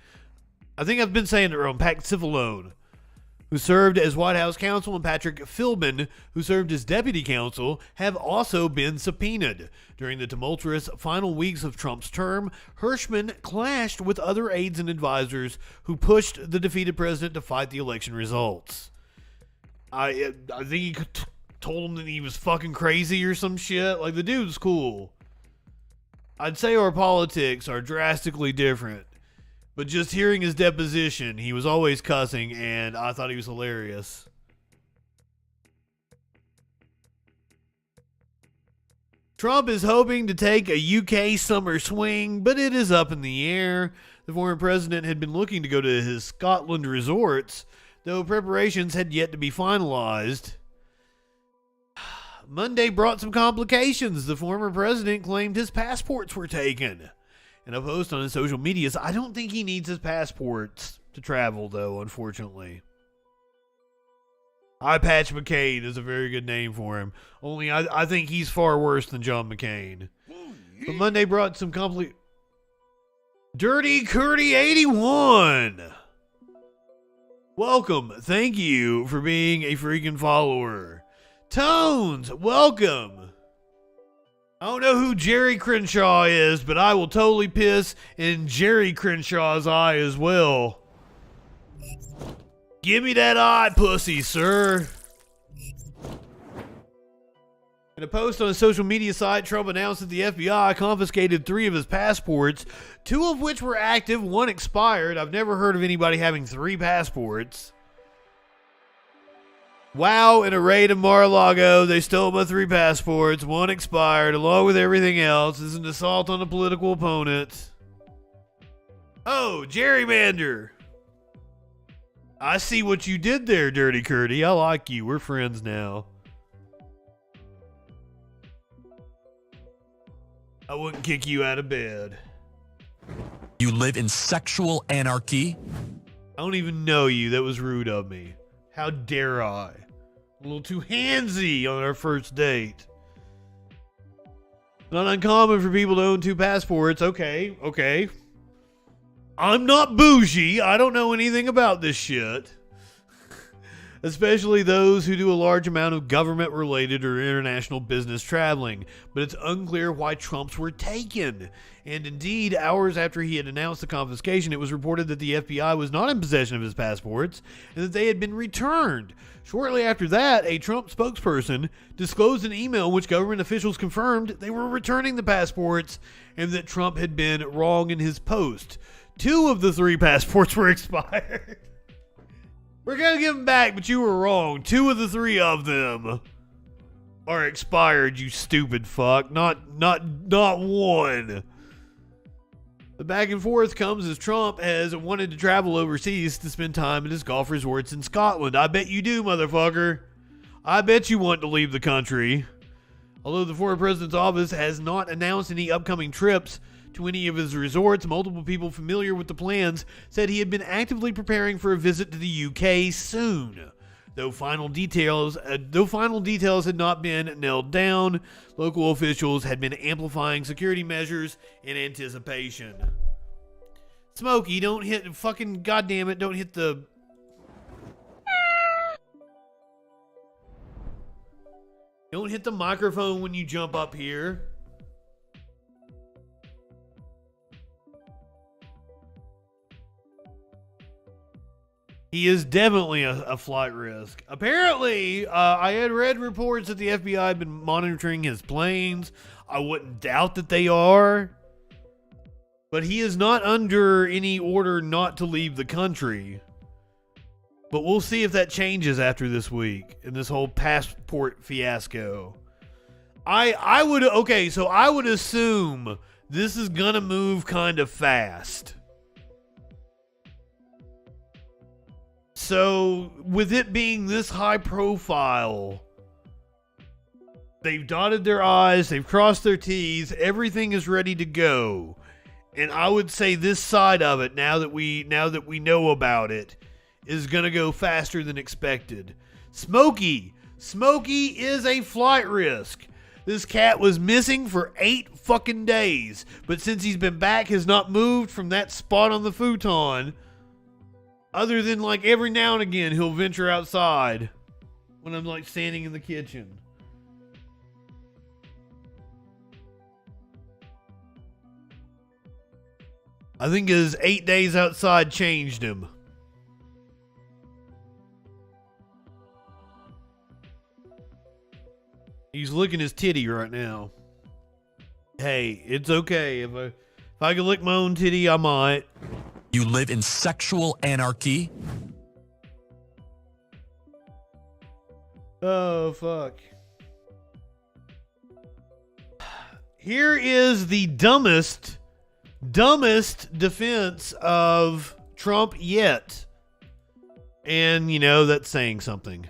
I think I've been saying it wrong, Pat Cipollone, who served as White House counsel, and Patrick Philbin, who served as deputy counsel, have also been subpoenaed. During the tumultuous final weeks of Trump's term, Hirschman clashed with other aides and advisors who pushed the defeated president to fight the election results. I think he told him that he was fucking crazy or some shit. Like, the dude's cool. I'd say our politics are drastically different. But just hearing his deposition, he was always cussing, and I thought he was hilarious. Trump is hoping to take a UK summer swing, but it is up in the air. The former president had been looking to go to his Scotland resorts, though preparations had yet to be finalized. Monday brought some complications. The former president claimed his passports were taken. In a post on his social media, I don't think he needs his passports to travel, though, unfortunately. Eye Patch McCain is a very good name for him. Only I think he's far worse than John McCain. But Monday brought some Dirty Curdy 81. Welcome. Thank you for being a freaking follower. Tones, welcome. I don't know who Jerry Crenshaw is, but I will totally piss in Jerry Crenshaw's eye as well. Give me that eye, pussy, sir. In a post on his social media site, Trump announced that the FBI confiscated 3 of his passports, 2 of which were active, 1 expired. I've never heard of anybody having 3 passports. Wow, in a raid in Mar-a-Lago, they stole my 3 passports. 1 expired, along with everything else. This is an assault on a political opponent. Oh, gerrymander. I see what you did there, Dirty Curdy. I like you. We're friends now. I wouldn't kick you out of bed. You live in sexual anarchy? I don't even know you. That was rude of me. How dare I? A little too handsy on our first date. Not uncommon for people to own 2 passports. Okay. I'm not bougie. I don't know anything about this shit. Especially those who do a large amount of government-related or international business traveling. But it's unclear why Trump's were taken. And indeed, hours after he had announced the confiscation, it was reported that the FBI was not in possession of his passports and that they had been returned. Shortly after that, a Trump spokesperson disclosed an email in which government officials confirmed they were returning the passports and that Trump had been wrong in his post. 2 of the 3 passports were expired. We're going to give them back, but you were wrong. 2 of the 3 of them are expired, you stupid fuck. Not 1. The back and forth comes as Trump has wanted to travel overseas to spend time at his golf resorts in Scotland. I bet you do, motherfucker. I bet you want to leave the country. Although the former president's office has not announced any upcoming trips to any of his resorts, multiple people familiar with the plans said he had been actively preparing for a visit to the UK soon. Though final details had not been nailed down, local officials had been amplifying security measures in anticipation. Smokey, don't hit fucking goddamn it! Don't hit the. Don't hit the microphone when you jump up here. He is definitely a flight risk. Apparently, I had read reports that the FBI had been monitoring his planes. I wouldn't doubt that they are. But he is not under any order not to leave the country. But we'll see if that changes after this week in this whole passport fiasco. I would assume this is gonna move kind of fast. So, with it being this high profile, they've dotted their I's, they've crossed their T's, everything is ready to go. And I would say this side of it, now that we know about it, is going to go faster than expected. Smokey is a flight risk. This cat was missing for 8 fucking days, but since he's been back, has not moved from that spot on the futon. Other than like every now and again, he'll venture outside when I'm like standing in the kitchen. I think his 8 days outside changed him. He's licking his titty right now. Hey, it's okay. If I could lick my own titty, I might. You live in sexual anarchy? Oh, fuck. Here is the dumbest defense of Trump yet. And, you know, that's saying something.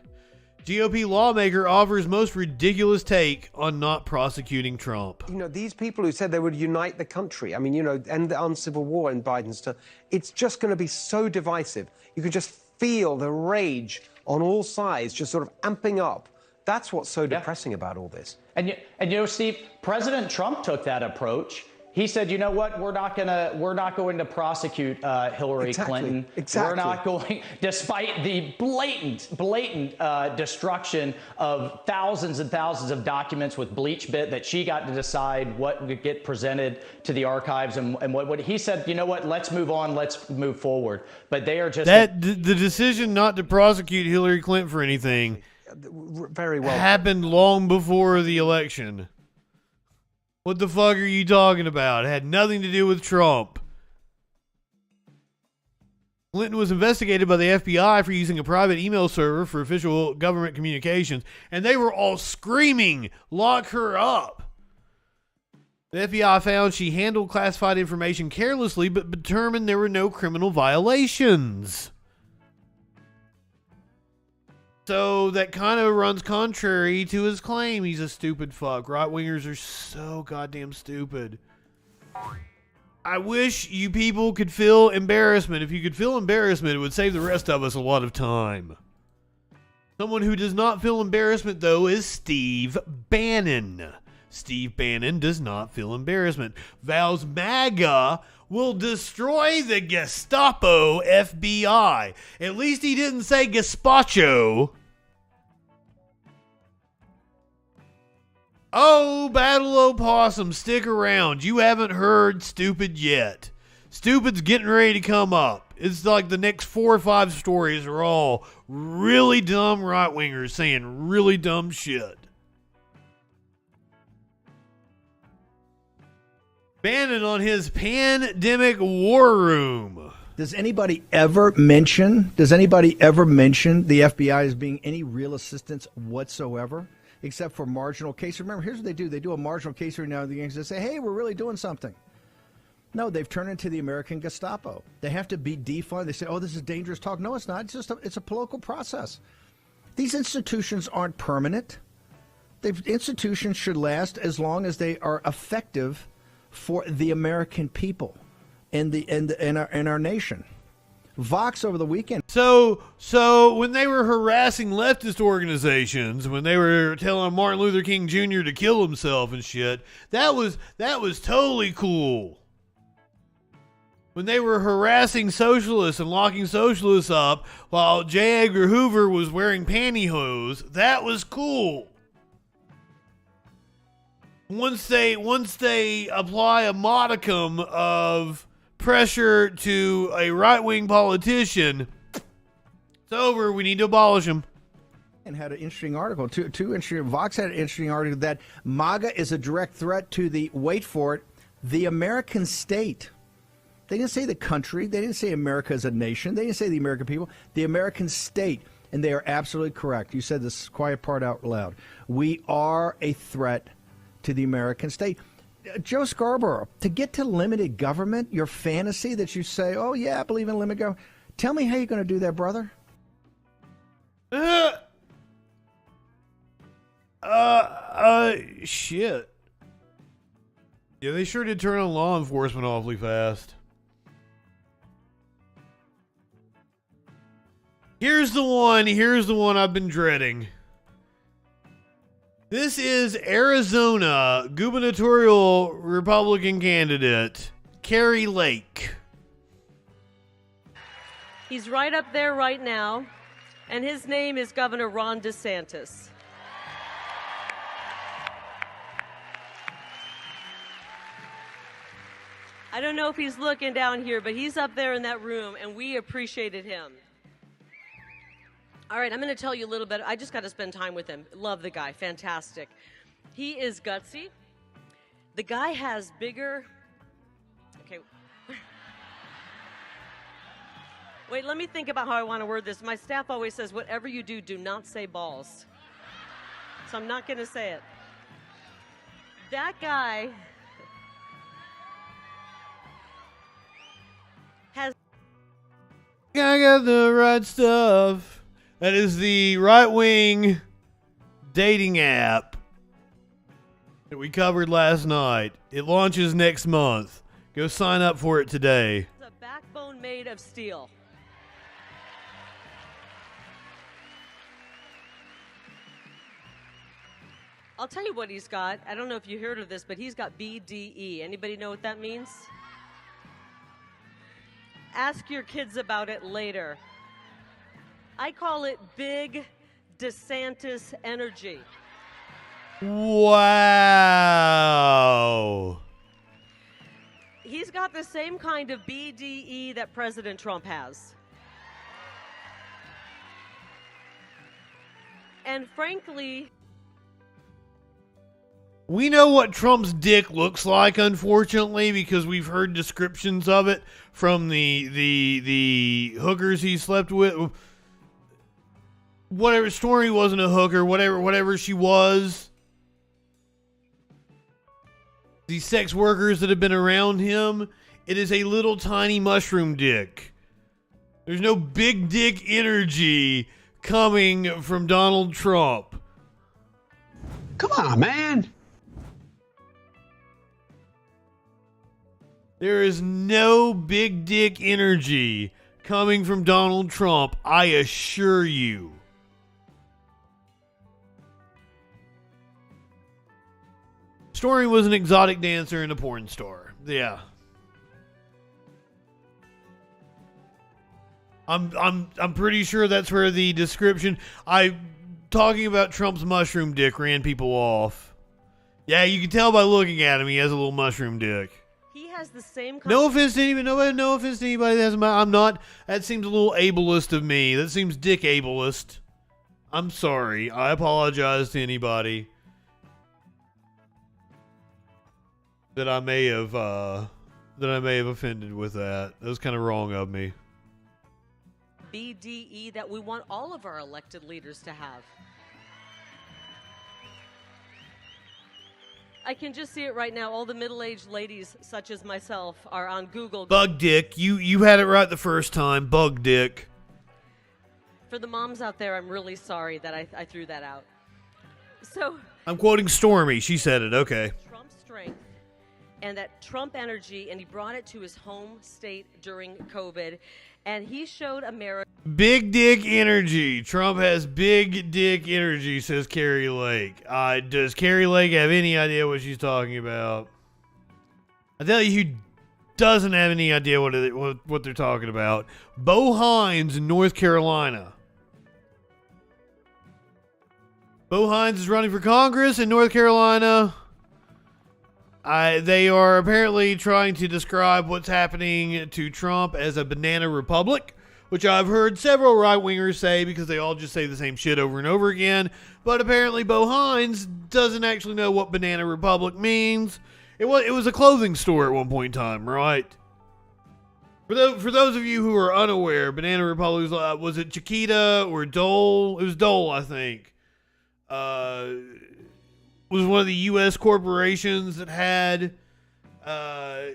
GOP lawmaker offers most ridiculous take on not prosecuting Trump. You know, these people who said they would unite the country, I mean, you know, end the uncivil war in Biden's term, it's just going to be so divisive. You can just feel the rage on all sides just sort of amping up. That's what's so depressing about all this. And you know, Steve, President Trump took that approach. He said, you know what, we're not going to prosecute Hillary Clinton. Exactly. We're not going, despite the blatant destruction of thousands and thousands of documents with bleach bit that she got to decide what would get presented to the archives and what he said, you know what, let's move on, let's move forward. But they are just the decision not to prosecute Hillary Clinton for anything very well happened long before the election. What the fuck are you talking about? It had nothing to do with Trump. Clinton was investigated by the FBI for using a private email server for official government communications, and they were all screaming, lock her up. The FBI found she handled classified information carelessly, but determined there were no criminal violations. So that kind of runs contrary to his claim. He's a stupid fuck. Right-wingers are so goddamn stupid. I wish you people could feel embarrassment. If you could feel embarrassment, it would save the rest of us a lot of time. Someone who does not feel embarrassment, though, is Steve Bannon. Steve Bannon does not feel embarrassment. Vows MAGA will destroy the Gestapo FBI. At least he didn't say gazpacho. Oh, Battle Opossum, stick around. You haven't heard Stupid yet. Stupid's getting ready to come up. It's like the next 4 or 5 stories are all really dumb right-wingers saying really dumb shit. Bannon on his pandemic war room. Does anybody ever mention the FBI as being any real assistance whatsoever, except for marginal cases? Remember, here's what they do. They do a marginal case every now and again. They say, hey, we're really doing something. No, they've turned into the American Gestapo. They have to be defunded. They say, oh, this is dangerous talk. No, it's not. It's just it's a political process. These institutions aren't permanent. Institutions should last as long as they are effective for the American people and our nation. Vox over the weekend. So when they were harassing leftist organizations, when they were telling Martin Luther King Jr. to kill himself and shit, that was totally cool. When they were harassing socialists and locking socialists up while J. Edgar Hoover was wearing pantyhose, that was cool. Once they apply a modicum of pressure to a right-wing politician, it's over. We need to abolish them. And had an interesting article, two interesting. Vox had an interesting article that MAGA is a direct threat to the, wait for it, the American state. They didn't say the country. They didn't say America as a nation. They didn't say the American people. The American state. And they are absolutely correct. You said this quiet part out loud. We are a threat to the American state. Joe Scarborough, to get to limited government, your fantasy that you say, oh, yeah, I believe in limited government. Tell me how you're going to do that, brother. Shit. Yeah, they sure did turn on law enforcement awfully fast. Here's the one I've been dreading. This is Arizona gubernatorial Republican candidate Carrie Lake. He's right up there right now, and his name is Governor Ron DeSantis. I don't know if he's looking down here, but he's up there in that room, and we appreciated him. All right, I'm going to tell you a little bit. I just got to spend time with him. Love the guy. Fantastic. He is gutsy. The guy has bigger... Okay. Wait, let me think about how I want to word this. My staff always says, whatever you do, do not say balls. So I'm not going to say it. That guy has... I got the right stuff. That is the right-wing dating app that we covered last night. It launches next month. Go sign up for it today. a backbone made of steel. I'll tell you what he's got. I don't know if you heard of this, but he's got BDE. Anybody know what that means? Ask your kids about it later. I call it Big DeSantis energy. Wow. He's got the same kind of BDE that President Trump has. And frankly, we know what Trump's dick looks like, unfortunately, because we've heard descriptions of it from the hookers he slept with. Whatever, Stormy wasn't a hooker, whatever she was. These sex workers that have been around him, it is a little tiny mushroom dick. There's no big dick energy coming from Donald Trump. Come on, man. There is no big dick energy coming from Donald Trump, I assure you. Stormy was an exotic dancer and a porn star. Yeah. I'm pretty sure that's where the description talking about Trump's mushroom dick ran people off. Yeah, you can tell by looking at him he has a little mushroom dick. he has the same kind No offense to anybody. No offense to anybody that has I'm not. That seems a little ableist of me. That seems dick ableist. I'm sorry. I apologize to anybody that I may have offended with that. That was kind of wrong of me. BDE that we want all of our elected leaders to have. I can just see it right now. All the middle-aged ladies, such as myself, are on Google. Bug dick. You had it right the first time. Bug dick. For the moms out there, I'm really sorry that I threw that out. So I'm quoting Stormy. She said it. Okay. Trump's strength and that Trump energy, and he brought it to his home state during COVID, and he showed America. Big dick energy. Trump has big dick energy, says Carrie Lake. Does Carrie Lake have any idea what she's talking about? I tell you who doesn't have any idea what they're talking about. Bo Hines in North Carolina. Bo Hines is running for Congress in North Carolina. They are apparently trying to describe what's happening to Trump as a banana republic, which I've heard several right-wingers say because they all just say the same shit over and over again. But apparently Bo Hines doesn't actually know what banana republic means. It was a clothing store at one point in time, right? For those of you who are unaware, Banana Republic was it Chiquita or Dole? It was Dole, I think. Was one of the U.S. corporations that had the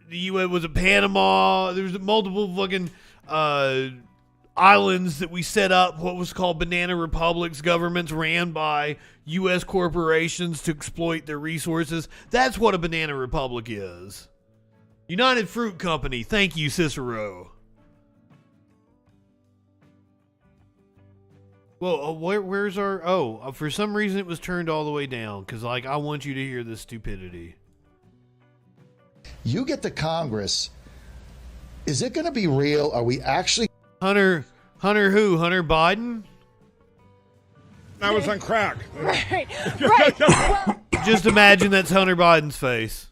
U.S. was it Panama. There was multiple fucking islands that we set up. What was called banana republics, governments ran by U.S. corporations to exploit their resources. That's what a banana republic is. United Fruit Company. Thank you, Cicero. Well, where's our... Oh, for some reason it was turned all the way down. Because, I want you to hear this stupidity. You get to Congress. Is it going to be real? Are we actually... Hunter who? Hunter Biden? I was on crack. Right. Well, Just imagine that's Hunter Biden's face.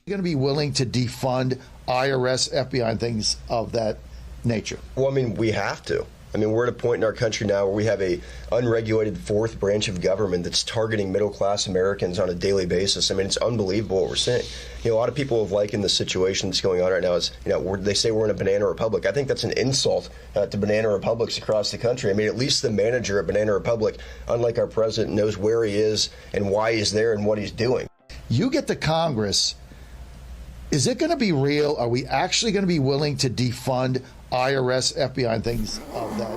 You're going to be willing to defund IRS, FBI, and things of that nature? Well, I mean, we have to. I mean, we're at a point in our country now where we have a unregulated fourth branch of government that's targeting middle-class Americans on a daily basis. I mean, it's unbelievable what we're seeing. You know, a lot of people have likened the situation that's going on right now as, you know, they say we're in a banana republic. I think that's an insult to banana republics across the country. I mean, at least the manager at Banana Republic, unlike our president, knows where he is and why he's there and what he's doing. You get to Congress. Is it going to be real? Are we actually going to be willing to defund IRS, FBI, and things of that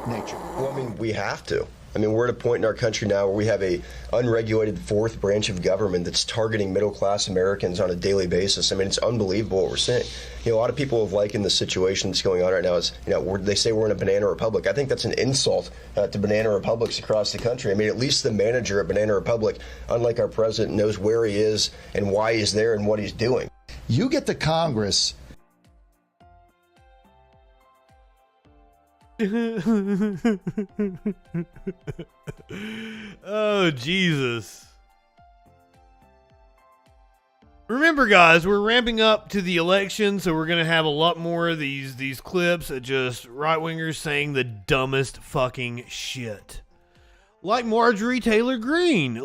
nature? Well, I mean, we have to. I mean, we're at a point in our country now where we have a unregulated fourth branch of government that's targeting middle-class Americans on a daily basis. I mean, it's unbelievable what we're seeing. You know, a lot of people have likened the situation that's going on right now as, you know, they say we're in a banana republic. I think that's an insult to banana republics across the country. I mean, at least the manager at Banana Republic, unlike our president, knows where he is and why he's there and what he's doing. You get to Congress. Oh, Jesus. Remember, guys, we're ramping up to the election, so we're going to have a lot more of these clips of just right-wingers saying the dumbest fucking shit. Like Marjorie Taylor Greene.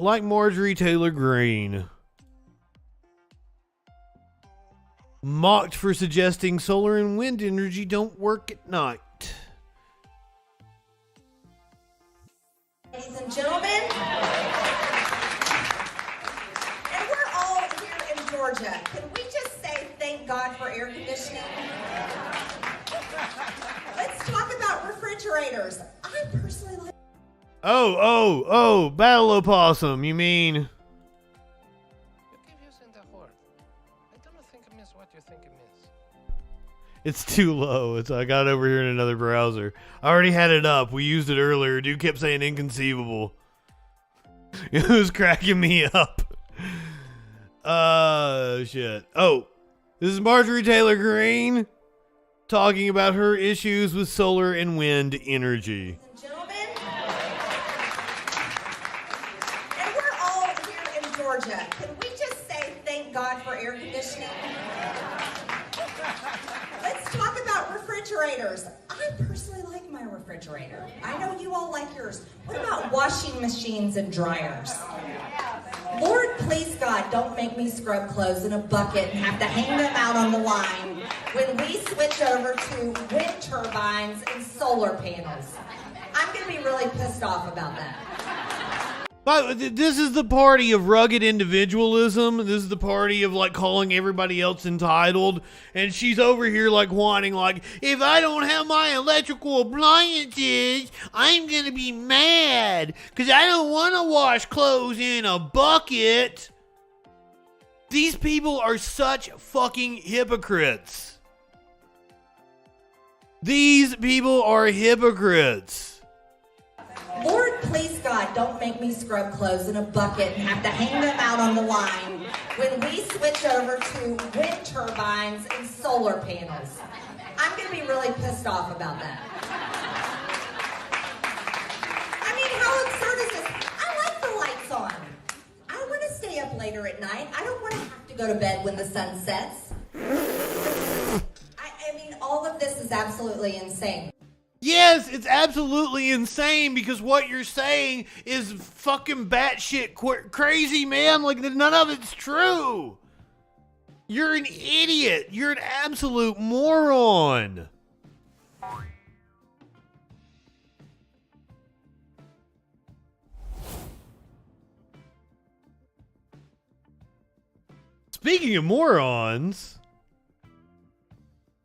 Mocked for suggesting solar and wind energy don't work at night. Ladies and gentlemen, and we're all here in Georgia. Can we just say thank God for air conditioning? Let's talk about refrigerators. I personally like... Oh, Battle Opossum, you mean... It's too low. I got it over here in another browser. I already had it up. We used it earlier. Dude kept saying inconceivable. It was cracking me up. Shit. Oh, this is Marjorie Taylor Greene talking about her issues with solar and wind energy. Gentlemen, and we're all here in Georgia. Can we just say thank God for air conditioning? Let's talk about refrigerators. I personally like my refrigerator. I know you all like yours. What about washing machines and dryers? Lord, please God, don't make me scrub clothes in a bucket and have to hang them out on the line when we switch over to wind turbines and solar panels. I'm going to be really pissed off about that. But this is the party of rugged individualism. This is the party of like calling everybody else entitled. And she's over here like whining like, if I don't have my electrical appliances, I'm going to be mad because I don't want to wash clothes in a bucket. These people are such fucking hypocrites. These people are hypocrites. Lord, please God, don't make me scrub clothes in a bucket and have to hang them out on the line when we switch over to wind turbines and solar panels. I'm going to be really pissed off about that. I mean, how absurd is this? I like the lights on. I want to stay up later at night. I don't want to have to go to bed when the sun sets. I mean, all of this is absolutely insane. Yes, it's absolutely insane because what you're saying is fucking batshit crazy, man. Like, none of it's true. You're an idiot. You're an absolute moron. Speaking of morons,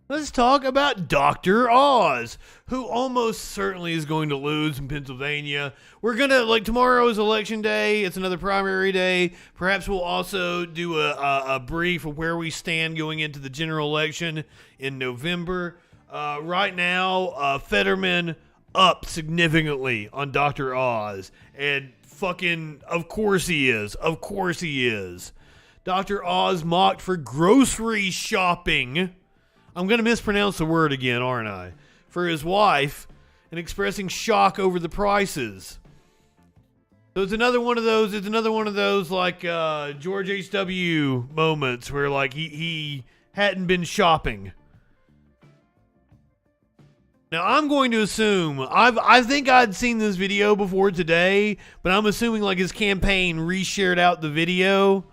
let's talk about Dr. Oz, who almost certainly is going to lose in Pennsylvania. We're going to, like, tomorrow is election day. It's another primary day. Perhaps we'll also do a brief of where we stand going into the general election in November. Right now, Fetterman up significantly on Dr. Oz. And fucking, of course he is. Of course he is. Dr. Oz mocked for grocery shopping. I'm going to mispronounce the word again, aren't I? for his wife and expressing shock over the prices. So it's another one of those like George H.W. moments where like he hadn't been shopping. Now I'm going to assume I think I'd seen this video before today, but I'm assuming like his campaign reshared out the video.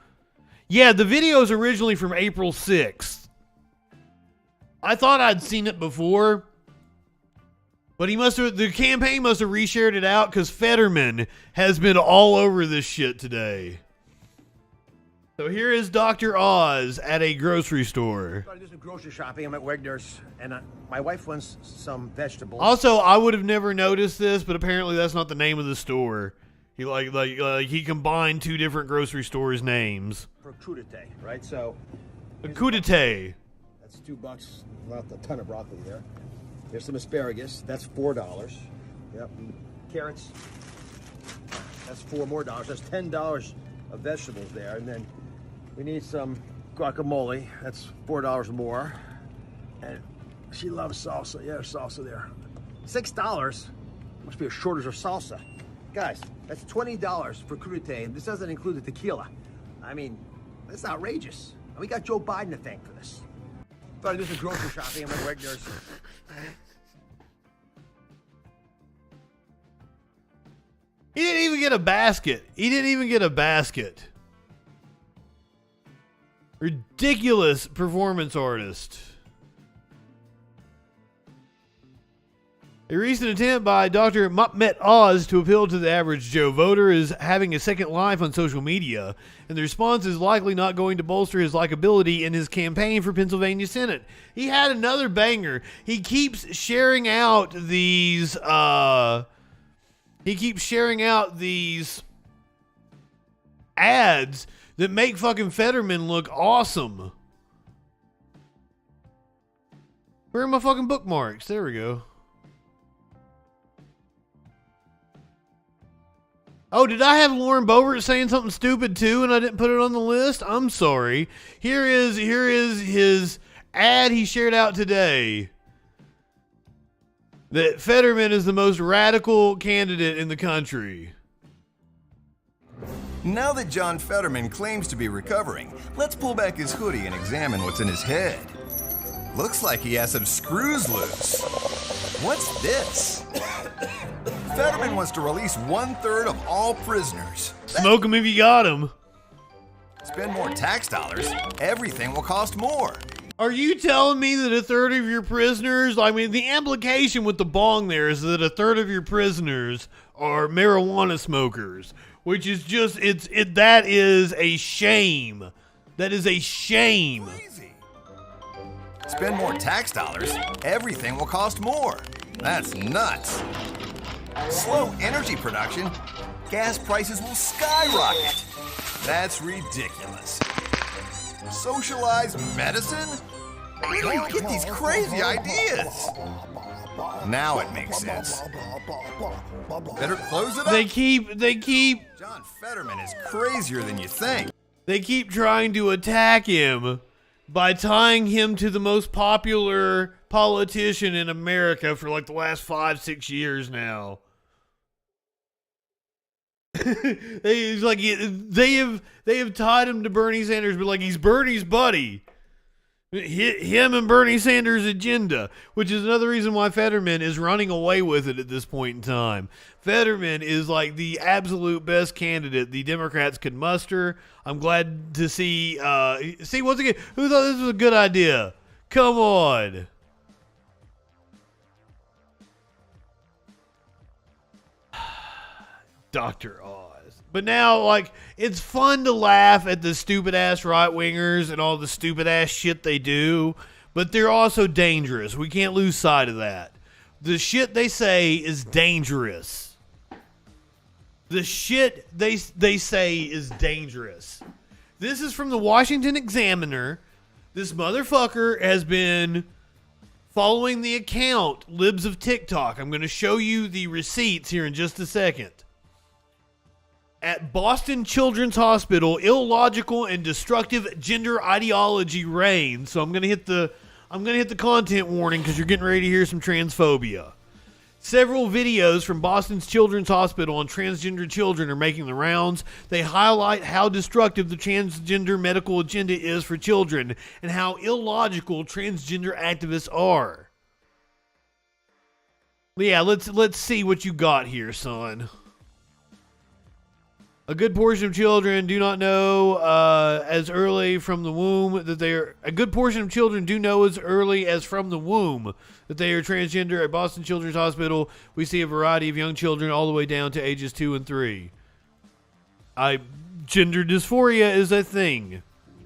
Yeah, the video is originally from April 6th. I thought I'd seen it before, but the campaign must have reshared it out because Fetterman has been all over this shit today. So here is Dr. Oz at a grocery store. I do some grocery shopping. I'm at Wegner's, and my wife wants some vegetables. Also, I would have never noticed this, but apparently that's not the name of the store. He combined two different grocery stores' names. For crudité, right? So crudité. That's $2. Not a ton of broccoli there. There's some asparagus. That's $4. Yep. Carrots. That's $4 more. That's $10 of vegetables there, and then we need some guacamole. That's $4 more. And she loves salsa. Yeah, there's salsa there. $6. Must be a shortage of salsa. Guys, that's $20 for crudité, and this doesn't include the tequila. I mean, that's outrageous. And we got Joe Biden to thank for this. Thought I'd do some grocery shopping. I'm at Wegner's. He didn't even get a basket. Ridiculous performance artist. A recent attempt by Dr. Mahmet Oz to appeal to the average Joe voter is having a second life on social media, and the response is likely not going to bolster his likability in his campaign for Pennsylvania Senate. He had another banger. He keeps sharing out these ads that make fucking Fetterman look awesome. Where are my fucking bookmarks? There we go. Oh, did I have Lauren Boebert saying something stupid too and I didn't put it on the list? I'm sorry. Here is his ad he shared out today. That Fetterman is the most radical candidate in the country. Now that John Fetterman claims to be recovering, let's pull back his hoodie and examine what's in his head. Looks like he has some screws loose. What's this? Fetterman wants to release 1/3 of all prisoners. Smoke him if you got him. Spend more tax dollars, everything will cost more. Are you telling me that 1/3 of your prisoners, I mean, the implication with the bong there is that 1/3 of your prisoners are marijuana smokers, which is just, that is a shame. That is a shame. Crazy. Spend more tax dollars, everything will cost more. That's nuts. Slow energy production, gas prices will skyrocket. That's ridiculous. Socialized medicine? Where do you get these crazy ideas? Now it makes sense. Better close it up. They keep. John Fetterman is crazier than you think. They keep trying to attack him by tying him to the most popular politician in America for like the last 5-6 years now. They have tied him to Bernie Sanders, but like he's Bernie's buddy. Him and Bernie Sanders' agenda, which is another reason why Fetterman is running away with it at this point in time. Fetterman is like the absolute best candidate the Democrats could muster. I'm glad to see once again, who thought this was a good idea? Come on. Dr. Oz. But now, like, it's fun to laugh at the stupid-ass right-wingers and all the stupid-ass shit they do, but they're also dangerous. We can't lose sight of that. The shit they say is dangerous. The shit they say is dangerous. This is from the Washington Examiner. This motherfucker has been following the account, Libs of TikTok. I'm going to show you the receipts here in just a second. At Boston Children's Hospital, illogical and destructive gender ideology reigns. So I'm gonna hit the I'm going to hit the content warning because you're getting ready to hear some transphobia. Several videos from Boston's Children's Hospital on transgender children are making the rounds. They highlight how destructive the transgender medical agenda is for children and how illogical transgender activists are. Yeah, let's see what you got here, son. A good portion of children do not know as early from the womb that they are. A good portion of children do know as early as from the womb that they are transgender. At Boston Children's Hospital, we see a variety of young children all the way down to ages 2 and 3. Gender dysphoria is a thing.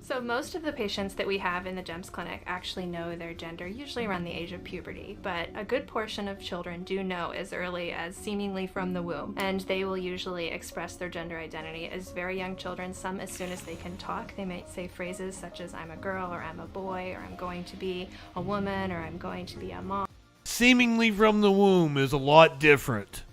So most of the patients that we have in the GEMS clinic actually know their gender, usually around the age of puberty, but a good portion of children do know as early as seemingly from the womb, and they will usually express their gender identity as very young children, some as soon as they can talk. They might say phrases such as I'm a girl, or I'm a boy, or I'm going to be a woman, or I'm going to be a mom. Seemingly from the womb is a lot different.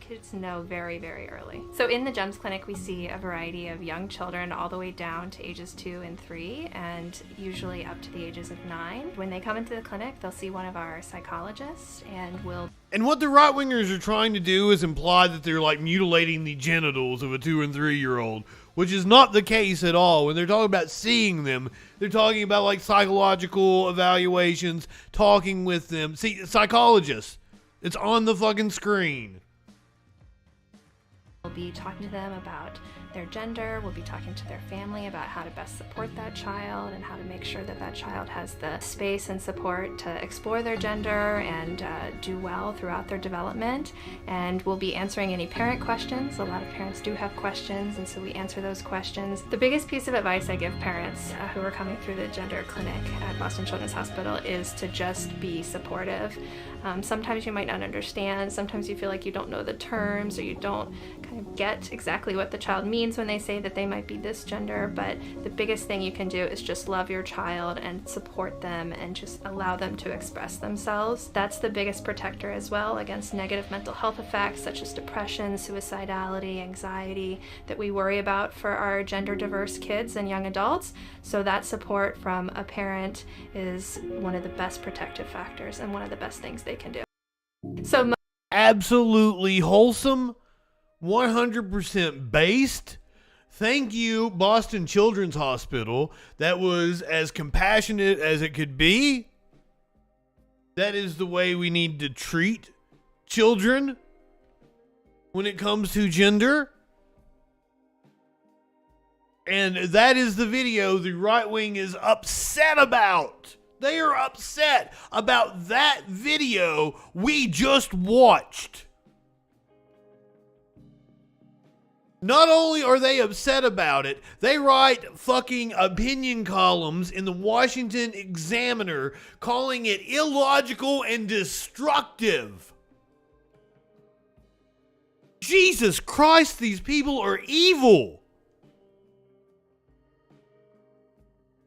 Kids know very, very early. So in the GEMS clinic, we see a variety of young children all the way down to ages 2 and 3, and usually up to the ages of 9. When they come into the clinic, they'll see one of our psychologists, and we'll... And what the right-wingers are trying to do is imply that they're like mutilating the genitals of a 2 and 3-year-old, which is not the case at all. When they're talking about seeing them, they're talking about like psychological evaluations, talking with them. See, psychologists, it's on the fucking screen. We'll be talking to them about their gender. We'll be talking to their family about how to best support that child and how to make sure that that child has the space and support to explore their gender and do well throughout their development. And we'll be answering any parent questions. A lot of parents do have questions, and so we answer those questions. The biggest piece of advice I give parents who are coming through the gender clinic at Boston Children's Hospital is to just be supportive. Sometimes you might not understand. Sometimes you feel like you don't know the terms, or you don't kind of get exactly what the child means when they say that they might be this gender, but the biggest thing you can do is just love your child and support them and just allow them to express themselves. That's the biggest protector as well against negative mental health effects such as depression, suicidality, anxiety that we worry about for our gender diverse kids and young adults. So that support from a parent is one of the best protective factors and one of the best things they can do. So absolutely wholesome, 100% based. Thank you, Boston Children's Hospital. That was as compassionate as it could be. That is the way we need to treat children when it comes to gender. And that is the video the right wing is upset about. They are upset about that video we just watched. Not only are they upset about it, they write fucking opinion columns in the Washington Examiner calling it illogical and destructive. Jesus Christ, these people are evil.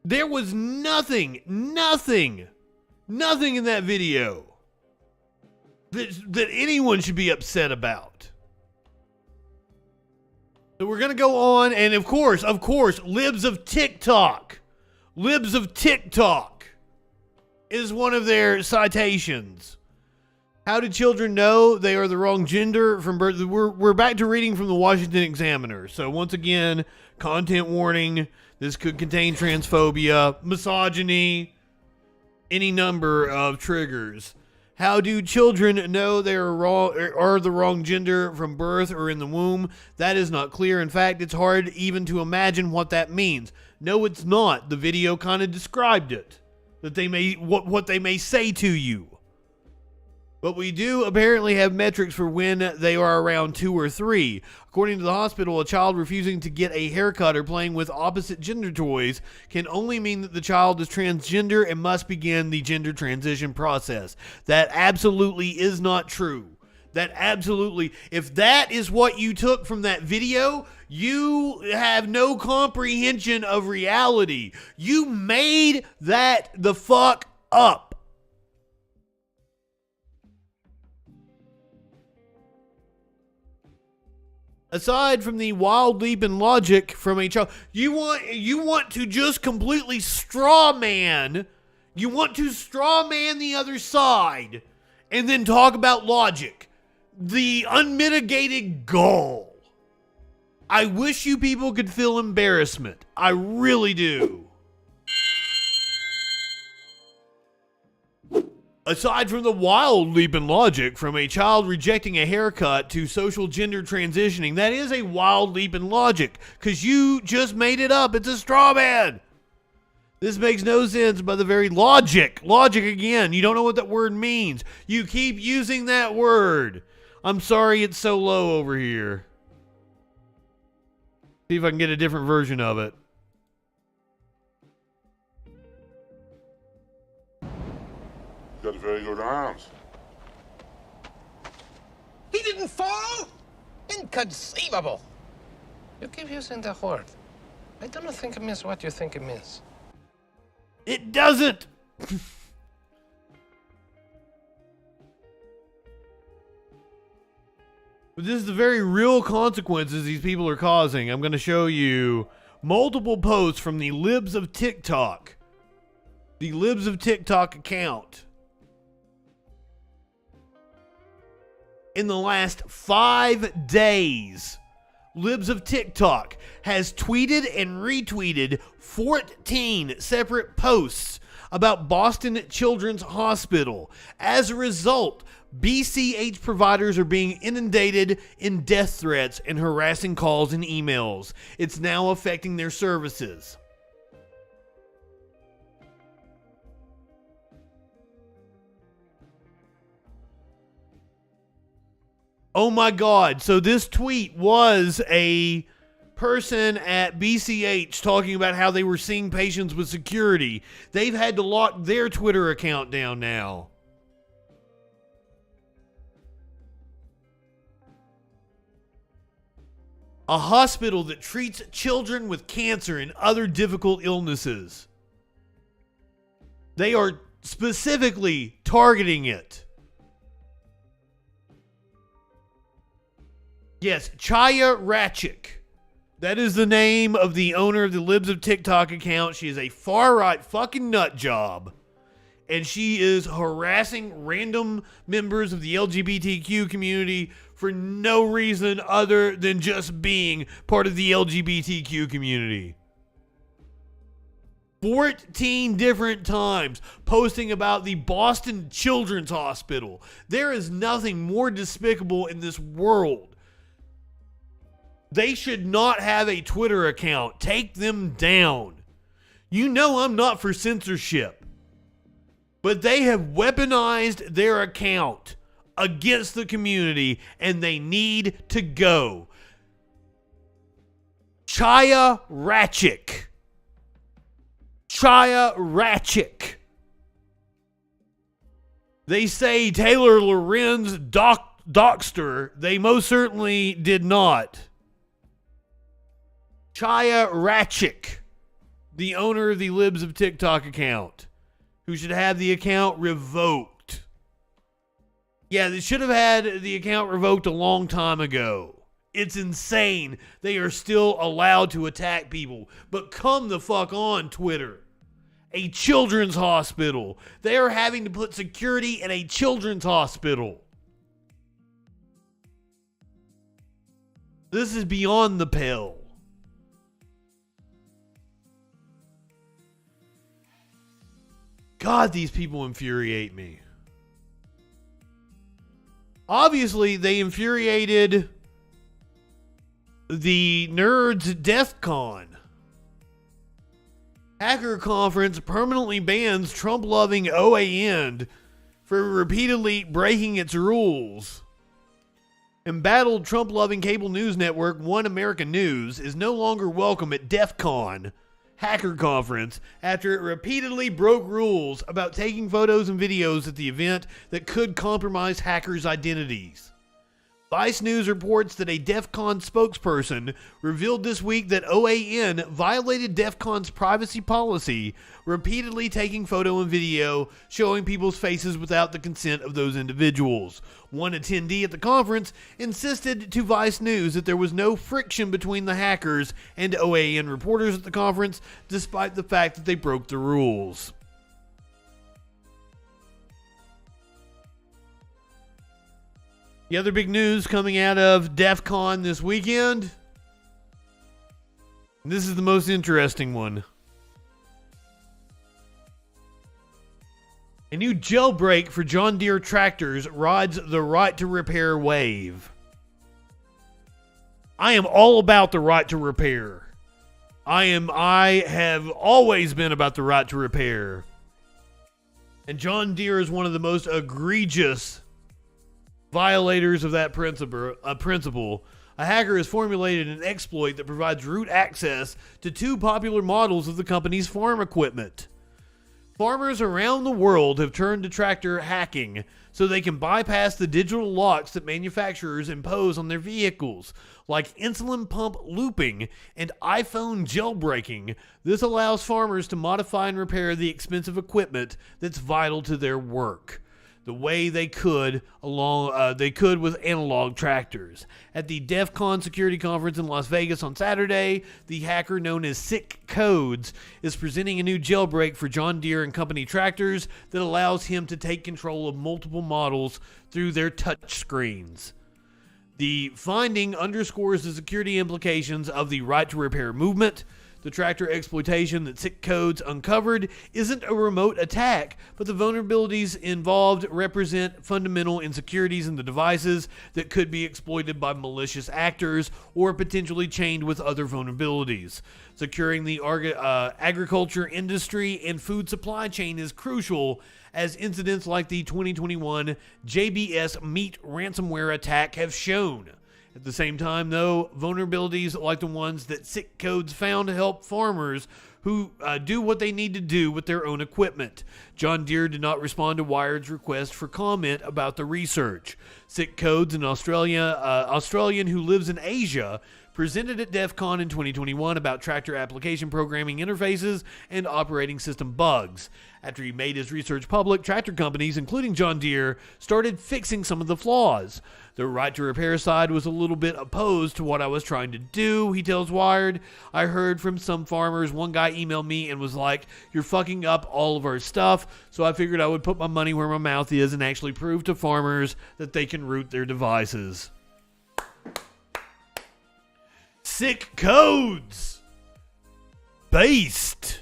There was nothing in that video that anyone should be upset about. So we're going to go on, and of course, Libs of TikTok is one of their citations. How do children know they are the wrong gender from birth? We're back to reading from the Washington Examiner. So once again, content warning. This could contain transphobia, misogyny, any number of triggers. How do children know they are the wrong gender from birth or in the womb? That is not clear. In fact, it's hard even to imagine what that means. No, it's not. The video kind of described it. That they may what they may say to you. But we do apparently have metrics for when they are around 2 or 3. According to the hospital, a child refusing to get a haircut or playing with opposite gender toys can only mean that the child is transgender and must begin the gender transition process. That absolutely is not true. If that is what you took from that video, you have no comprehension of reality. You made that the fuck up. Aside from the wild leap in logic from a child, you want to just completely straw man You want to straw man the other side and then talk about logic. The unmitigated gall. I wish you people could feel embarrassment. I really do. Aside from the wild leap in logic from a child rejecting a haircut to social gender transitioning, that is a wild leap in logic because you just made it up. It's a straw man. This makes no sense by the very logic. Logic again. You don't know what that word means. You keep using that word. I'm sorry it's so low over here. See if I can get a different version of it. Got very good arms. He didn't fall? Inconceivable. You keep using the word. I do not think it means what you think it means. It doesn't. But this is the very real consequences these people are causing. I'm going to show you multiple posts from the Libs of TikTok. The Libs of TikTok account. In the last 5 days, Libs of TikTok has tweeted and retweeted 14 separate posts about Boston Children's Hospital. As a result, BCH providers are being inundated in death threats and harassing calls and emails. It's now affecting their services. Oh my God. So this tweet was a person at BCH talking about how they were seeing patients with security. They've had to lock their Twitter account down now. A hospital that treats children with cancer and other difficult illnesses. They are specifically targeting it. Yes, Chaya Ratchik. That is the name of the owner of the Libs of TikTok account. She is a far-right fucking nut job. And she is harassing random members of the LGBTQ community for no reason other than just being part of the LGBTQ community. 14 different times posting about the Boston Children's Hospital. There is nothing more despicable in this world. They should not have a Twitter account. Take them down. You know I'm not for censorship. But they have weaponized their account against the community and they need to go. Chaya Ratchik. Chaya Ratchik. They say Taylor Lorenz doxed. They most certainly did not. Chaya Ratchik, the owner of the Libs of TikTok account, who should have the account revoked. Yeah, they should have had the account revoked a long time ago. It's insane they are still allowed to attack people. But come the fuck on, Twitter. A children's hospital. They are having to put security in a children's hospital. This is beyond the pale. God, these people infuriate me. Obviously, they infuriated the nerds DEF CON. Hacker conference permanently bans Trump-loving OAN for repeatedly breaking its rules. Embattled Trump-loving cable news network One American News is no longer welcome at DEF CON hacker conference after it repeatedly broke rules about taking photos and videos at the event that could compromise hackers' identities. Vice News reports that a DEF CON spokesperson revealed this week that OAN violated DEF CON's privacy policy, repeatedly taking photo and video showing people's faces without the consent of those individuals. One attendee at the conference insisted to Vice News that there was no friction between the hackers and OAN reporters at the conference, despite the fact that they broke the rules. The other big news coming out of DEF CON this weekend. This is the most interesting one. A new jailbreak for John Deere tractors rides the right to repair wave. I am all about the right to repair. I have always been about the right to repair. And John Deere is one of the most egregious violators of that principle. A hacker has formulated an exploit that provides root access to two popular models of the company's farm equipment. Farmers around the world have turned to tractor hacking so they can bypass the digital locks that manufacturers impose on their vehicles, like insulin pump looping and iPhone jailbreaking. This allows farmers to modify and repair the expensive equipment that's vital to their work, the way they could with analog tractors. At the DEF CON security conference in Las Vegas on Saturday, the hacker known as ckers is presenting a new jailbreak for John Deere and Company tractors that allows him to take control of multiple models through their touch screens. The finding underscores the security implications of the right to repair movement. The tractor exploitation that ckers uncovered isn't a remote attack, but the vulnerabilities involved represent fundamental insecurities in the devices that could be exploited by malicious actors or potentially chained with other vulnerabilities. Securing the agriculture industry and food supply chain is crucial, as incidents like the 2021 JBS meat ransomware attack have shown. At the same time, though, vulnerabilities like the ones that ckers found help farmers who do what they need to do with their own equipment. John Deere did not respond to Wired's request for comment about the research. ckers, an Australian who lives in Asia, presented at DEF CON in 2021 about tractor application programming interfaces and operating system bugs. After he made his research public, tractor companies, including John Deere, started fixing some of the flaws. The right to repair side was a little bit opposed to what I was trying to do, he tells Wired. I heard from some farmers. One guy emailed me and was like, "You're fucking up all of our stuff." So I figured I would put my money where my mouth is and actually prove to farmers that they can root their devices. Sick codes. Based.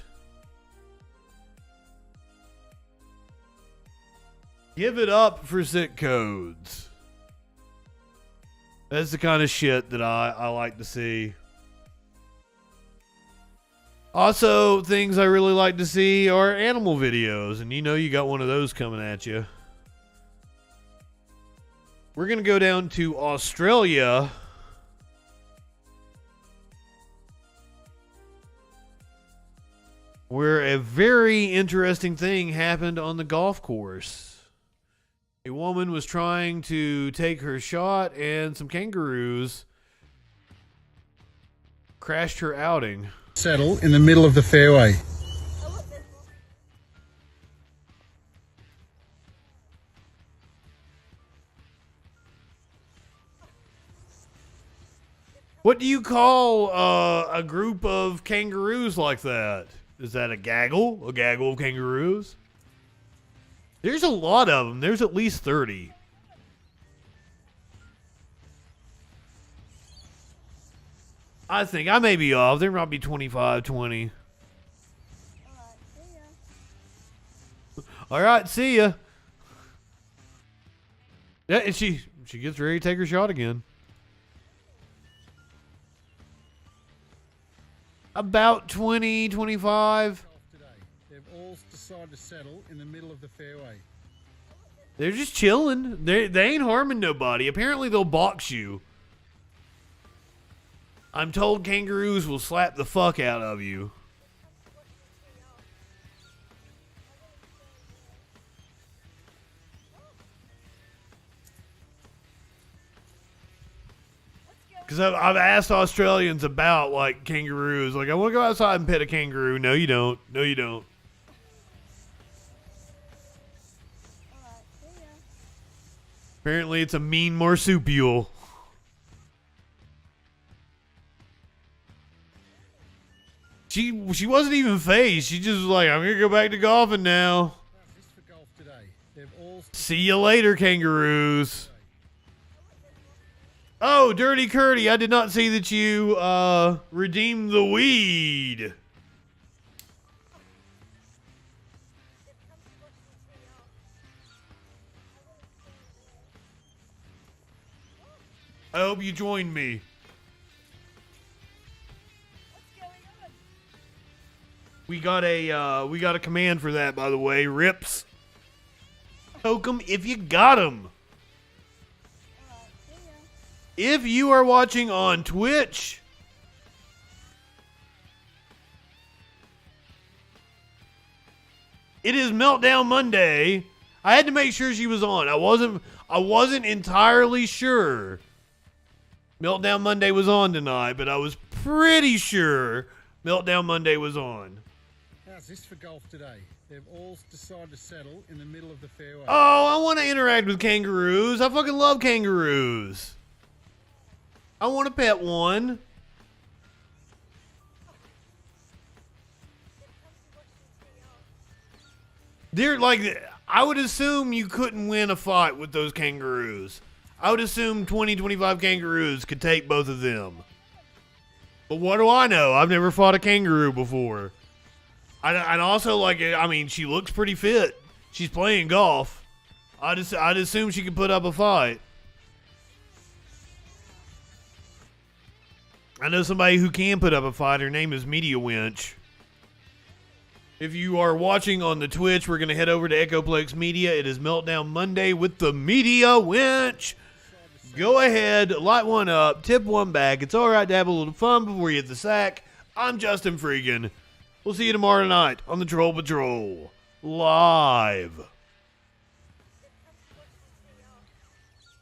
Give it up for sick codes. That's the kind of shit that I like to see. Also, things I really like to see are animal videos, and you know you got one of those coming at you. We're going to go down to Australia. Where a very interesting thing happened on the golf course. A woman was trying to take her shot, and some kangaroos crashed her outing. Settle in the middle of the fairway. What do you call a group of kangaroos like that? Is that a gaggle? A gaggle of kangaroos? There's a lot of them. There's at least 30. I think I may be off. There might be 25, 20. All right, see ya. Yeah, and she gets ready to take her shot again. About 20, 25. They've all decided to settle in the middle of the fairway. They're just chilling. They ain't harming nobody. Apparently they'll box you. I'm told kangaroos will slap the fuck out of you. Because I've asked Australians about, like, kangaroos. Like, I want to go outside and pet a kangaroo. No, you don't. No, you don't. Apparently, it's a mean marsupial. She wasn't even phased. She just was like, I'm going to go back to golfing now. See you later, kangaroos. Oh, Dirty Curdy, I did not see that you redeemed the weed. I hope you join me. We got a command for that, by the way. Rips. Poke 'em if you got 'em. If you are watching on Twitch, it is Meltdown Monday. I had to make sure she was on. I wasn't entirely sure Meltdown Monday was on tonight, but I was pretty sure Meltdown Monday was on. How's this for golf today? They've all decided to settle in the middle of the fairway. Oh, I want to interact with kangaroos. I fucking love kangaroos. I want to pet one. They're like, I would assume you couldn't win a fight with those kangaroos. I would assume 20, 25 kangaroos could take both of them. But what do I know? I've never fought a kangaroo before. I'd also like it. I mean, she looks pretty fit. She's playing golf. I'd assume she could put up a fight. I know somebody who can put up a fight. Her name is Media Winch. If you are watching on the Twitch, we're going to head over to Echoplex Media. It is Meltdown Monday with the Media Winch. Go ahead, light one up, tip one back. It's all right to have a little fun before you hit the sack. I'm Justin FREAKIN. We'll see you tomorrow night on the Troll Patrol. Live.